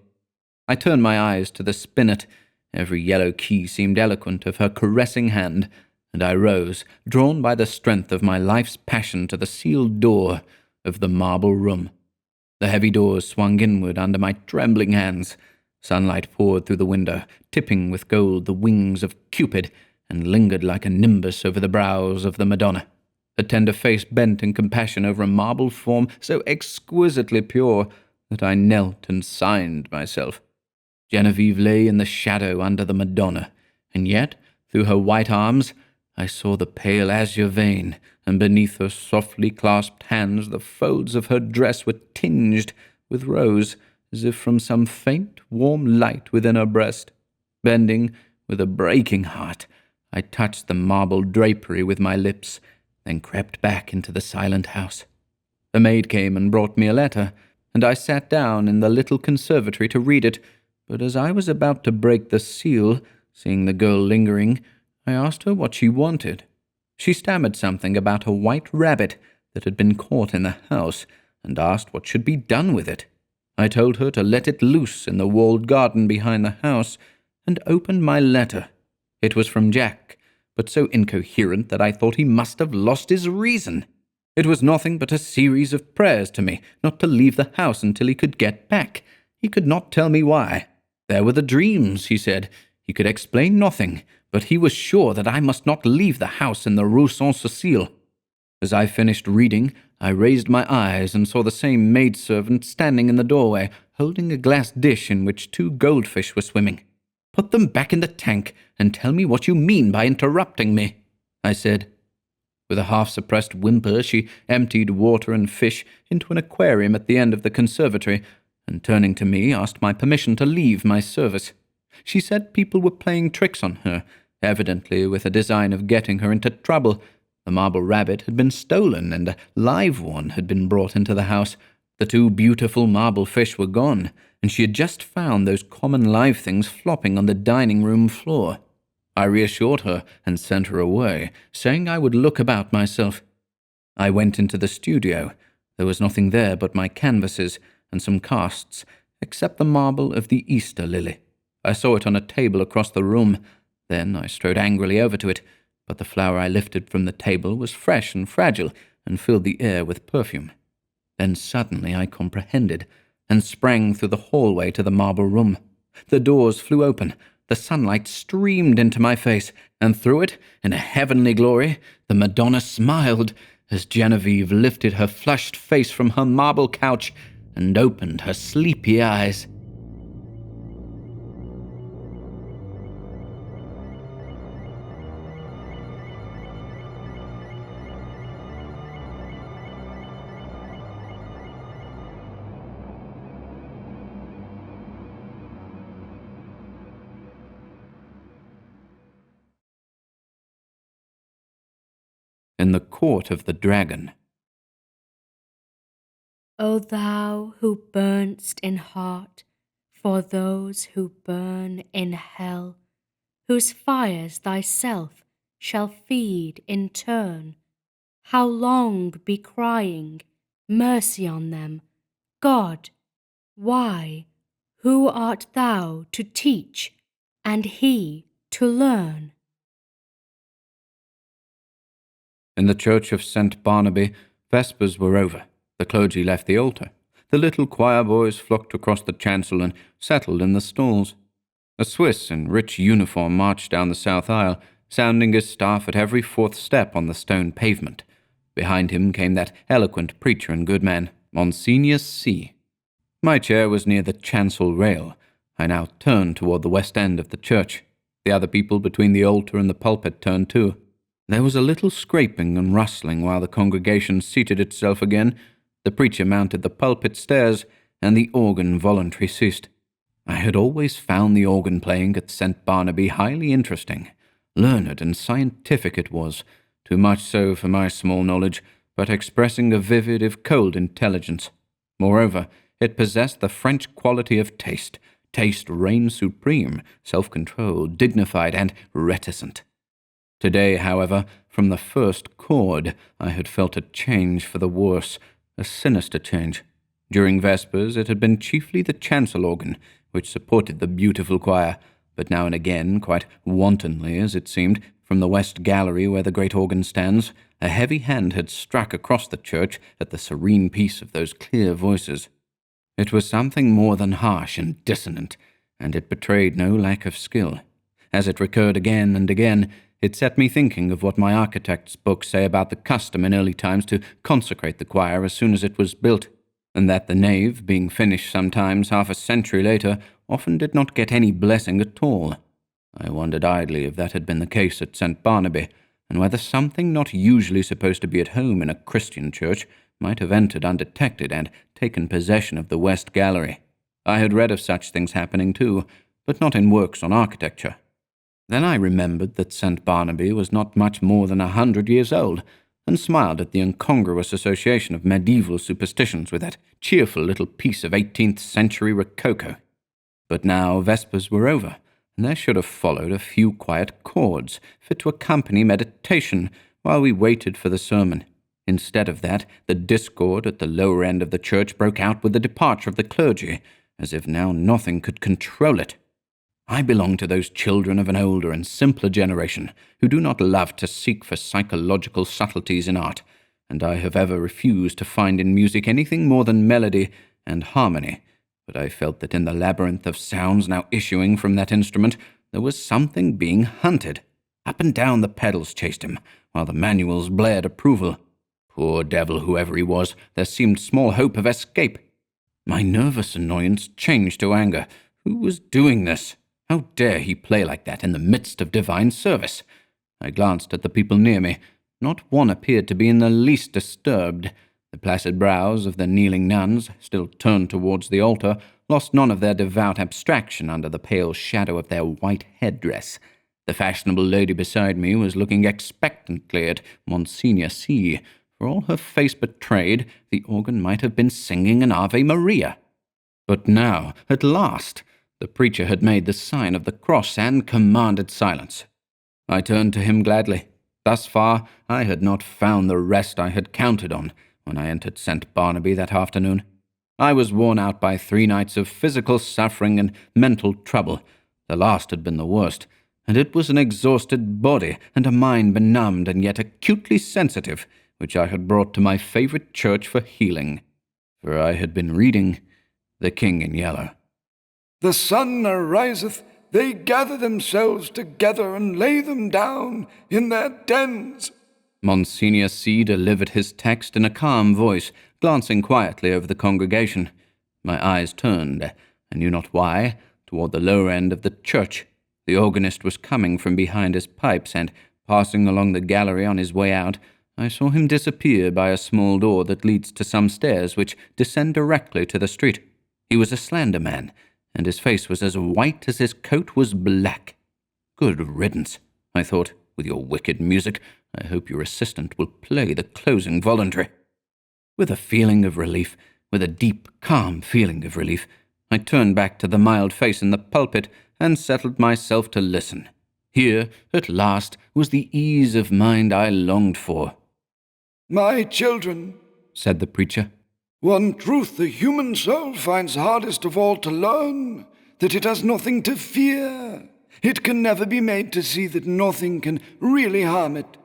I turned my eyes to the spinet. Every yellow key seemed eloquent of her caressing hand, and I rose, drawn by the strength of my life's passion, to the sealed door of the marble room. The heavy doors swung inward under my trembling hands. Sunlight poured through the window, tipping with gold the wings of Cupid, and lingered like a nimbus over the brows of the Madonna. A tender face bent in compassion over a marble form so exquisitely pure that I knelt and signed myself. Genevieve lay in the shadow under the Madonna, and yet, through her white arms, I saw the pale azure vein, and beneath her softly clasped hands the folds of her dress were tinged with rose, as if from some faint, warm light within her breast. Bending, With a breaking heart, I touched the marble drapery with my lips, then crept back into the silent house. The maid came and brought me a letter, and I sat down in the little conservatory to read it, but as I was about to break the seal, seeing the girl lingering, I asked her what she wanted. She stammered something about a white rabbit that had been caught in the house, and asked what should be done with it. I told her to let it loose in the walled garden behind the house, and opened my letter. It was from Jack, but so incoherent that I thought he must have lost his reason. It was nothing but a series of prayers to me not to leave the house until he could get back. He could not tell me why. There were the dreams, he said. He could explain nothing, but he was sure that I must not leave the house in the Rue Saint-Cécile. As I finished reading, I raised my eyes and saw the same maidservant standing in the doorway, holding a glass dish in which 2 goldfish were swimming. "Put them back in the tank, and tell me what you mean by interrupting me," I said. With a half-suppressed whimper, she emptied water and fish into an aquarium at the end of the conservatory, and turning to me, asked my permission to leave my service. She said people were playing tricks on her, evidently with a design of getting her into trouble. The marble rabbit had been stolen, and a live one had been brought into the house. The 2 beautiful marble fish were gone, and she had just found those common live things flopping on the dining-room floor. I reassured her and sent her away, saying I would look about myself. I went into the studio. There was nothing there but my canvases and some casts, except the marble of the Easter lily. I saw it on a table across the room. Then I strode angrily over to it, but the flower I lifted from the table was fresh and fragile and filled the air with perfume. Then suddenly I comprehended, and sprang through the hallway to the marble room. The doors flew open, the sunlight streamed into my face, and through it, in a heavenly glory, the Madonna smiled as Genevieve lifted her flushed face from her marble couch and opened her sleepy eyes. In the Court of the Dragon. O thou who burn'st in heart for those who burn in hell, whose fires thyself shall feed in turn, how long be crying, mercy on them, God, why, who art thou to teach, and he to learn? In the church of St. Barnaby, vespers were over. The clergy left the altar. The little choir boys flocked across the chancel and settled in the stalls. A Swiss in rich uniform marched down the south aisle, sounding his staff at every 4th step on the stone pavement. Behind him came that eloquent preacher and good man, Monsignor C. My chair was near the chancel rail. I now turned toward the west end of the church. The other people between the altar and the pulpit turned too. There was a little scraping and rustling while the congregation seated itself again. The preacher mounted the pulpit stairs, and the organ voluntary ceased. I had always found the organ playing at St. Barnaby highly interesting. Learned and scientific it was, too much so for my small knowledge, but expressing a vivid if cold intelligence. Moreover, it possessed the French quality of taste. Taste reigned supreme, self-control, dignified, and reticent. Today, however, from the first chord, I had felt a change for the worse, a sinister change. During Vespers, it had been chiefly the chancel organ which supported the beautiful choir, but now and again, quite wantonly as it seemed, from the west gallery where the great organ stands, a heavy hand had struck across the church at the serene peace of those clear voices. It was something more than harsh and dissonant, and it betrayed no lack of skill. As it recurred again and again, it set me thinking of what my architect's books say about the custom in early times to consecrate the choir as soon as it was built, and that the nave, being finished sometimes half a century later, often did not get any blessing at all. I wondered idly if that had been the case at St. Barnaby, and whether something not usually supposed to be at home in a Christian church might have entered undetected and taken possession of the west gallery. I had read of such things happening too, but not in works on architecture. Then I remembered that St. Barnaby was not much more than 100 years old, and smiled at the incongruous association of medieval superstitions with that cheerful little piece of 18th century rococo. But now Vespers were over, and there should have followed a few quiet chords fit to accompany meditation while we waited for the sermon. Instead of that, the discord at the lower end of the church broke out with the departure of the clergy, as if now nothing could control it. I belong to those children of an older and simpler generation who do not love to seek for psychological subtleties in art, and I have ever refused to find in music anything more than melody and harmony. But I felt that in the labyrinth of sounds now issuing from that instrument, there was something being hunted. Up and down the pedals chased him, while the manuals blared approval. Poor devil, whoever he was, there seemed small hope of escape. My nervous annoyance changed to anger. Who was doing this? How dare he play like that in the midst of divine service? I glanced at the people near me. Not one appeared to be in the least disturbed. The placid brows of the kneeling nuns, still turned towards the altar, lost none of their devout abstraction under the pale shadow of their white headdress. The fashionable lady beside me was looking expectantly at Monsignor C. For all her face betrayed, the organ might have been singing an Ave Maria. But now, at last, the preacher had made the sign of the cross and commanded silence. I turned to him gladly. Thus far, I had not found the rest I had counted on when I entered St. Barnaby that afternoon. I was worn out by 3 nights of physical suffering and mental trouble. The last had been the worst, and it was an exhausted body and a mind benumbed and yet acutely sensitive, which I had brought to my favorite church for healing. For I had been reading The King in Yellow. The sun ariseth, they gather themselves together and lay them down in their dens. Monsignor C. delivered his text in a calm voice, glancing quietly over the congregation. My eyes turned, I knew not why, toward the lower end of the church. The organist was coming from behind his pipes, and, passing along the gallery on his way out, I saw him disappear by a small door that leads to some stairs which descend directly to the street. He was a slender man, and his face was as white as his coat was black. Good riddance, I thought, with your wicked music. I hope your assistant will play the closing voluntary. With a feeling of relief, with a deep, calm feeling of relief, I turned back to the mild face in the pulpit and settled myself to listen. Here, at last, was the ease of mind I longed for. My children, said the preacher, one truth the human soul finds hardest of all to learn, that it has nothing to fear. It can never be made to see that nothing can really harm it.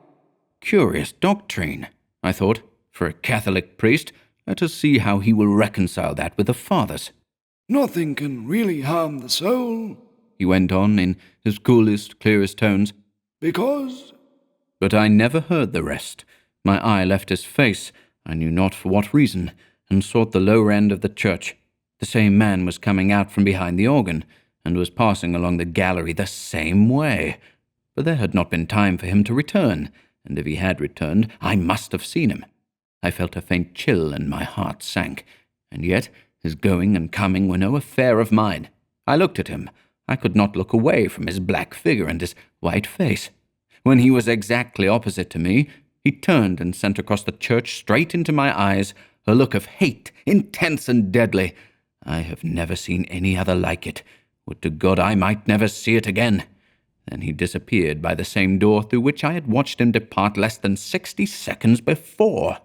Curious doctrine, I thought. For a Catholic priest, let us see how he will reconcile that with the fathers. Nothing can really harm the soul, he went on in his coolest, clearest tones. Because... But I never heard the rest. My eye left his face, I knew not for what reason, and sought the lower end of the church. The same man was coming out from behind the organ, and was passing along the gallery the same way. But there had not been time for him to return, and if he had returned, I must have seen him. I felt a faint chill, and my heart sank. And yet his going and coming were no affair of mine. I looked at him. I could not look away from his black figure and his white face. When he was exactly opposite to me, he turned and sent across the church straight into my eyes a look of hate, intense and deadly. I have never seen any other like it. Would to God I might never see it again. Then he disappeared by the same door through which I had watched him depart less than 60 seconds before.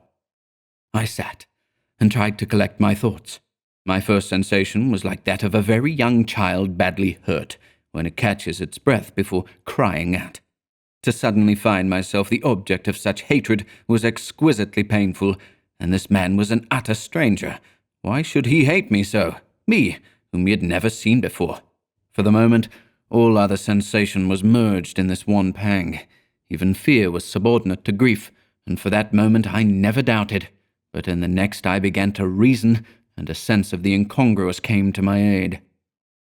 I sat and tried to collect my thoughts. My first sensation was like that of a very young child badly hurt, when it catches its breath before crying out. To suddenly find myself the object of such hatred was exquisitely painful, and this man was an utter stranger. Why should he hate me so? Me, whom he had never seen before. For the moment, all other sensation was merged in this one pang. Even fear was subordinate to grief, and for that moment I never doubted. But in the next I began to reason, and a sense of the incongruous came to my aid.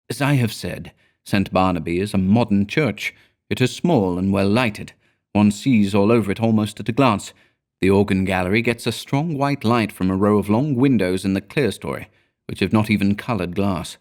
As I have said, St. Barnaby is a modern church. It is small and well lighted. One sees all over it almost at a glance. The organ gallery gets a strong white light from a row of long windows in the clerestory, which have not even coloured glass.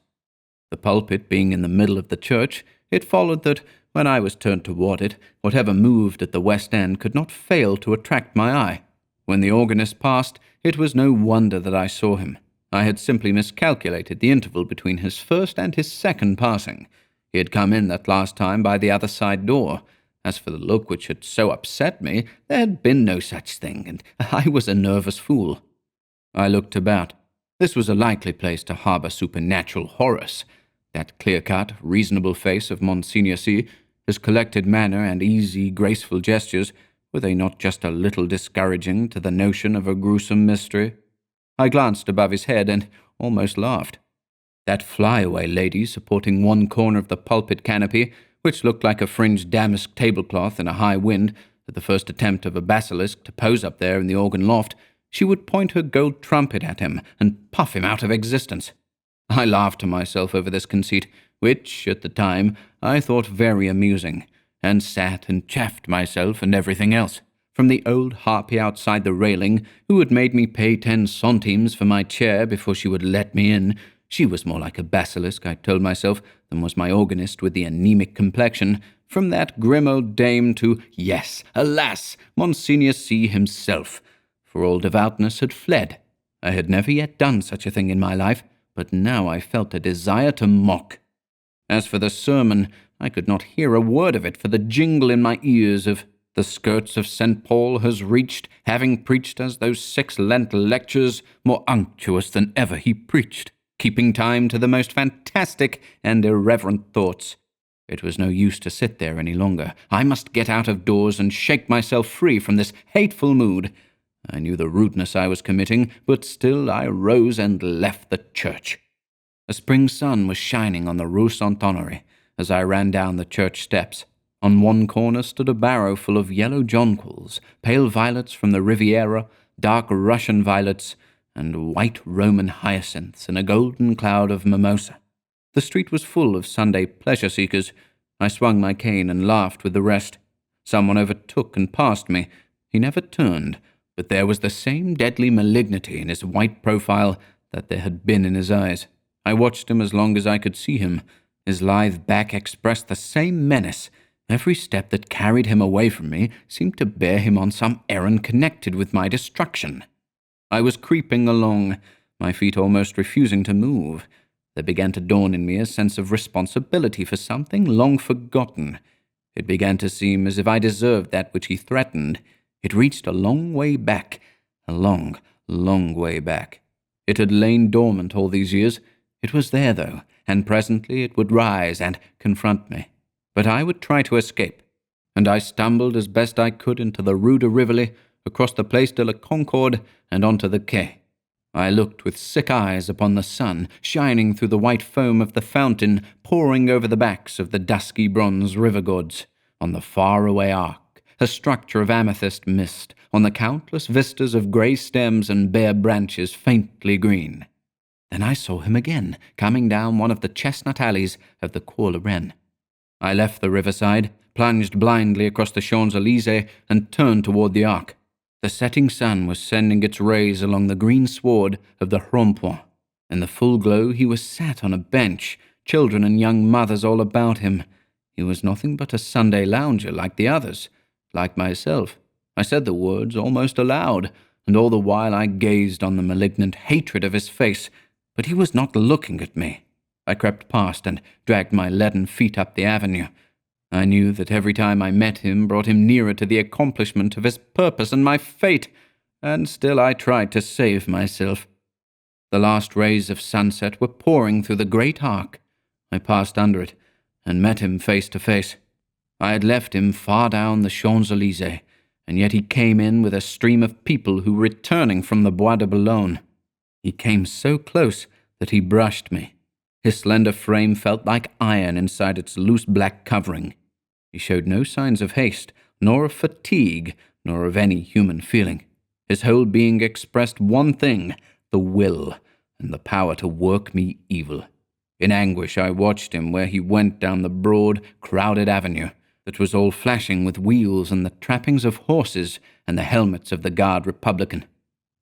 The pulpit being in the middle of the church, it followed that, when I was turned toward it, whatever moved at the west end could not fail to attract my eye. When the organist passed, it was no wonder that I saw him. I had simply miscalculated the interval between his first and his second passing. He had come in that last time by the other side door. As for the look which had so upset me, there had been no such thing, and I was a nervous fool. I looked about. This was a likely place to harbour supernatural horrors. That clear-cut, reasonable face of Monsignor C., his collected manner and easy, graceful gestures, were they not just a little discouraging to the notion of a gruesome mystery? I glanced above his head and almost laughed. That flyaway lady supporting one corner of the pulpit canopy, which looked like a fringed damask tablecloth in a high wind, at the first attempt of a basilisk to pose up there in the organ loft, she would point her gold trumpet at him and puff him out of existence. I laughed to myself over this conceit, which, at the time, I thought very amusing, and sat and chaffed myself and everything else, from the old harpy outside the railing, who had made me pay 10 centimes for my chair before she would let me in. She was more like a basilisk, I told myself, than was my organist with the anemic complexion. From that grim old dame to, yes, alas, Monsignor C. himself. For all devoutness had fled. I had never yet done such a thing in my life, but now I felt a desire to mock. As for the sermon, I could not hear a word of it for the jingle in my ears of "The skirts of St. Paul has reached, having preached as those 6 Lent lectures, more unctuous than ever he preached, keeping time to the most fantastic and irreverent thoughts." It was no use to sit there any longer. I must get out of doors and shake myself free from this hateful mood. I knew the rudeness I was committing, but still I rose and left the church. A spring sun was shining on the Rue Saint-Honoré as I ran down the church steps. On one corner stood a barrow full of yellow jonquils, pale violets from the Riviera, dark Russian violets, and white Roman hyacinths in a golden cloud of mimosa. The street was full of Sunday pleasure-seekers. I swung my cane and laughed with the rest. Someone overtook and passed me. He never turned, but there was the same deadly malignity in his white profile that there had been in his eyes. I watched him as long as I could see him. His lithe back expressed the same menace. Every step that carried him away from me seemed to bear him on some errand connected with my destruction. I was creeping along, my feet almost refusing to move. There began to dawn in me a sense of responsibility for something long forgotten. It began to seem as if I deserved that which he threatened. It reached a long way back, a long, long way back. It had lain dormant all these years. It was there, though, and presently it would rise and confront me. But I would try to escape, and I stumbled as best I could into the Rue de Rivoli, across the Place de la Concorde, and onto the quay. I looked with sick eyes upon the sun, shining through the white foam of the fountain, pouring over the backs of the dusky bronze river gods, on the far-away arc, a structure of amethyst mist, on the countless vistas of grey stems and bare branches faintly green. Then I saw him again, coming down one of the chestnut alleys of the Cours la Reine. I left the riverside, plunged blindly across the Champs-Élysées, and turned toward the Arc. The setting sun was sending its rays along the green sward of the Rond-Point. In the full glow he was sat on a bench, children and young mothers all about him. He was nothing but a Sunday lounger like the others, like myself. I said the words almost aloud, and all the while I gazed on the malignant hatred of his face, but he was not looking at me. I crept past and dragged my leaden feet up the avenue. I knew that every time I met him brought him nearer to the accomplishment of his purpose and my fate, and still I tried to save myself. The last rays of sunset were pouring through the great arc. I passed under it, and met him face to face. I had left him far down the Champs-Élysées, and yet he came in with a stream of people who were returning from the Bois de Boulogne. He came so close that he brushed me. His slender frame felt like iron inside its loose black covering. He showed no signs of haste, nor of fatigue, nor of any human feeling. His whole being expressed one thing, the will, and the power to work me evil. In anguish I watched him where he went down the broad, crowded avenue that was all flashing with wheels and the trappings of horses and the helmets of the Guard Republican.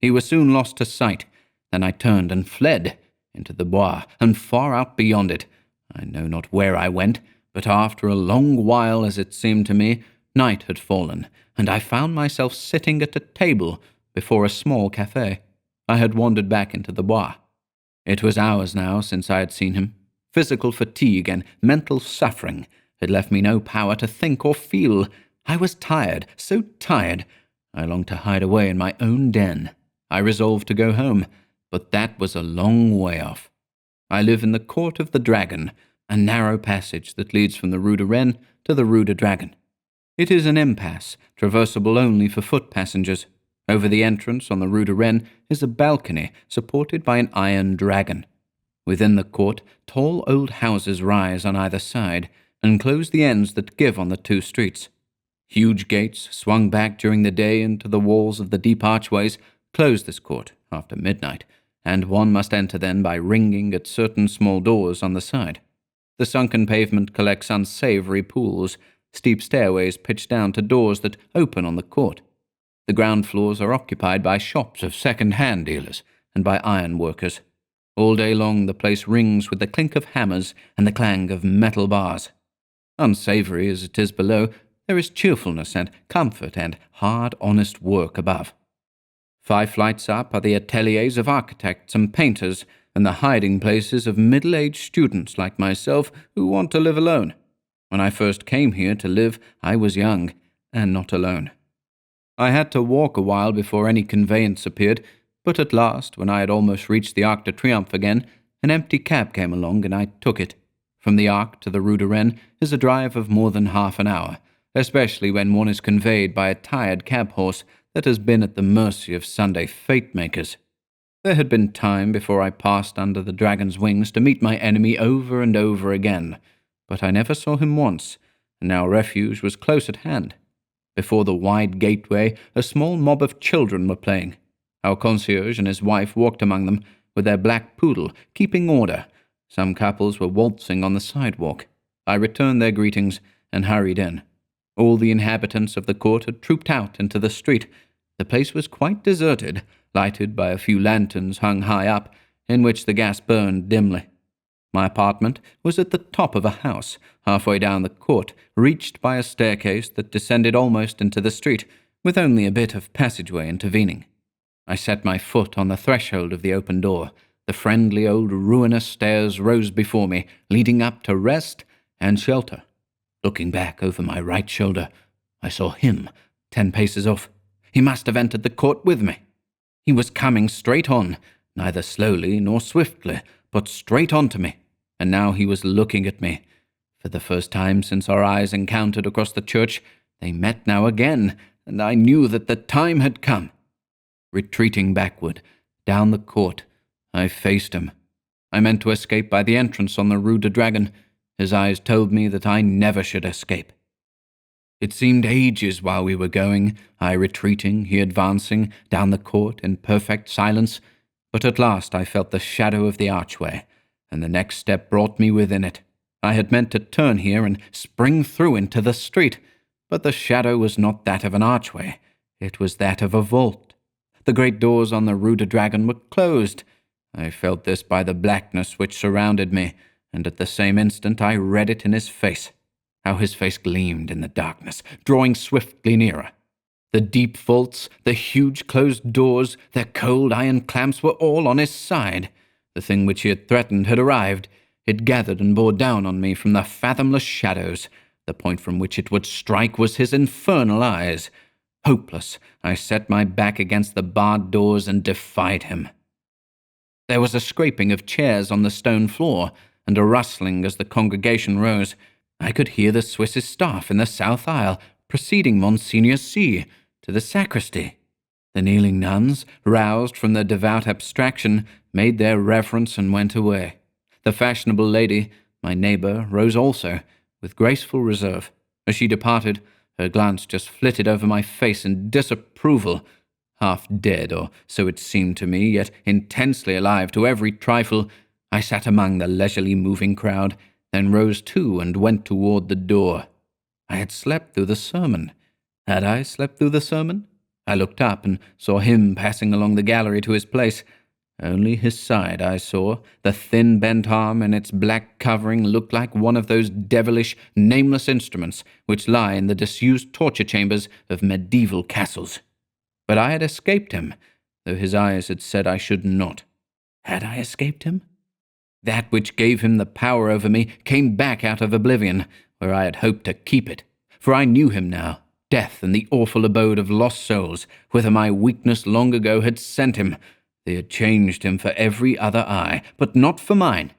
He was soon lost to sight. Then I turned and fled into the Bois, and far out beyond it. I know not where I went, But after a long while, as it seemed to me, night had fallen, and I found myself sitting at a table before a small cafe. I had wandered back into the bois. It was hours now since I had seen him. Physical fatigue and mental suffering had left me no power to think or feel. I was tired, so tired. I longed to hide away in my own den. I resolved to go home, but that was a long way off. I live in the Court of the Dragon, a narrow passage that leads from the Rue de Rennes to the Rue de Dragon. It is an impasse, traversable only for foot passengers. Over the entrance on the Rue de Rennes is a balcony supported by an iron dragon. Within the court, tall old houses rise on either side and close the ends that give on the two streets. Huge gates, swung back during the day into the walls of the deep archways, close this court after midnight, and one must enter then by ringing at certain small doors on the side. The sunken pavement collects unsavory pools. Steep stairways pitch down to doors that open on the court. The ground floors are occupied by shops of second-hand dealers and by iron workers. All day long the place rings with the clink of hammers and the clang of metal bars. Unsavory as it is below, there is cheerfulness and comfort and hard, honest work above. 5 flights up are the ateliers of architects and painters and the hiding places of middle-aged students like myself who want to live alone. When I first came here to live, I was young and not alone. I had to walk a while before any conveyance appeared, but at last, when I had almost reached the Arc de Triomphe again, an empty cab came along and I took it. From the Arc to the Rue de Rennes is a drive of more than half an hour, especially when one is conveyed by a tired cab-horse that has been at the mercy of Sunday fate-makers. There had been time before I passed under the dragon's wings to meet my enemy over and over again, but I never saw him once, and now refuge was close at hand. Before the wide gateway, a small mob of children were playing. Our concierge and his wife walked among them with their black poodle, keeping order. Some couples were waltzing on the sidewalk. I returned their greetings and hurried in. All the inhabitants of the court had trooped out into the street. The place was quite deserted, lighted by a few lanterns hung high up, in which the gas burned dimly. My apartment was at the top of a house, halfway down the court, reached by a staircase that descended almost into the street, with only a bit of passageway intervening. I set my foot on the threshold of the open door. The friendly old ruinous stairs rose before me, leading up to rest and shelter. Looking back over my right shoulder, I saw him, 10 paces off. He must have entered the court with me. He was coming straight on, neither slowly nor swiftly, but straight on to me, and now he was looking at me. For the first time since our eyes encountered across the church, they met now again, and I knew that the time had come. Retreating backward, down the court, I faced him. I meant to escape by the entrance on the Rue de Dragon. His eyes told me that I never should escape. It seemed ages while we were going, I retreating, he advancing, down the court in perfect silence, but at last I felt the shadow of the archway, and the next step brought me within it. I had meant to turn here and spring through into the street, but the shadow was not that of an archway. It was that of a vault. The great doors on the Rue de Dragon were closed. I felt this by the blackness which surrounded me, and at the same instant I read it in his face. How his face gleamed in the darkness, drawing swiftly nearer. The deep vaults, the huge closed doors, their cold iron clamps were all on his side. The thing which he had threatened had arrived. It gathered and bore down on me from the fathomless shadows. The point from which it would strike was his infernal eyes. Hopeless, I set my back against the barred doors and defied him. There was a scraping of chairs on the stone floor, and a rustling as the congregation rose. I could hear the Swiss's staff in the south aisle preceding Monsignor C. to the sacristy. The kneeling nuns, roused from their devout abstraction, made their reverence and went away. The fashionable lady, my neighbour, rose also, with graceful reserve. As she departed, her glance just flitted over my face in disapproval. Half dead, or so it seemed to me, yet intensely alive to every trifle, I sat among the leisurely moving crowd, then rose too and went toward the door. I had slept through the sermon. Had I slept through the sermon? I looked up and saw him passing along the gallery to his place. Only his side I saw. The thin bent arm and its black covering looked like one of those devilish, nameless instruments which lie in the disused torture chambers of medieval castles. But I had escaped him, though his eyes had said I should not. Had I escaped him? That which gave him the power over me came back out of oblivion, where I had hoped to keep it. For I knew him now, death and the awful abode of lost souls, whither my weakness long ago had sent him. They had changed him for every other eye, but not for mine.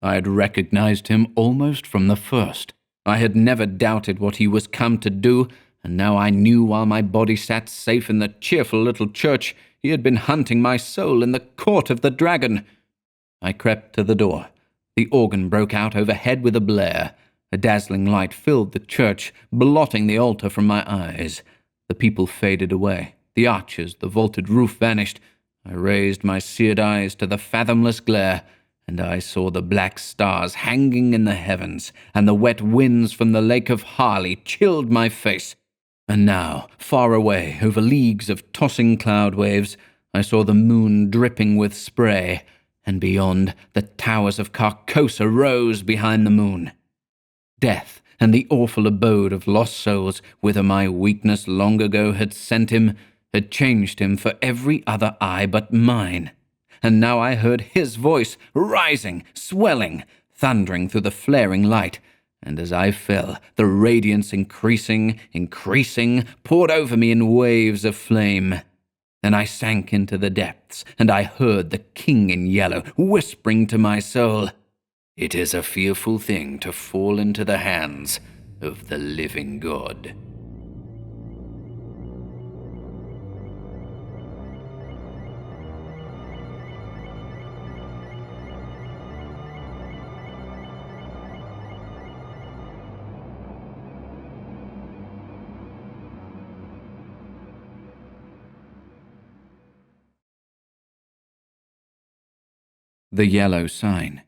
I had recognized him almost from the first. I had never doubted what he was come to do, and now I knew while my body sat safe in the cheerful little church, he had been hunting my soul in the court of the dragon. I crept to the door. The organ broke out overhead with a blare. A dazzling light filled the church, blotting the altar from my eyes. The people faded away. The arches, the vaulted roof vanished. I raised my seared eyes to the fathomless glare, and I saw the black stars hanging in the heavens, and the wet winds from the lake of Hali chilled my face. And now, far away, over leagues of tossing cloud waves, I saw the moon dripping with spray, and beyond, the towers of Carcosa rose behind the moon. Death and the awful abode of lost souls, whither my weakness long ago had sent him, had changed him for every other eye but mine. And now I heard his voice, rising, swelling, thundering through the flaring light, and as I fell, the radiance increasing, poured over me in waves of flame. Then I sank into the depths, and I heard the King in Yellow whispering to my soul, "It is a fearful thing to fall into the hands of the living God." The Yellow Sign.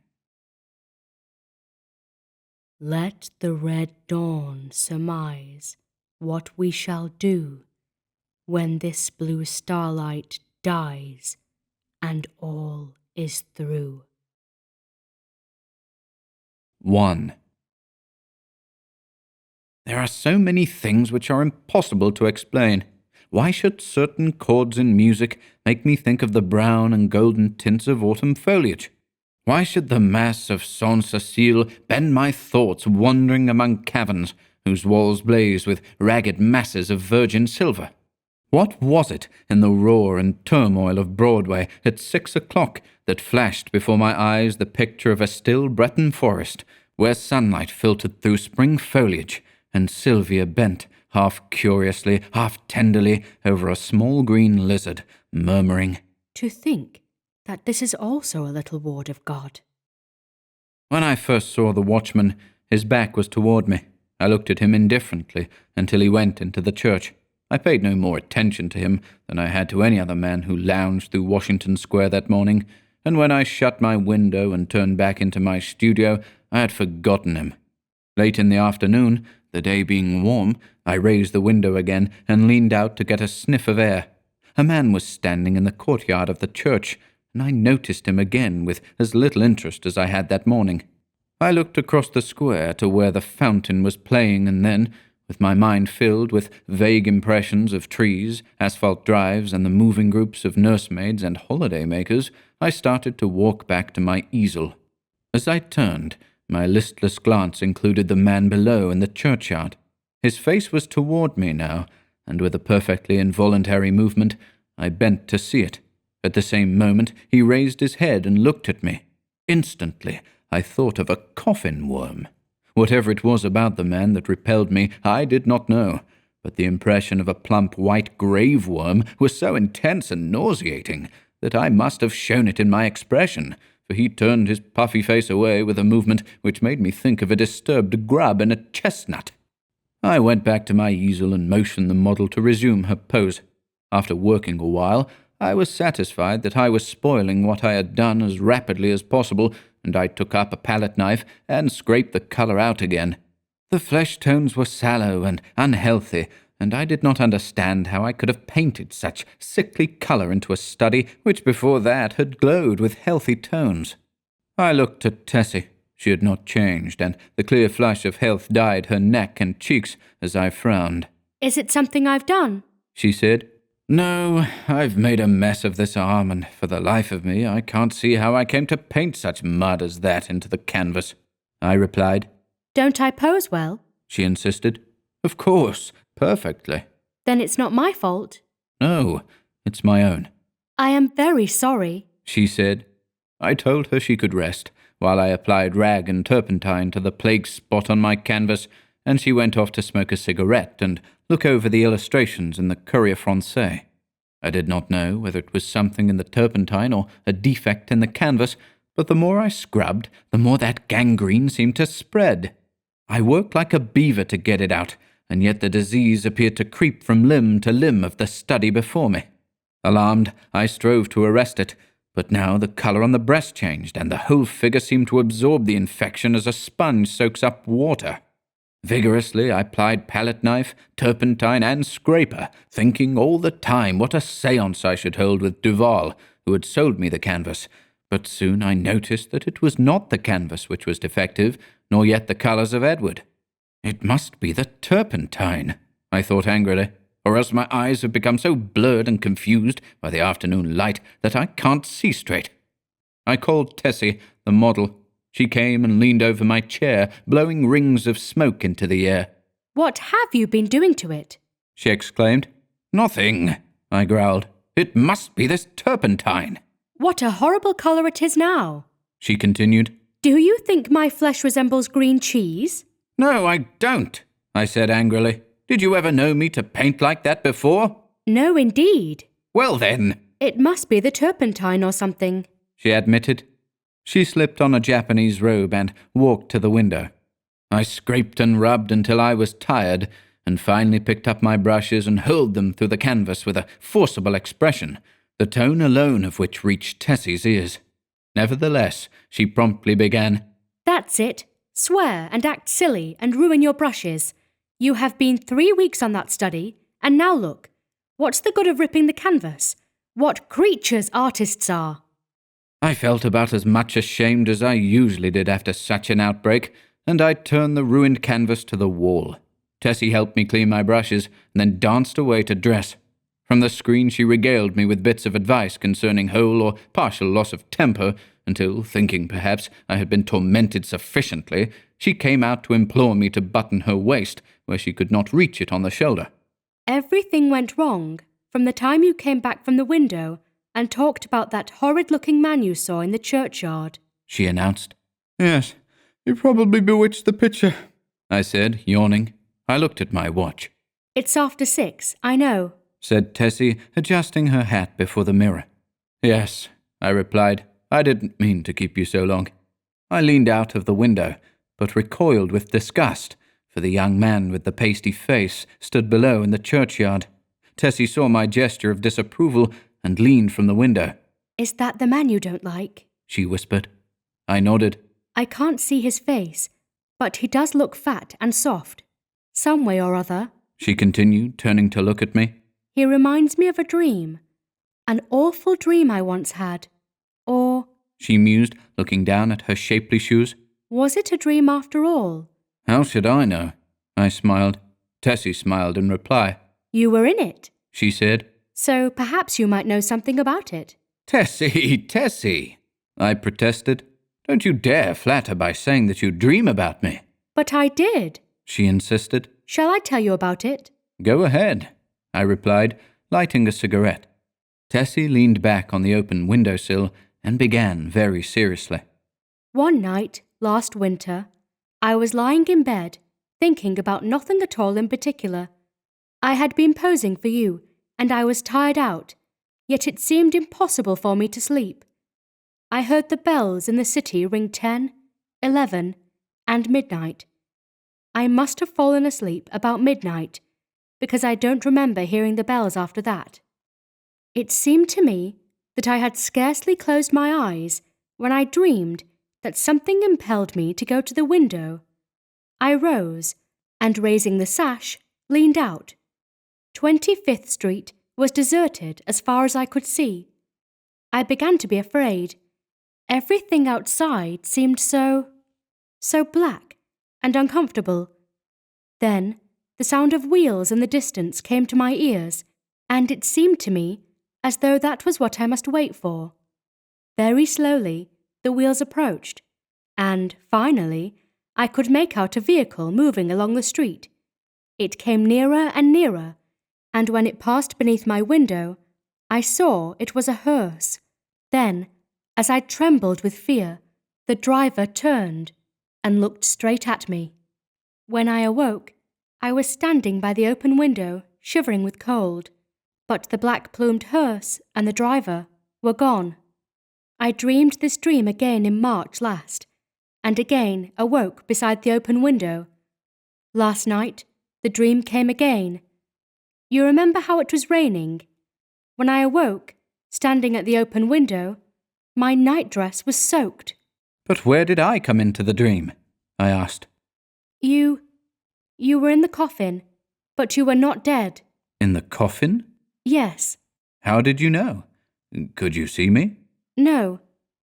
Let the red dawn surmise what we shall do when this blue starlight dies and all is through. 1. There are so many things which are impossible to explain. Why should certain chords in music make me think of the brown and golden tints of autumn foliage? Why should the mass of Saint Cecile bend my thoughts wandering among caverns whose walls blaze with ragged masses of virgin silver? What was it in the roar and turmoil of Broadway at 6 o'clock that flashed before my eyes the picture of a still Breton forest, where sunlight filtered through spring foliage, and Sylvia bent, half curiously, half tenderly, over a small green lizard, murmuring, To think that this is also a little ward of God. When I first saw the watchman, his back was toward me. I looked at him indifferently until he went into the church. I paid no more attention to him than I had to any other man who lounged through Washington Square that morning, and when I shut my window and turned back into my studio, I had forgotten him. Late in the afternoon, the day being warm, I raised the window again and leaned out to get a sniff of air. A man was standing in the courtyard of the church, and I noticed him again with as little interest as I had that morning. I looked across the square to where the fountain was playing, and then, with my mind filled with vague impressions of trees, asphalt drives, and the moving groups of nursemaids and holiday-makers, I started to walk back to my easel. As I turned, my listless glance included the man below in the churchyard. His face was toward me now, and with a perfectly involuntary movement, I bent to see it. At the same moment, he raised his head and looked at me. Instantly, I thought of a coffin worm. Whatever it was about the man that repelled me, I did not know, but the impression of a plump white grave worm was so intense and nauseating that I must have shown it in my expression, for he turned his puffy face away with a movement which made me think of a disturbed grub in a chestnut. I went back to my easel and motioned the model to resume her pose. After working a while, I was satisfied that I was spoiling what I had done as rapidly as possible, and I took up a palette knife and scraped the colour out again. The flesh tones were sallow and unhealthy, and I did not understand how I could have painted such sickly colour into a study which before that had glowed with healthy tones. I looked at Tessie. She had not changed, and the clear flush of health dyed her neck and cheeks as I frowned. Is it something I've done? She said. No, I've made a mess of this arm, and for the life of me, I can't see how I came to paint such mud as that into the canvas, I replied. Don't I pose well? She insisted. Of course, perfectly. Then it's not my fault. No, it's my own. I am very sorry, she said. I told her she could rest, while I applied rag and turpentine to the plague spot on my canvas, and she went off to smoke a cigarette and look over the illustrations in the Courrier Français. I did not know whether it was something in the turpentine or a defect in the canvas, but the more I scrubbed, the more that gangrene seemed to spread. I worked like a beaver to get it out, and yet the disease appeared to creep from limb to limb of the study before me. Alarmed, I strove to arrest it, but now the colour on the breast changed, and the whole figure seemed to absorb the infection as a sponge soaks up water. Vigorously I plied palette knife, turpentine, and scraper, thinking all the time what a séance I should hold with Duval, who had sold me the canvas. But soon I noticed that it was not the canvas which was defective, nor yet the colours of Edward. It must be the turpentine, I thought angrily, or else my eyes have become so blurred and confused by the afternoon light that I can't see straight. I called Tessie, the model. She came and leaned over my chair, blowing rings of smoke into the air. What have you been doing to it? She exclaimed. Nothing, I growled. It must be this turpentine. What a horrible colour it is now, she continued. Do you think my flesh resembles green cheese? No, I don't, I said angrily. Did you ever know me to paint like that before? No, indeed. Well then. It must be the turpentine or something, she admitted. She slipped on a Japanese robe and walked to the window. I scraped and rubbed until I was tired, and finally picked up my brushes and hurled them through the canvas with a forcible expression, the tone alone of which reached Tessie's ears. Nevertheless, she promptly began, That's it. Swear and act silly and ruin your brushes. You have been 3 weeks on that study, and now look. What's the good of ripping the canvas? What creatures artists are! I felt about as much ashamed as I usually did after such an outbreak, and I turned the ruined canvas to the wall. Tessie helped me clean my brushes, and then danced away to dress. From the screen she regaled me with bits of advice concerning whole or partial loss of temper, until, thinking perhaps I had been tormented sufficiently, she came out to implore me to button her waist, where she could not reach it on the shoulder. Everything went wrong from the time you came back from the window and talked about that horrid-looking man you saw in the churchyard, she announced. Yes, you probably bewitched the picture, I said, yawning. I looked at my watch. It's after 6, I know, said Tessie, adjusting her hat before the mirror. Yes, I replied. I didn't mean to keep you so long. I leaned out of the window, but recoiled with disgust, for the young man with the pasty face stood below in the churchyard. Tessie saw my gesture of disapproval and leaned from the window. Is that the man you don't like? She whispered. I nodded. I can't see his face, but he does look fat and soft. Some way or other, she continued, turning to look at me. He reminds me of a dream. An awful dream I once had. Or, she mused, looking down at her shapely shoes. Was it a dream after all? How should I know? I smiled. Tessie smiled in reply. You were in it, she said. So perhaps you might know something about it. Tessie, I protested. Don't you dare flatter by saying that you dream about me. But I did, she insisted. Shall I tell you about it? Go ahead, I replied, lighting a cigarette. Tessie leaned back on the open windowsill and began very seriously. One night, last winter, I was lying in bed, thinking about nothing at all in particular. I had been posing for you, and I was tired out, yet it seemed impossible for me to sleep. I heard the bells in the city ring 10, 11, and midnight. I must have fallen asleep about midnight, because I don't remember hearing the bells after that. It seemed to me that I had scarcely closed my eyes when I dreamed that something impelled me to go to the window. I rose, and raising the sash, leaned out, 25th Street was deserted as far as I could see. I began to be afraid. Everything outside seemed so black and uncomfortable. Then the sound of wheels in the distance came to my ears, and it seemed to me as though that was what I must wait for. Very slowly, the wheels approached, and finally, I could make out a vehicle moving along the street. It came nearer and nearer, and when it passed beneath my window, I saw it was a hearse. Then, as I trembled with fear, the driver turned and looked straight at me. When I awoke, I was standing by the open window, shivering with cold, but the black-plumed hearse and the driver were gone. I dreamed this dream again in March last, and again awoke beside the open window. Last night, the dream came again. You remember how it was raining? When I awoke, standing at the open window, my nightdress was soaked. But where did I come into the dream? I asked. You were in the coffin, but you were not dead. In the coffin? Yes. How did you know? Could you see me? No,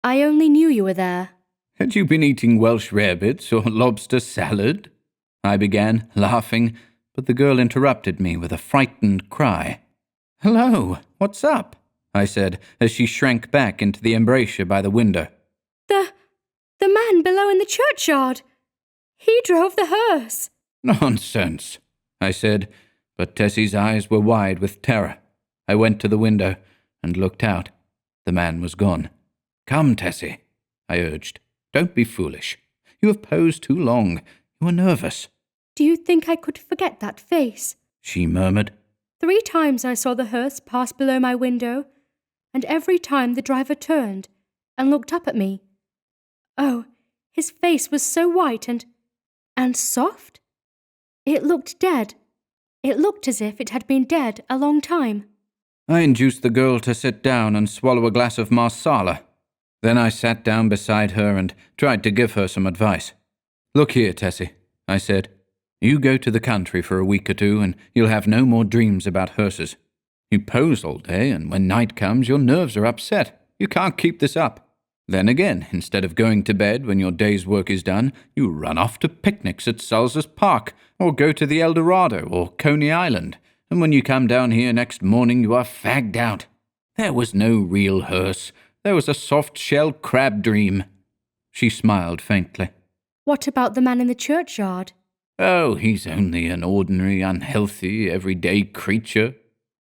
I only knew you were there. Had you been eating Welsh rarebits or lobster salad? I began, laughing, but the girl interrupted me with a frightened cry. Hello, what's up? I said, as she shrank back into the embrasure by the window. The man below in the churchyard. He drove the hearse. Nonsense, I said, but Tessie's eyes were wide with terror. I went to the window and looked out. The man was gone. Come, Tessie, I urged. Don't be foolish. You have posed too long. You are nervous. Do you think I could forget that face? She murmured. 3 times I saw the hearse pass below my window, and every time the driver turned and looked up at me. Oh, his face was so white and soft. It looked dead. It looked as if it had been dead a long time. I induced the girl to sit down and swallow a glass of marsala. Then I sat down beside her and tried to give her some advice. Look here, Tessie, I said. You go to the country for a week or 2 and you'll have no more dreams about hearses. You pose all day, and when night comes your nerves are upset. You can't keep this up. Then again, instead of going to bed when your day's work is done, you run off to picnics at Sulzer's Park, or go to the El Dorado or Coney Island, and when you come down here next morning you are fagged out. There was no real hearse. There was a soft-shell crab dream. She smiled faintly. What about the man in the churchyard? Oh, he's only an ordinary, unhealthy, everyday creature.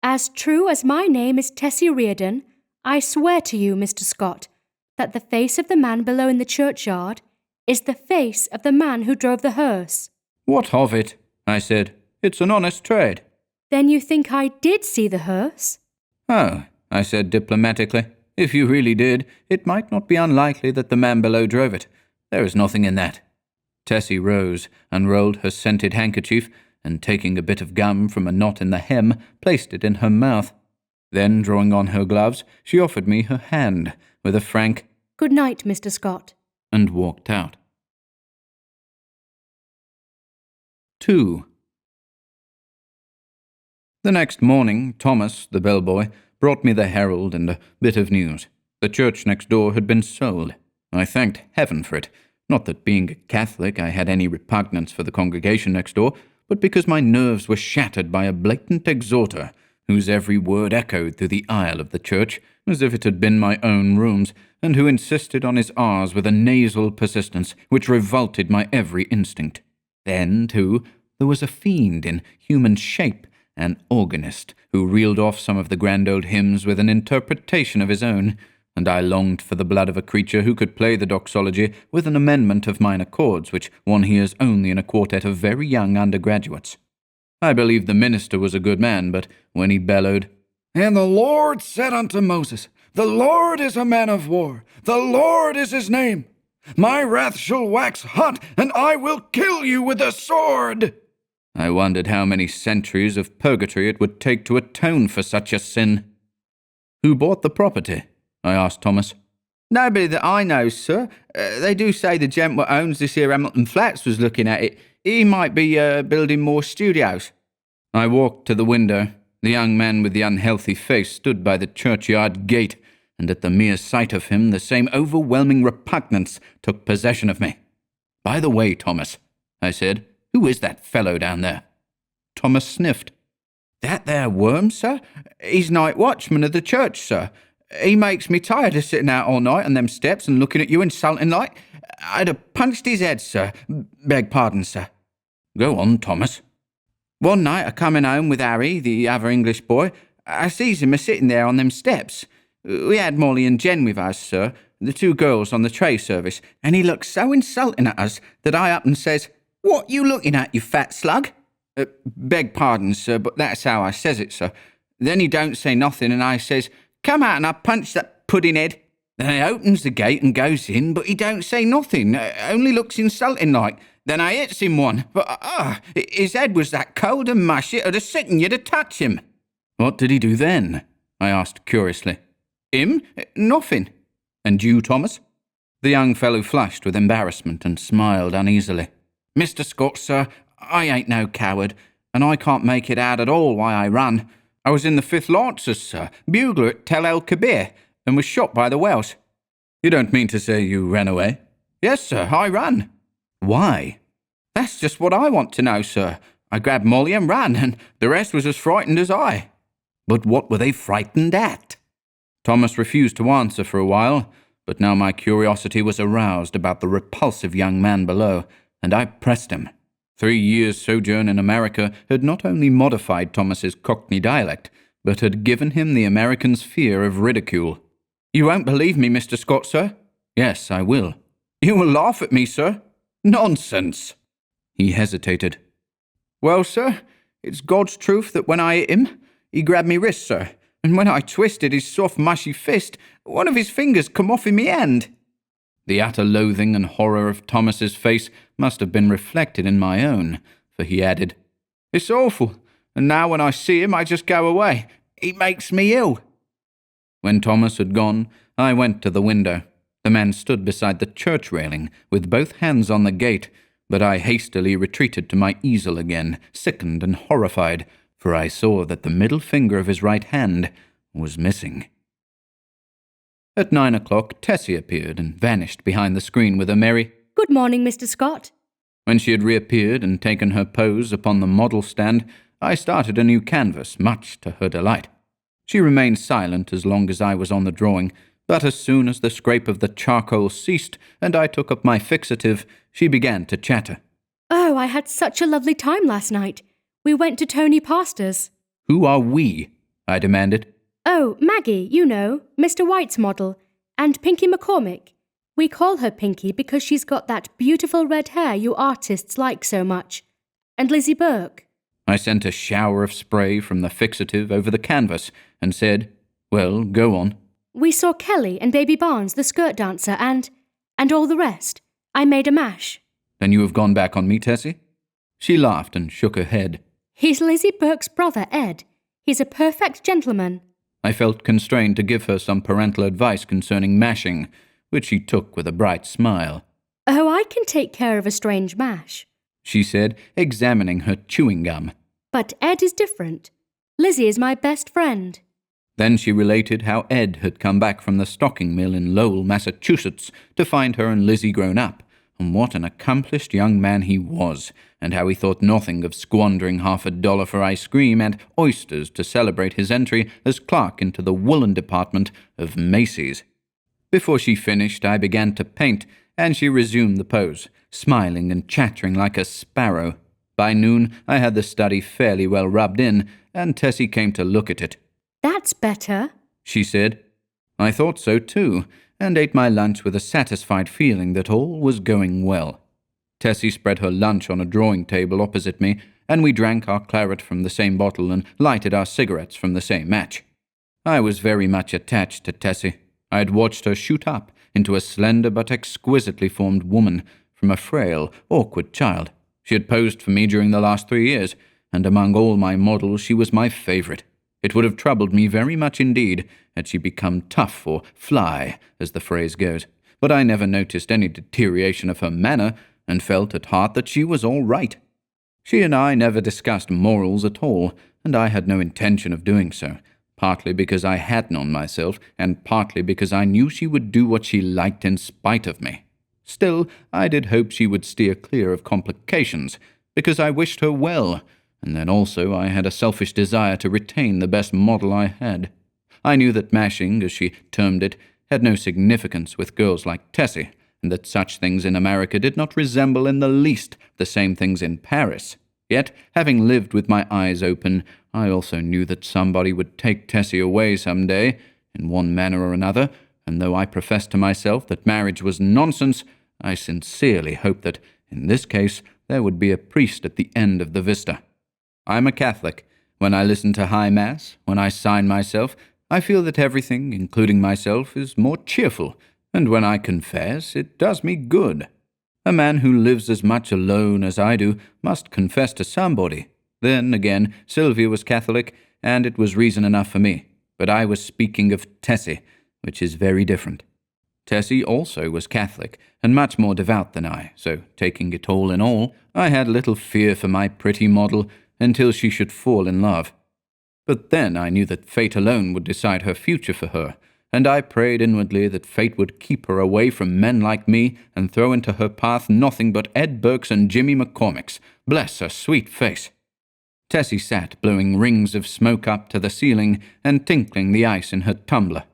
As true as my name is Tessie Reardon, I swear to you, Mr. Scott, that the face of the man below in the churchyard is the face of the man who drove the hearse. What of it? I said. It's an honest trade. Then you think I did see the hearse? Oh, I said diplomatically. If you really did, it might not be unlikely that the man below drove it. There is nothing in that. Tessie rose, unrolled her scented handkerchief, and taking a bit of gum from a knot in the hem, placed it in her mouth. Then, drawing on her gloves, she offered me her hand, with a frank, "Good night, Mr. Scott," and walked out. 2. The next morning, Thomas, the bellboy, brought me the Herald and a bit of news. The church next door had been sold. I thanked heaven for it. Not that being a Catholic I had any repugnance for the congregation next door, but because my nerves were shattered by a blatant exhorter, whose every word echoed through the aisle of the church, as if it had been my own rooms, and who insisted on his R's with a nasal persistence which revolted my every instinct. Then, too, there was a fiend in human shape, an organist, who reeled off some of the grand old hymns with an interpretation of his own, and I longed for the blood of a creature who could play the doxology with an amendment of minor chords which one hears only in a quartet of very young undergraduates. I believe the minister was a good man, but when he bellowed, "And the Lord said unto Moses, The Lord is a man of war, the Lord is his name. My wrath shall wax hot, and I will kill you with the sword." I wondered how many centuries of purgatory it would take to atone for such a sin. Who bought the property? I asked Thomas. Nobody that I know, sir. They do say the gent what owns this here Hamilton Flats was looking at it. He might be building more studios. I walked to the window. The young man with the unhealthy face stood by the churchyard gate, and at the mere sight of him the same overwhelming repugnance took possession of me. "By the way, Thomas," I said, "who is that fellow down there?" Thomas sniffed. "That there worm, sir? He's night watchman of the church, sir. He makes me tired of sitting out all night on them steps and looking at you insulting like. I'd have punched his head, sir. Beg pardon, sir." "Go on, Thomas." "One night, a-coming home with Harry, the other English boy, I sees him a-sitting there on them steps. We had Molly and Jen with us, sir, the two girls on the tray service, and he looked so insulting at us that I up and says, 'What you looking at, you fat slug?' Beg pardon, sir, but that's how I says it, sir. Then he don't say nothing, and I says, 'Come out,' and I punch that pudding head. Then he opens the gate and goes in, but he don't say nothing, only looks insulting like. Then I hits him one, but his head was that cold and mushy it'd have sickened you to touch him." "What did he do then?" I asked curiously. "Him? Nothing." "And you, Thomas?" The young fellow flushed with embarrassment and smiled uneasily. "Mr. Scott, sir, I ain't no coward, and I can't make it out at all why I run. I was in the 5th Lancers, sir, bugler at Tel El Kebir, and was shot by the Welsh." "You don't mean to say you ran away?" "Yes, sir, I ran." "Why?" "That's just what I want to know, sir. I grabbed Molly and ran, and the rest was as frightened as I." "But what were they frightened at?" Thomas refused to answer for a while, but now my curiosity was aroused about the repulsive young man below, and I pressed him. 3 years' sojourn in America had not only modified Thomas's Cockney dialect, but had given him the American's fear of ridicule. "You won't believe me, Mr. Scott, sir?" "Yes, I will." "You will laugh at me, sir?" "Nonsense." He hesitated. "Well, sir, it's God's truth that when I hit him, he grabbed me wrist, sir, and when I twisted his soft, mushy fist, one of his fingers come off in me hand." The utter loathing and horror of Thomas's face must have been reflected in my own, for he added, "It's awful, and now when I see him I just go away. He makes me ill." When Thomas had gone, I went to the window. The man stood beside the church railing, with both hands on the gate, but I hastily retreated to my easel again, sickened and horrified, for I saw that the middle finger of his right hand was missing. At 9 o'clock, Tessie appeared and vanished behind the screen with a merry, "Good morning, Mr. Scott." When she had reappeared and taken her pose upon the model stand, I started a new canvas, much to her delight. She remained silent as long as I was on the drawing, but as soon as the scrape of the charcoal ceased and I took up my fixative, she began to chatter. "Oh, I had such a lovely time last night. We went to Tony Pastor's." "Who are we?" I demanded. "Oh, Maggie, you know, Mr. White's model, and Pinky McCormick. We call her Pinky because she's got that beautiful red hair you artists like so much. And Lizzie Burke." I sent a shower of spray from the fixative over the canvas and said, "Well, go on." "We saw Kelly and Baby Barnes, the skirt dancer, and all the rest. I made a mash." "Then you have gone back on me, Tessie?" She laughed and shook her head. "He's Lizzie Burke's brother, Ed. He's a perfect gentleman." I felt constrained to give her some parental advice concerning mashing, which she took with a bright smile. "Oh, I can take care of a strange mash," she said, examining her chewing gum. "But Ed is different. Lizzie is my best friend." Then she related how Ed had come back from the stocking mill in Lowell, Massachusetts, to find her and Lizzie grown up, and what an accomplished young man he was, and how he thought nothing of squandering $50 for ice cream and oysters to celebrate his entry as clerk into the woolen department of Macy's. Before she finished, I began to paint, and she resumed the pose, smiling and chattering like a sparrow. By noon, I had the study fairly well rubbed in, and Tessie came to look at it. "That's better," she said. I thought so too, and ate my lunch with a satisfied feeling that all was going well. Tessie spread her lunch on a drawing table opposite me, and we drank our claret from the same bottle and lighted our cigarettes from the same match. I was very much attached to Tessie. I had watched her shoot up into a slender but exquisitely formed woman from a frail, awkward child. She had posed for me during the last 3 years, and among all my models she was my favorite. It would have troubled me very much indeed had she become tough or fly, as the phrase goes, but I never noticed any deterioration of her manner and felt at heart that she was all right. She and I never discussed morals at all, and I had no intention of doing so, partly because I had none myself, and partly because I knew she would do what she liked in spite of me. Still, I did hope she would steer clear of complications, because I wished her well, and then also I had a selfish desire to retain the best model I had. I knew that mashing, as she termed it, had no significance with girls like Tessie, and that such things in America did not resemble in the least the same things in Paris. Yet, having lived with my eyes open, I also knew that somebody would take Tessie away some day, in one manner or another, and though I professed to myself that marriage was nonsense, I sincerely hoped that, in this case, there would be a priest at the end of the vista. I'm a Catholic. When I listen to High Mass, when I sign myself, I feel that everything, including myself, is more cheerful, and when I confess, it does me good. A man who lives as much alone as I do must confess to somebody. Then, again, Sylvia was Catholic, and it was reason enough for me. But I was speaking of Tessie, which is very different. Tessie also was Catholic, and much more devout than I, so, taking it all in all, I had little fear for my pretty model until she should fall in love. But then I knew that fate alone would decide her future for her, and I prayed inwardly that fate would keep her away from men like me and throw into her path nothing but Ed Burkes and Jimmy McCormicks. Bless her sweet face. Tessie sat, blowing rings of smoke up to the ceiling and tinkling the ice in her tumbler.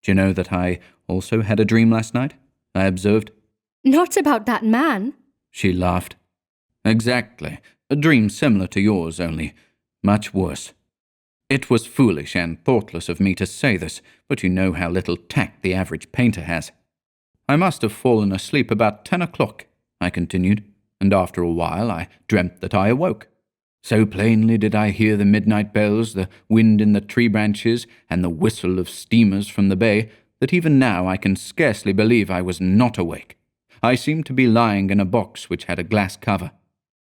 "Do you know that I also had a dream last night?" I observed. Not about that man. She laughed. "Exactly. A dream similar to yours, only much worse. It was foolish and thoughtless of me to say this, but you know how little tact the average painter has. I must have fallen asleep about 10 o'clock, I continued, and after a while I dreamt that I awoke. So plainly did I hear the midnight bells, the wind in the tree branches, and the whistle of steamers from the bay, that even now I can scarcely believe I was not awake. I seemed to be lying in a box which had a glass cover.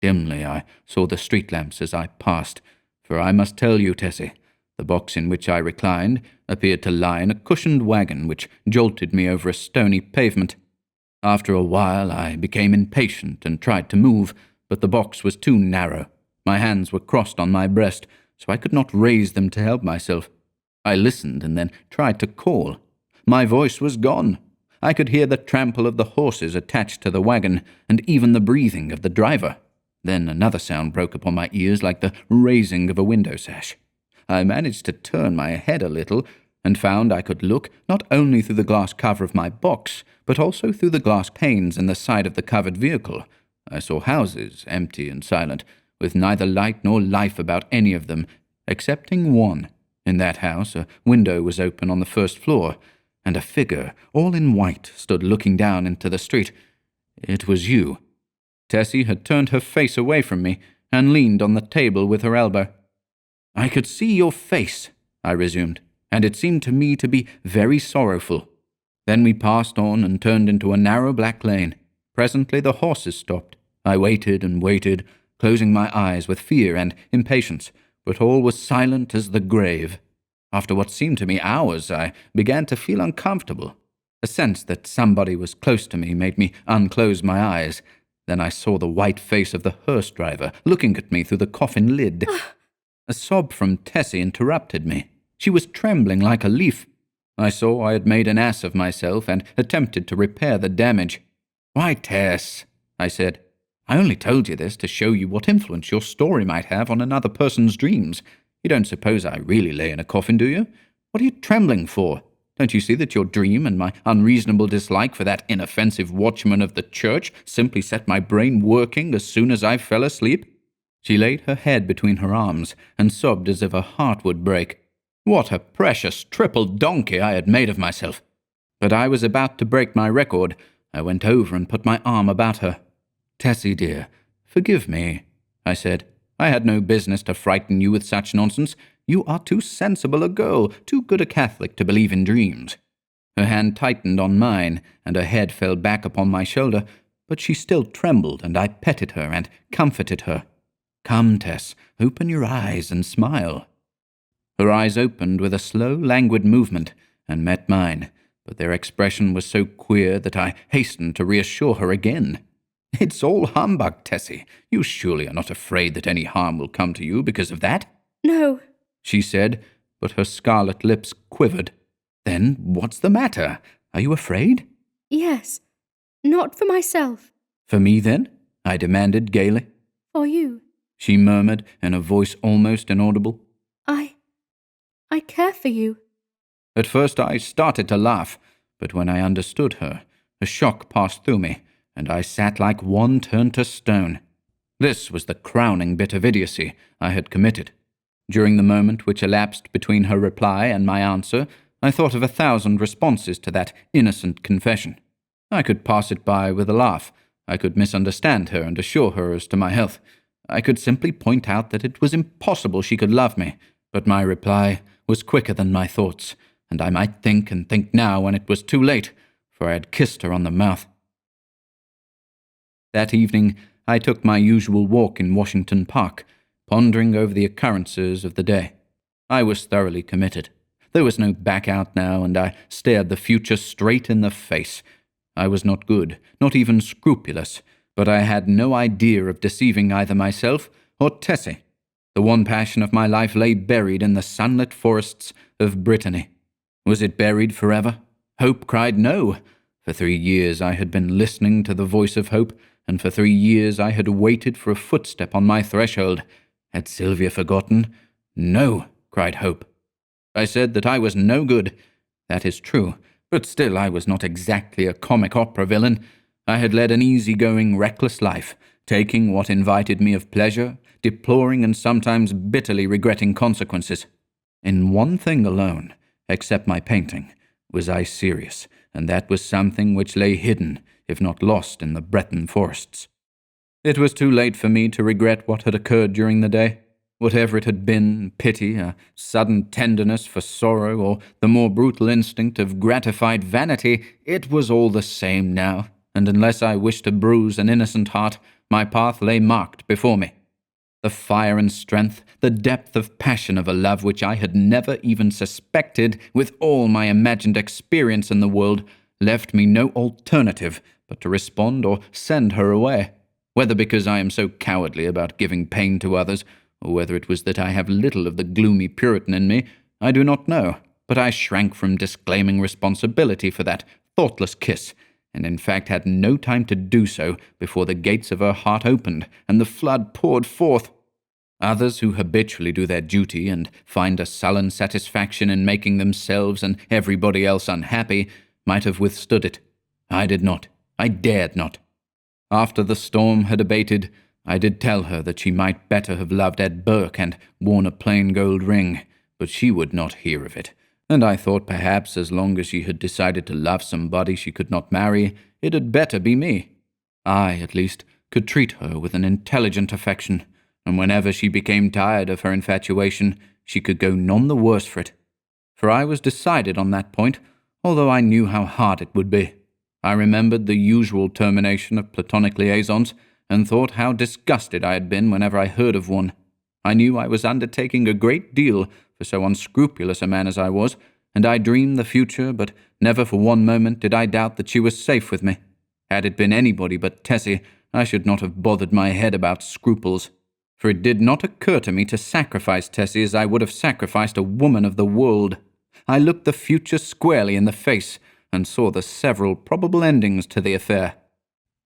Dimly I saw the street lamps as I passed, for I must tell you, Tessie, the box in which I reclined appeared to lie in a cushioned wagon which jolted me over a stony pavement. After a while I became impatient and tried to move, but the box was too narrow. My hands were crossed on my breast, so I could not raise them to help myself. I listened and then tried to call. My voice was gone. I could hear the trample of the horses attached to the wagon, and even the breathing of the driver. Then another sound broke upon my ears like the raising of a window sash. I managed to turn my head a little, and found I could look not only through the glass cover of my box, but also through the glass panes in the side of the covered vehicle. I saw houses, empty and silent, with neither light nor life about any of them, excepting one. In that house a window was open on the first floor, and a figure, all in white, stood looking down into the street. It was you. Tessie had turned her face away from me and leaned on the table with her elbow. "I could see your face," I resumed, "and it seemed to me to be very sorrowful. Then we passed on and turned into a narrow black lane. Presently the horses stopped. I waited and waited, closing my eyes with fear and impatience, but all was silent as the grave. After what seemed to me hours, I began to feel uncomfortable. A sense that somebody was close to me made me unclose my eyes. Then I saw the white face of the hearse driver looking at me through the coffin lid. A sob from Tessie interrupted me. She was trembling like a leaf. I saw I had made an ass of myself and attempted to repair the damage. "Why, Tess," I said, "I only told you this to show you what influence your story might have on another person's dreams. You don't suppose I really lay in a coffin, do you? What are you trembling for? Don't you see that your dream and my unreasonable dislike for that inoffensive watchman of the church simply set my brain working as soon as I fell asleep?" She laid her head between her arms and sobbed as if her heart would break. What a precious triple donkey I had made of myself! But I was about to break my record. I went over and put my arm about her. "Tessie, dear, forgive me," I said. "I had no business to frighten you with such nonsense. You are too sensible a girl, too good a Catholic to believe in dreams." Her hand tightened on mine, and her head fell back upon my shoulder, but she still trembled, and I petted her and comforted her. "Come, Tess, open your eyes and smile." Her eyes opened with a slow, languid movement, and met mine, but their expression was so queer that I hastened to reassure her again. It's all humbug, Tessie. You surely are not afraid that any harm will come to you because of that? No. She said, but her scarlet lips quivered. Then what's the matter? Are you afraid? Yes. Not for myself. For me, then? I demanded gaily. For you. She murmured in a voice almost inaudible. I care for you. At first I started to laugh, but when I understood her, a shock passed through me, and I sat like one turned to stone. This was the crowning bit of idiocy I had committed. During the moment which elapsed between her reply and my answer, I thought of 1,000 responses to that innocent confession. I could pass it by with a laugh. I could misunderstand her and assure her as to my health. I could simply point out that it was impossible she could love me, but my reply was quicker than my thoughts, and I might think and think now when it was too late, for I had kissed her on the mouth. That evening I took my usual walk in Washington Park, pondering over the occurrences of the day. I was thoroughly committed. There was no back out now, and I stared the future straight in the face. I was not good, not even scrupulous, but I had no idea of deceiving either myself or Tessie. The one passion of my life lay buried in the sunlit forests of Brittany. Was it buried forever? Hope cried no. For 3 years I had been listening to the voice of hope, and for 3 years I had waited for a footstep on my threshold. Had Sylvia forgotten? No, cried hope. I said that I was no good. That is true, but still I was not exactly a comic opera villain. I had led an easy-going, reckless life, taking what invited me of pleasure, deploring and sometimes bitterly regretting consequences. In one thing alone, except my painting, was I serious, and that was something which lay hidden, if not lost, in the Breton forests. It was too late for me to regret what had occurred during the day. Whatever it had been, pity, a sudden tenderness for sorrow, or the more brutal instinct of gratified vanity, it was all the same now, and unless I wished to bruise an innocent heart, my path lay marked before me. The fire and strength, the depth of passion of a love which I had never even suspected, with all my imagined experience in the world, left me no alternative but to respond or send her away. Whether because I am so cowardly about giving pain to others, or whether it was that I have little of the gloomy Puritan in me, I do not know, but I shrank from disclaiming responsibility for that thoughtless kiss, and in fact had no time to do so before the gates of her heart opened and the flood poured forth. Others who habitually do their duty and find a sullen satisfaction in making themselves and everybody else unhappy might have withstood it. I did not. I dared not. After the storm had abated, I did tell her that she might better have loved Ed Burke and worn a plain gold ring, but she would not hear of it, and I thought perhaps as long as she had decided to love somebody she could not marry, it had better be me. I, at least, could treat her with an intelligent affection, and whenever she became tired of her infatuation, she could go none the worse for it. For I was decided on that point, although I knew how hard it would be. I remembered the usual termination of platonic liaisons, and thought how disgusted I had been whenever I heard of one. I knew I was undertaking a great deal for so unscrupulous a man as I was, and I dreamed the future, but never for one moment did I doubt that she was safe with me. Had it been anybody but Tessie, I should not have bothered my head about scruples, for it did not occur to me to sacrifice Tessie as I would have sacrificed a woman of the world. I looked the future squarely in the face, and saw the several probable endings to the affair.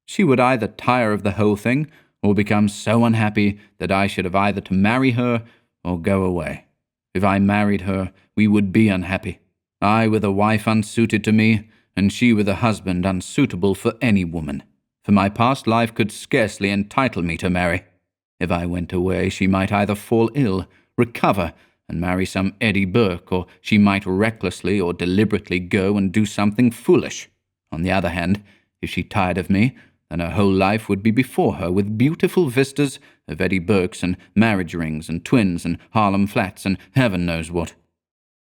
She would either tire of the whole thing, or become so unhappy that I should have either to marry her or go away. If I married her, we would be unhappy. I with a wife unsuited to me, and she with a husband unsuitable for any woman. For my past life could scarcely entitle me to marry. If I went away, she might either fall ill, recover, and marry some Eddie Burke, or she might recklessly or deliberately go and do something foolish. On the other hand, if she tired of me, then her whole life would be before her with beautiful vistas of Eddie Burkes and marriage rings and twins and Harlem flats and heaven knows what.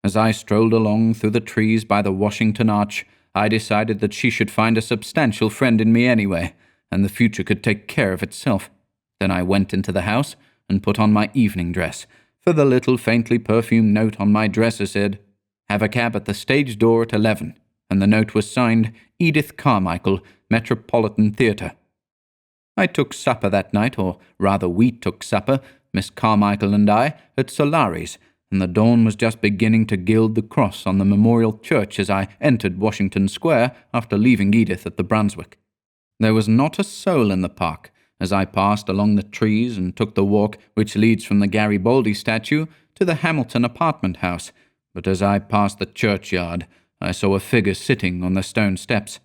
As I strolled along through the trees by the Washington Arch, I decided that she should find a substantial friend in me anyway, and the future could take care of itself. Then I went into the house and put on my evening dress, for the little faintly perfumed note on my dresser said, "Have a cab at the stage door at 11, and the note was signed Edith Carmichael, Metropolitan Theatre. I took supper that night, or rather we took supper, Miss Carmichael and I, at Solari's, and the dawn was just beginning to gild the cross on the memorial church as I entered Washington Square after leaving Edith at the Brunswick. There was not a soul in the park as I passed along the trees and took the walk which leads from the Garibaldi statue to the Hamilton apartment house, but as I passed the churchyard, I saw a figure sitting on the stone steps.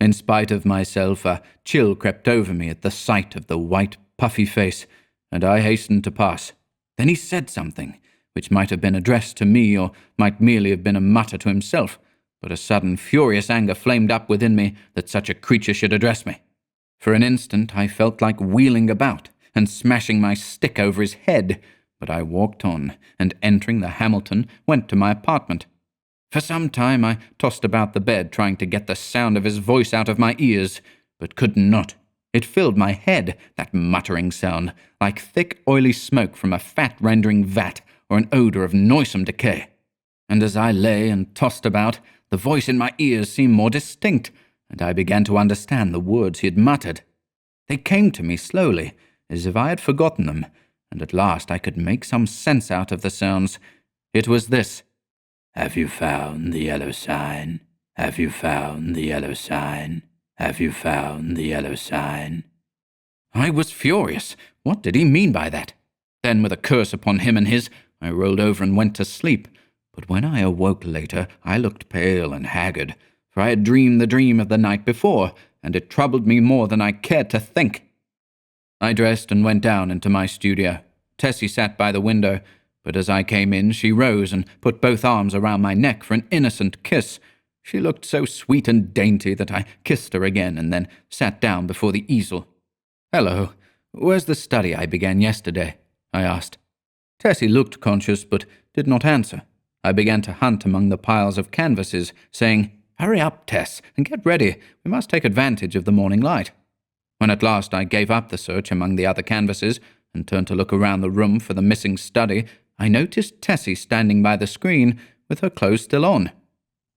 In spite of myself, a chill crept over me at the sight of the white, puffy face, and I hastened to pass. Then he said something, which might have been addressed to me or might merely have been a mutter to himself, but a sudden furious anger flamed up within me that such a creature should address me. For an instant I felt like wheeling about and smashing my stick over his head, but I walked on, and entering the Hamilton, went to my apartment. For some time I tossed about the bed, trying to get the sound of his voice out of my ears, but could not. It filled my head, that muttering sound, like thick oily smoke from a fat-rendering vat, or an odour of noisome decay. And as I lay and tossed about, the voice in my ears seemed more distinct, and I began to understand the words he had muttered. They came to me slowly, as if I had forgotten them, and at last I could make some sense out of the sounds. It was this: "Have you found the yellow sign? Have you found the yellow sign? Have you found the yellow sign?" I was furious. What did he mean by that? Then, with a curse upon him and his, I rolled over and went to sleep. But when I awoke later, I looked pale and haggard, for I had dreamed the dream of the night before, and it troubled me more than I cared to think. I dressed and went down into my studio. Tessie sat by the window, but as I came in, she rose and put both arms around my neck for an innocent kiss. She looked so sweet and dainty that I kissed her again and then sat down before the easel. "Hello, where's the study I began yesterday?" I asked. Tessie looked conscious, but did not answer. I began to hunt among the piles of canvases, saying, "Hurry up, Tess, and get ready. We must take advantage of the morning light." When at last I gave up the search among the other canvases and turned to look around the room for the missing study, I noticed Tessie standing by the screen with her clothes still on.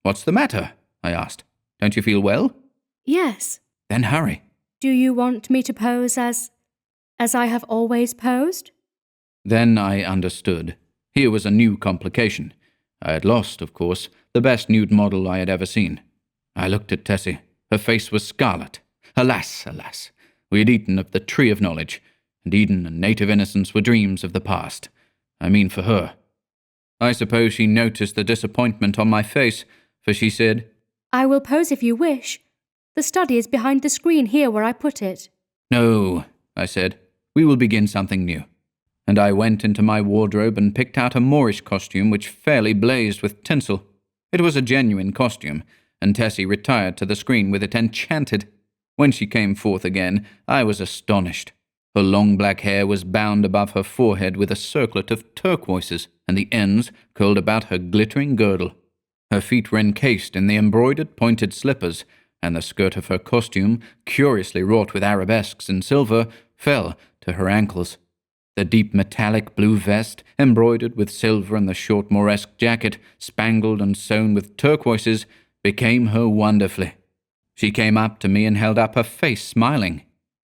"What's the matter?" I asked. "Don't you feel well?" Yes. "Then hurry." Do you want me to pose as I have always posed? Then I understood. Here was a new complication. I had lost, of course, the best nude model I had ever seen. I looked at Tessie. Her face was scarlet. Alas, alas, we had eaten of the tree of knowledge, and Eden and native innocence were dreams of the past. I mean for her. I suppose she noticed the disappointment on my face, for she said, "I will pose if you wish. The study is behind the screen here where I put it." "No," I said. "We will begin something new." And I went into my wardrobe and picked out a Moorish costume which fairly blazed with tinsel. It was a genuine costume, and Tessie retired to the screen with it enchanted. When she came forth again, I was astonished. Her long black hair was bound above her forehead with a circlet of turquoises, and the ends curled about her glittering girdle. Her feet were encased in the embroidered pointed slippers, and the skirt of her costume, curiously wrought with arabesques in silver, fell to her ankles. The deep metallic blue vest, embroidered with silver, and the short Moresque jacket, spangled and sewn with turquoises, became her wonderfully. She came up to me and held up her face, smiling.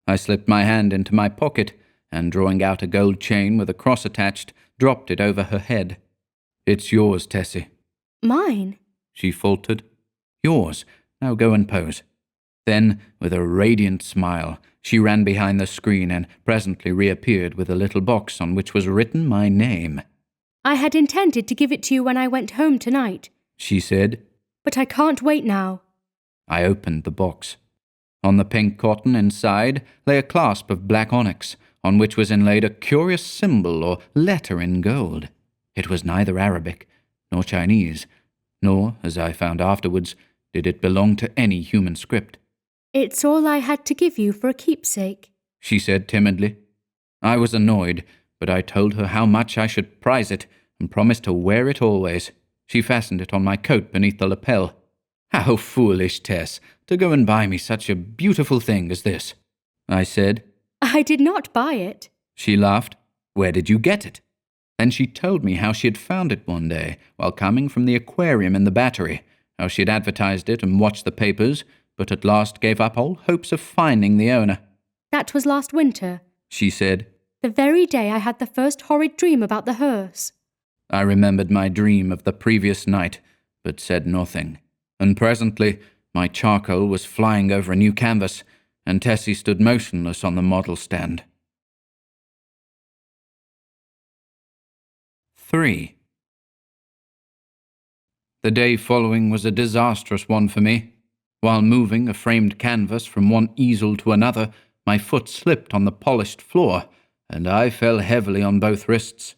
I slipped my hand into my pocket, and drawing out a gold chain with a cross attached, dropped it over her head. "It's yours, Tessie." "Mine?" she faltered. "Yours. Now go and pose." Then, with a radiant smile, she ran behind the screen and presently reappeared with a little box on which was written my name. "I had intended to give it to you when I went home tonight," she said. "but I can't wait now." I opened the box. On the pink cotton inside lay a clasp of black onyx, on which was inlaid a curious symbol or letter in gold. It was neither Arabic nor Chinese, nor, as I found afterwards, did it belong to any human script. "It's all I had to give you for a keepsake," she said timidly. I was annoyed, but I told her how much I should prize it and promised to wear it always. She fastened it on my coat beneath the lapel. "How foolish, Tess, to go and buy me such a beautiful thing as this," I said. "I did not buy it." She laughed. "Where did you get it?" Then she told me how she had found it one day while coming from the aquarium in the Battery, how she had advertised it and watched the papers, but at last gave up all hopes of finding the owner. That was last winter, she said. the very day I had the first horrid dream about the hearse. I remembered my dream of the previous night, but said nothing. And presently my charcoal was flying over a new canvas, and Tessie stood motionless on the model stand. 3. The day following was a disastrous one for me. While moving a framed canvas from one easel to another, my foot slipped on the polished floor, and I fell heavily on both wrists.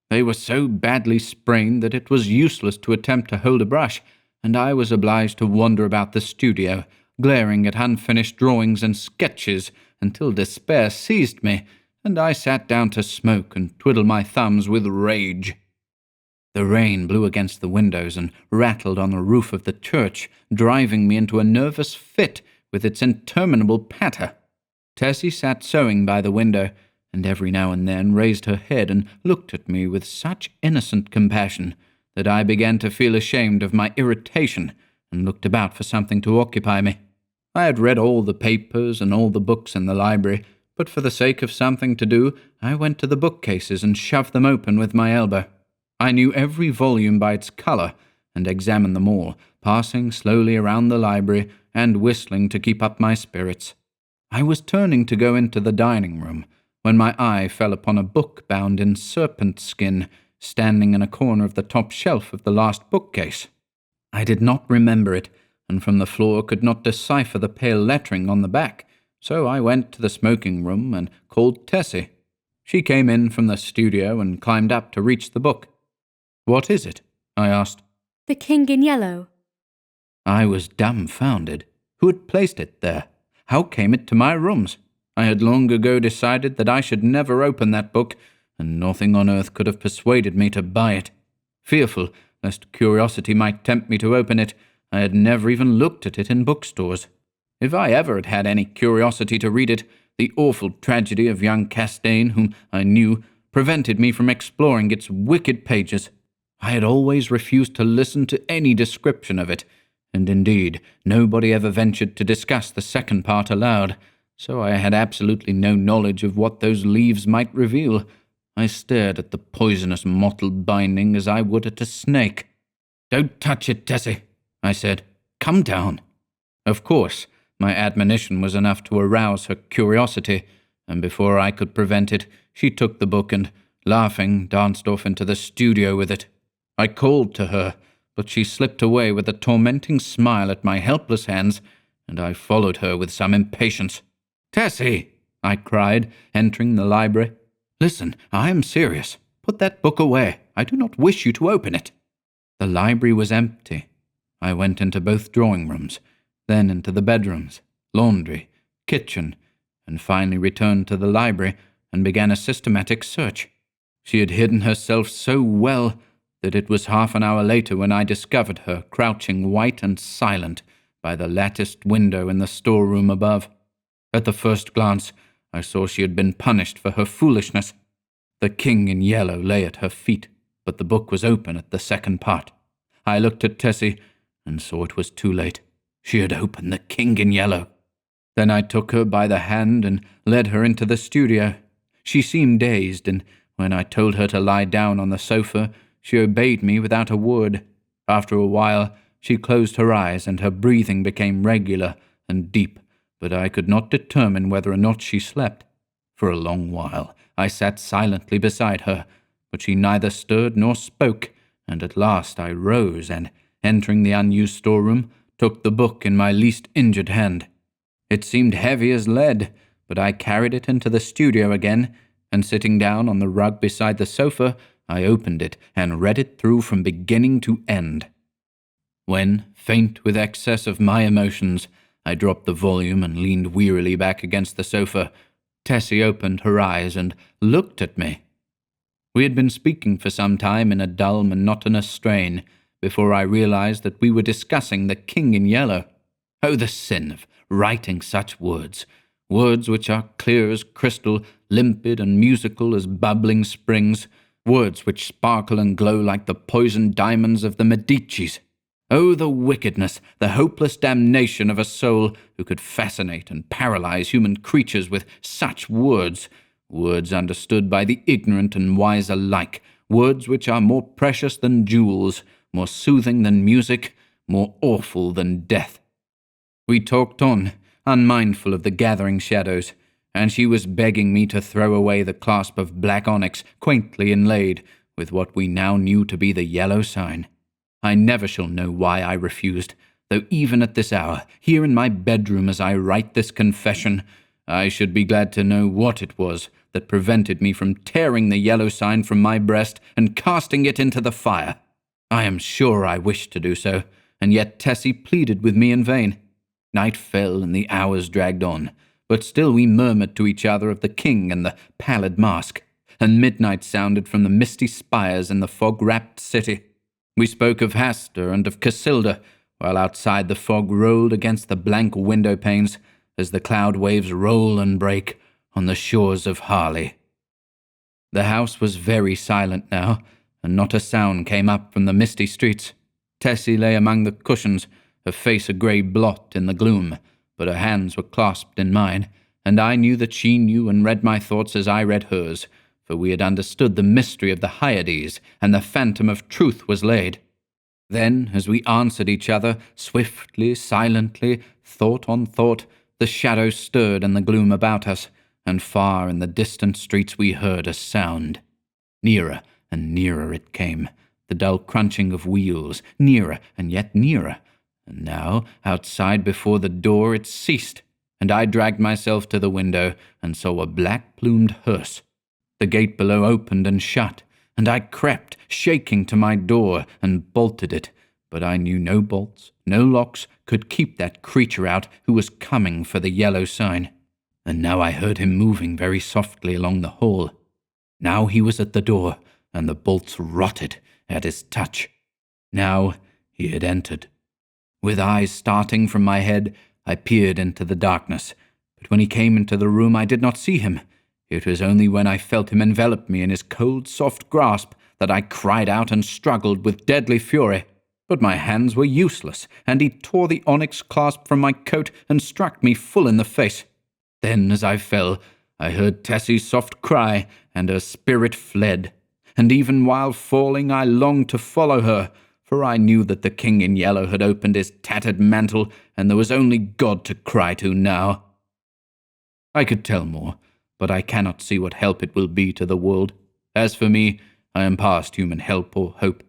They were so badly sprained that it was useless to attempt to hold a brush, and I was obliged to wander about the studio, glaring at unfinished drawings and sketches until despair seized me, and I sat down to smoke and twiddle my thumbs with rage. The rain blew against the windows and rattled on the roof of the church, driving me into a nervous fit with its interminable patter. Tessie sat sewing by the window, and every now and then raised her head and looked at me with such innocent compassion that I began to feel ashamed of my irritation and looked about for something to occupy me. I had read all the papers and all the books in the library, but for the sake of something to do, I went to the bookcases and shoved them open with my elbow. I knew every volume by its colour and examined them all, passing slowly around the library and whistling to keep up my spirits. I was turning to go into the dining room when my eye fell upon a book bound in serpent skin, standing in a corner of the top shelf of the last bookcase. I did not remember it, and from the floor could not decipher the pale lettering on the back, so I went to the smoking room and called Tessie. She came in from the studio and climbed up to reach the book. "What is it?" I asked. The King in Yellow. I was dumbfounded. Who had placed it there? How came it to my rooms? I had long ago decided that I should never open that book, and nothing on earth could have persuaded me to buy it. Fearful lest curiosity might tempt me to open it, I had never even looked at it in bookstores. If I ever had had any curiosity to read it, the awful tragedy of young Castaigne, whom I knew, prevented me from exploring its wicked pages. I had always refused to listen to any description of it, and indeed nobody ever ventured to discuss the second part aloud, so I had absolutely no knowledge of what those leaves might reveal. I stared at the poisonous mottled binding as I would at a snake. "Don't touch it, Tessie," I said. "Come down." Of course, my admonition was enough to arouse her curiosity, and before I could prevent it, she took the book and, laughing, danced off into the studio with it. I called to her, but she slipped away with a tormenting smile at my helpless hands, and I followed her with some impatience. "Tessie!" I cried, entering the library. "Listen, I am serious. Put that book away. I do not wish you to open it." The library was empty. I went into both drawing rooms, then into the bedrooms, laundry, kitchen, and finally returned to the library and began a systematic search. She had hidden herself so well that it was half an hour later when I discovered her crouching white and silent by the latticed window in the storeroom above. At the first glance, I saw she had been punished for her foolishness. The King in Yellow lay at her feet, but the book was open at the second part. I looked at Tessie and saw it was too late. She had opened the King in Yellow. Then I took her by the hand and led her into the studio. She seemed dazed, and when I told her to lie down on the sofa, she obeyed me without a word. After a while, she closed her eyes and her breathing became regular and deep, but I could not determine whether or not she slept. For a long while, I sat silently beside her, but she neither stirred nor spoke, and at last I rose and, entering the unused storeroom, took the book in my least injured hand. It seemed heavy as lead, but I carried it into the studio again, and sitting down on the rug beside the sofa, I opened it and read it through from beginning to end. When, faint with excess of my emotions, I dropped the volume and leaned wearily back against the sofa, Tessie opened her eyes and looked at me. We had been speaking for some time in a dull, monotonous strain before I realized that we were discussing the King in Yellow. Oh, the sin of writing such words which are clear as crystal, limpid and musical as bubbling springs, words which sparkle and glow like the poisoned diamonds of the Medicis. Oh, the wickedness, the hopeless damnation of a soul who could fascinate and paralyze human creatures with such words, words understood by the ignorant and wise alike, words which are more precious than jewels, more soothing than music, more awful than death. We talked on, unmindful of the gathering shadows, and she was begging me to throw away the clasp of black onyx quaintly inlaid with what we now knew to be the yellow sign. I never shall know why I refused, though even at this hour, here in my bedroom as I write this confession, I should be glad to know what it was that prevented me from tearing the yellow sign from my breast and casting it into the fire. I am sure I wished to do so, and yet Tessie pleaded with me in vain. Night fell and the hours dragged on, but still we murmured to each other of the king and the pallid mask, and midnight sounded from the misty spires in the fog-wrapped city. We spoke of Hastur and of Cassilda, while outside the fog rolled against the blank window panes as the cloud waves roll and break on the shores of Hali. The house was very silent now, and not a sound came up from the misty streets. Tessie lay among the cushions, her face a grey blot in the gloom, but her hands were clasped in mine, and I knew that she knew and read my thoughts as I read hers, for we had understood the mystery of the Hyades, and the phantom of truth was laid. Then, as we answered each other, swiftly, silently, thought on thought, the shadows stirred in the gloom about us, and far in the distant streets we heard a sound. Nearer and nearer it came, the dull crunching of wheels, nearer and yet nearer, and now, outside before the door, it ceased, and I dragged myself to the window and saw a black-plumed hearse. The gate below opened and shut, and I crept, shaking, to my door and bolted it, but I knew no bolts, no locks could keep that creature out who was coming for the yellow sign. And now I heard him moving very softly along the hall. Now he was at the door, and the bolts rotted at his touch. Now he had entered. With eyes starting from my head, I peered into the darkness, but when he came into the room I did not see him. It was only when I felt him envelop me in his cold, soft grasp that I cried out and struggled with deadly fury. But my hands were useless, and he tore the onyx clasp from my coat and struck me full in the face. Then, as I fell, I heard Tessie's soft cry, and her spirit fled. And even while falling, I longed to follow her, for I knew that the king in yellow had opened his tattered mantle, and there was only God to cry to now. I could tell more, but I cannot see what help it will be to the world. As for me, I am past human help or hope.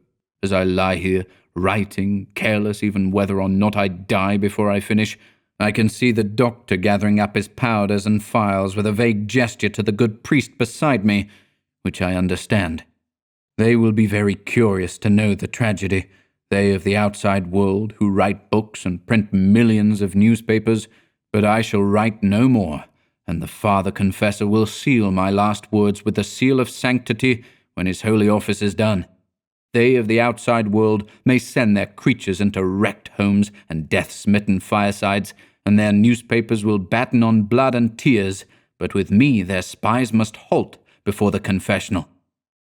As I lie here, writing, careless even whether or not I die before I finish, I can see the doctor gathering up his powders and phials with a vague gesture to the good priest beside me, which I understand. They will be very curious to know the tragedy, they of the outside world who write books and print millions of newspapers, but I shall write no more, and the Father Confessor will seal my last words with the seal of sanctity when his holy office is done. They of the outside world may send their creatures into wrecked homes and death-smitten firesides, and their newspapers will batten on blood and tears, but with me their spies must halt before the confessional.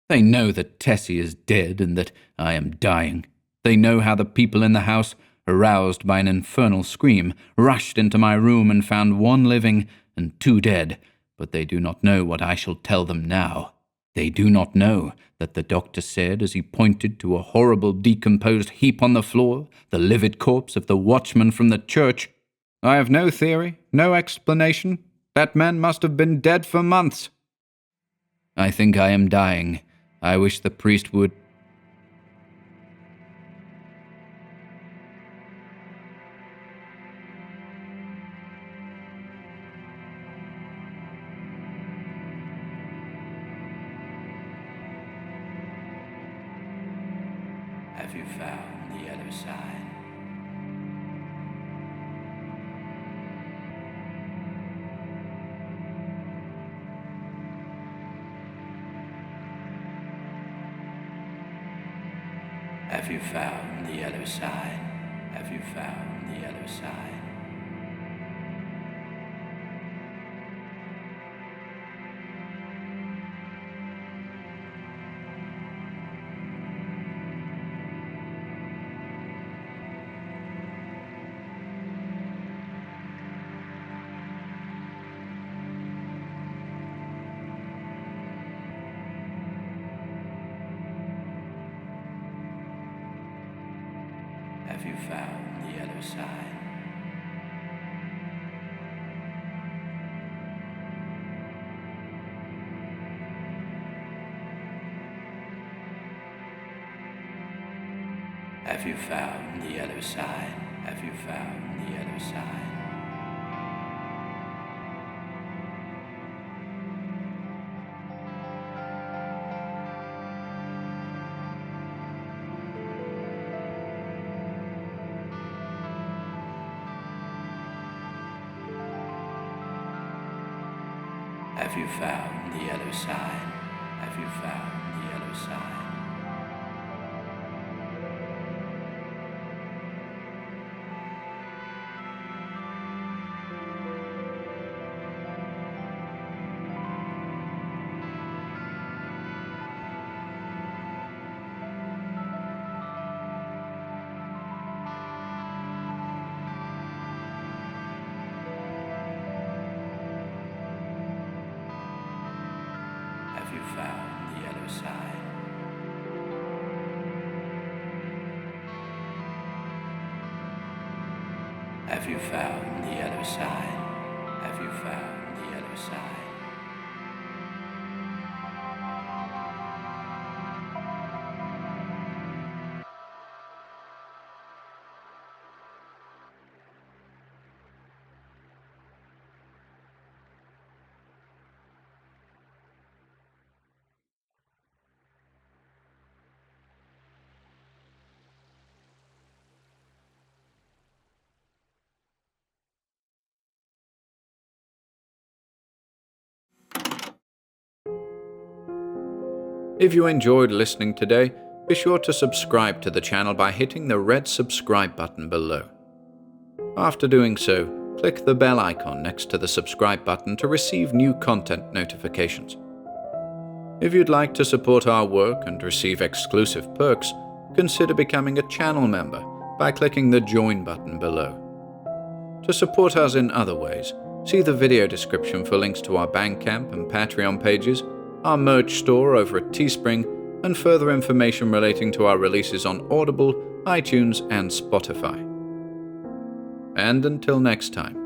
They know that Tessie is dead and that I am dying. They know how the people in the house, aroused by an infernal scream, rushed into my room and found one living and two dead, but they do not know what I shall tell them now. They do not know that the doctor said, as he pointed to a horrible decomposed heap on the floor, the livid corpse of the watchman from the church, "I have no theory, no explanation. That man must have been dead for months." I think I am dying. I wish the priest would... Have you found the yellow sign? Have you found the yellow sign? Have you found the yellow sign? Have you found the yellow sign? Have you found the yellow sign? Have you found the yellow sign? Have you found the yellow sign? Have you found the yellow sign? Have you found the yellow sign? Have you found the yellow sign? Have you found the yellow sign? If you enjoyed listening today, be sure to subscribe to the channel by hitting the red subscribe button below. After doing so, click the bell icon next to the subscribe button to receive new content notifications. If you'd like to support our work and receive exclusive perks, consider becoming a channel member by clicking the join button below. To support us in other ways, see the video description for links to our Bandcamp and Patreon pages, our merch store over at Teespring, and further information relating to our releases on Audible, iTunes, and Spotify. And until next time,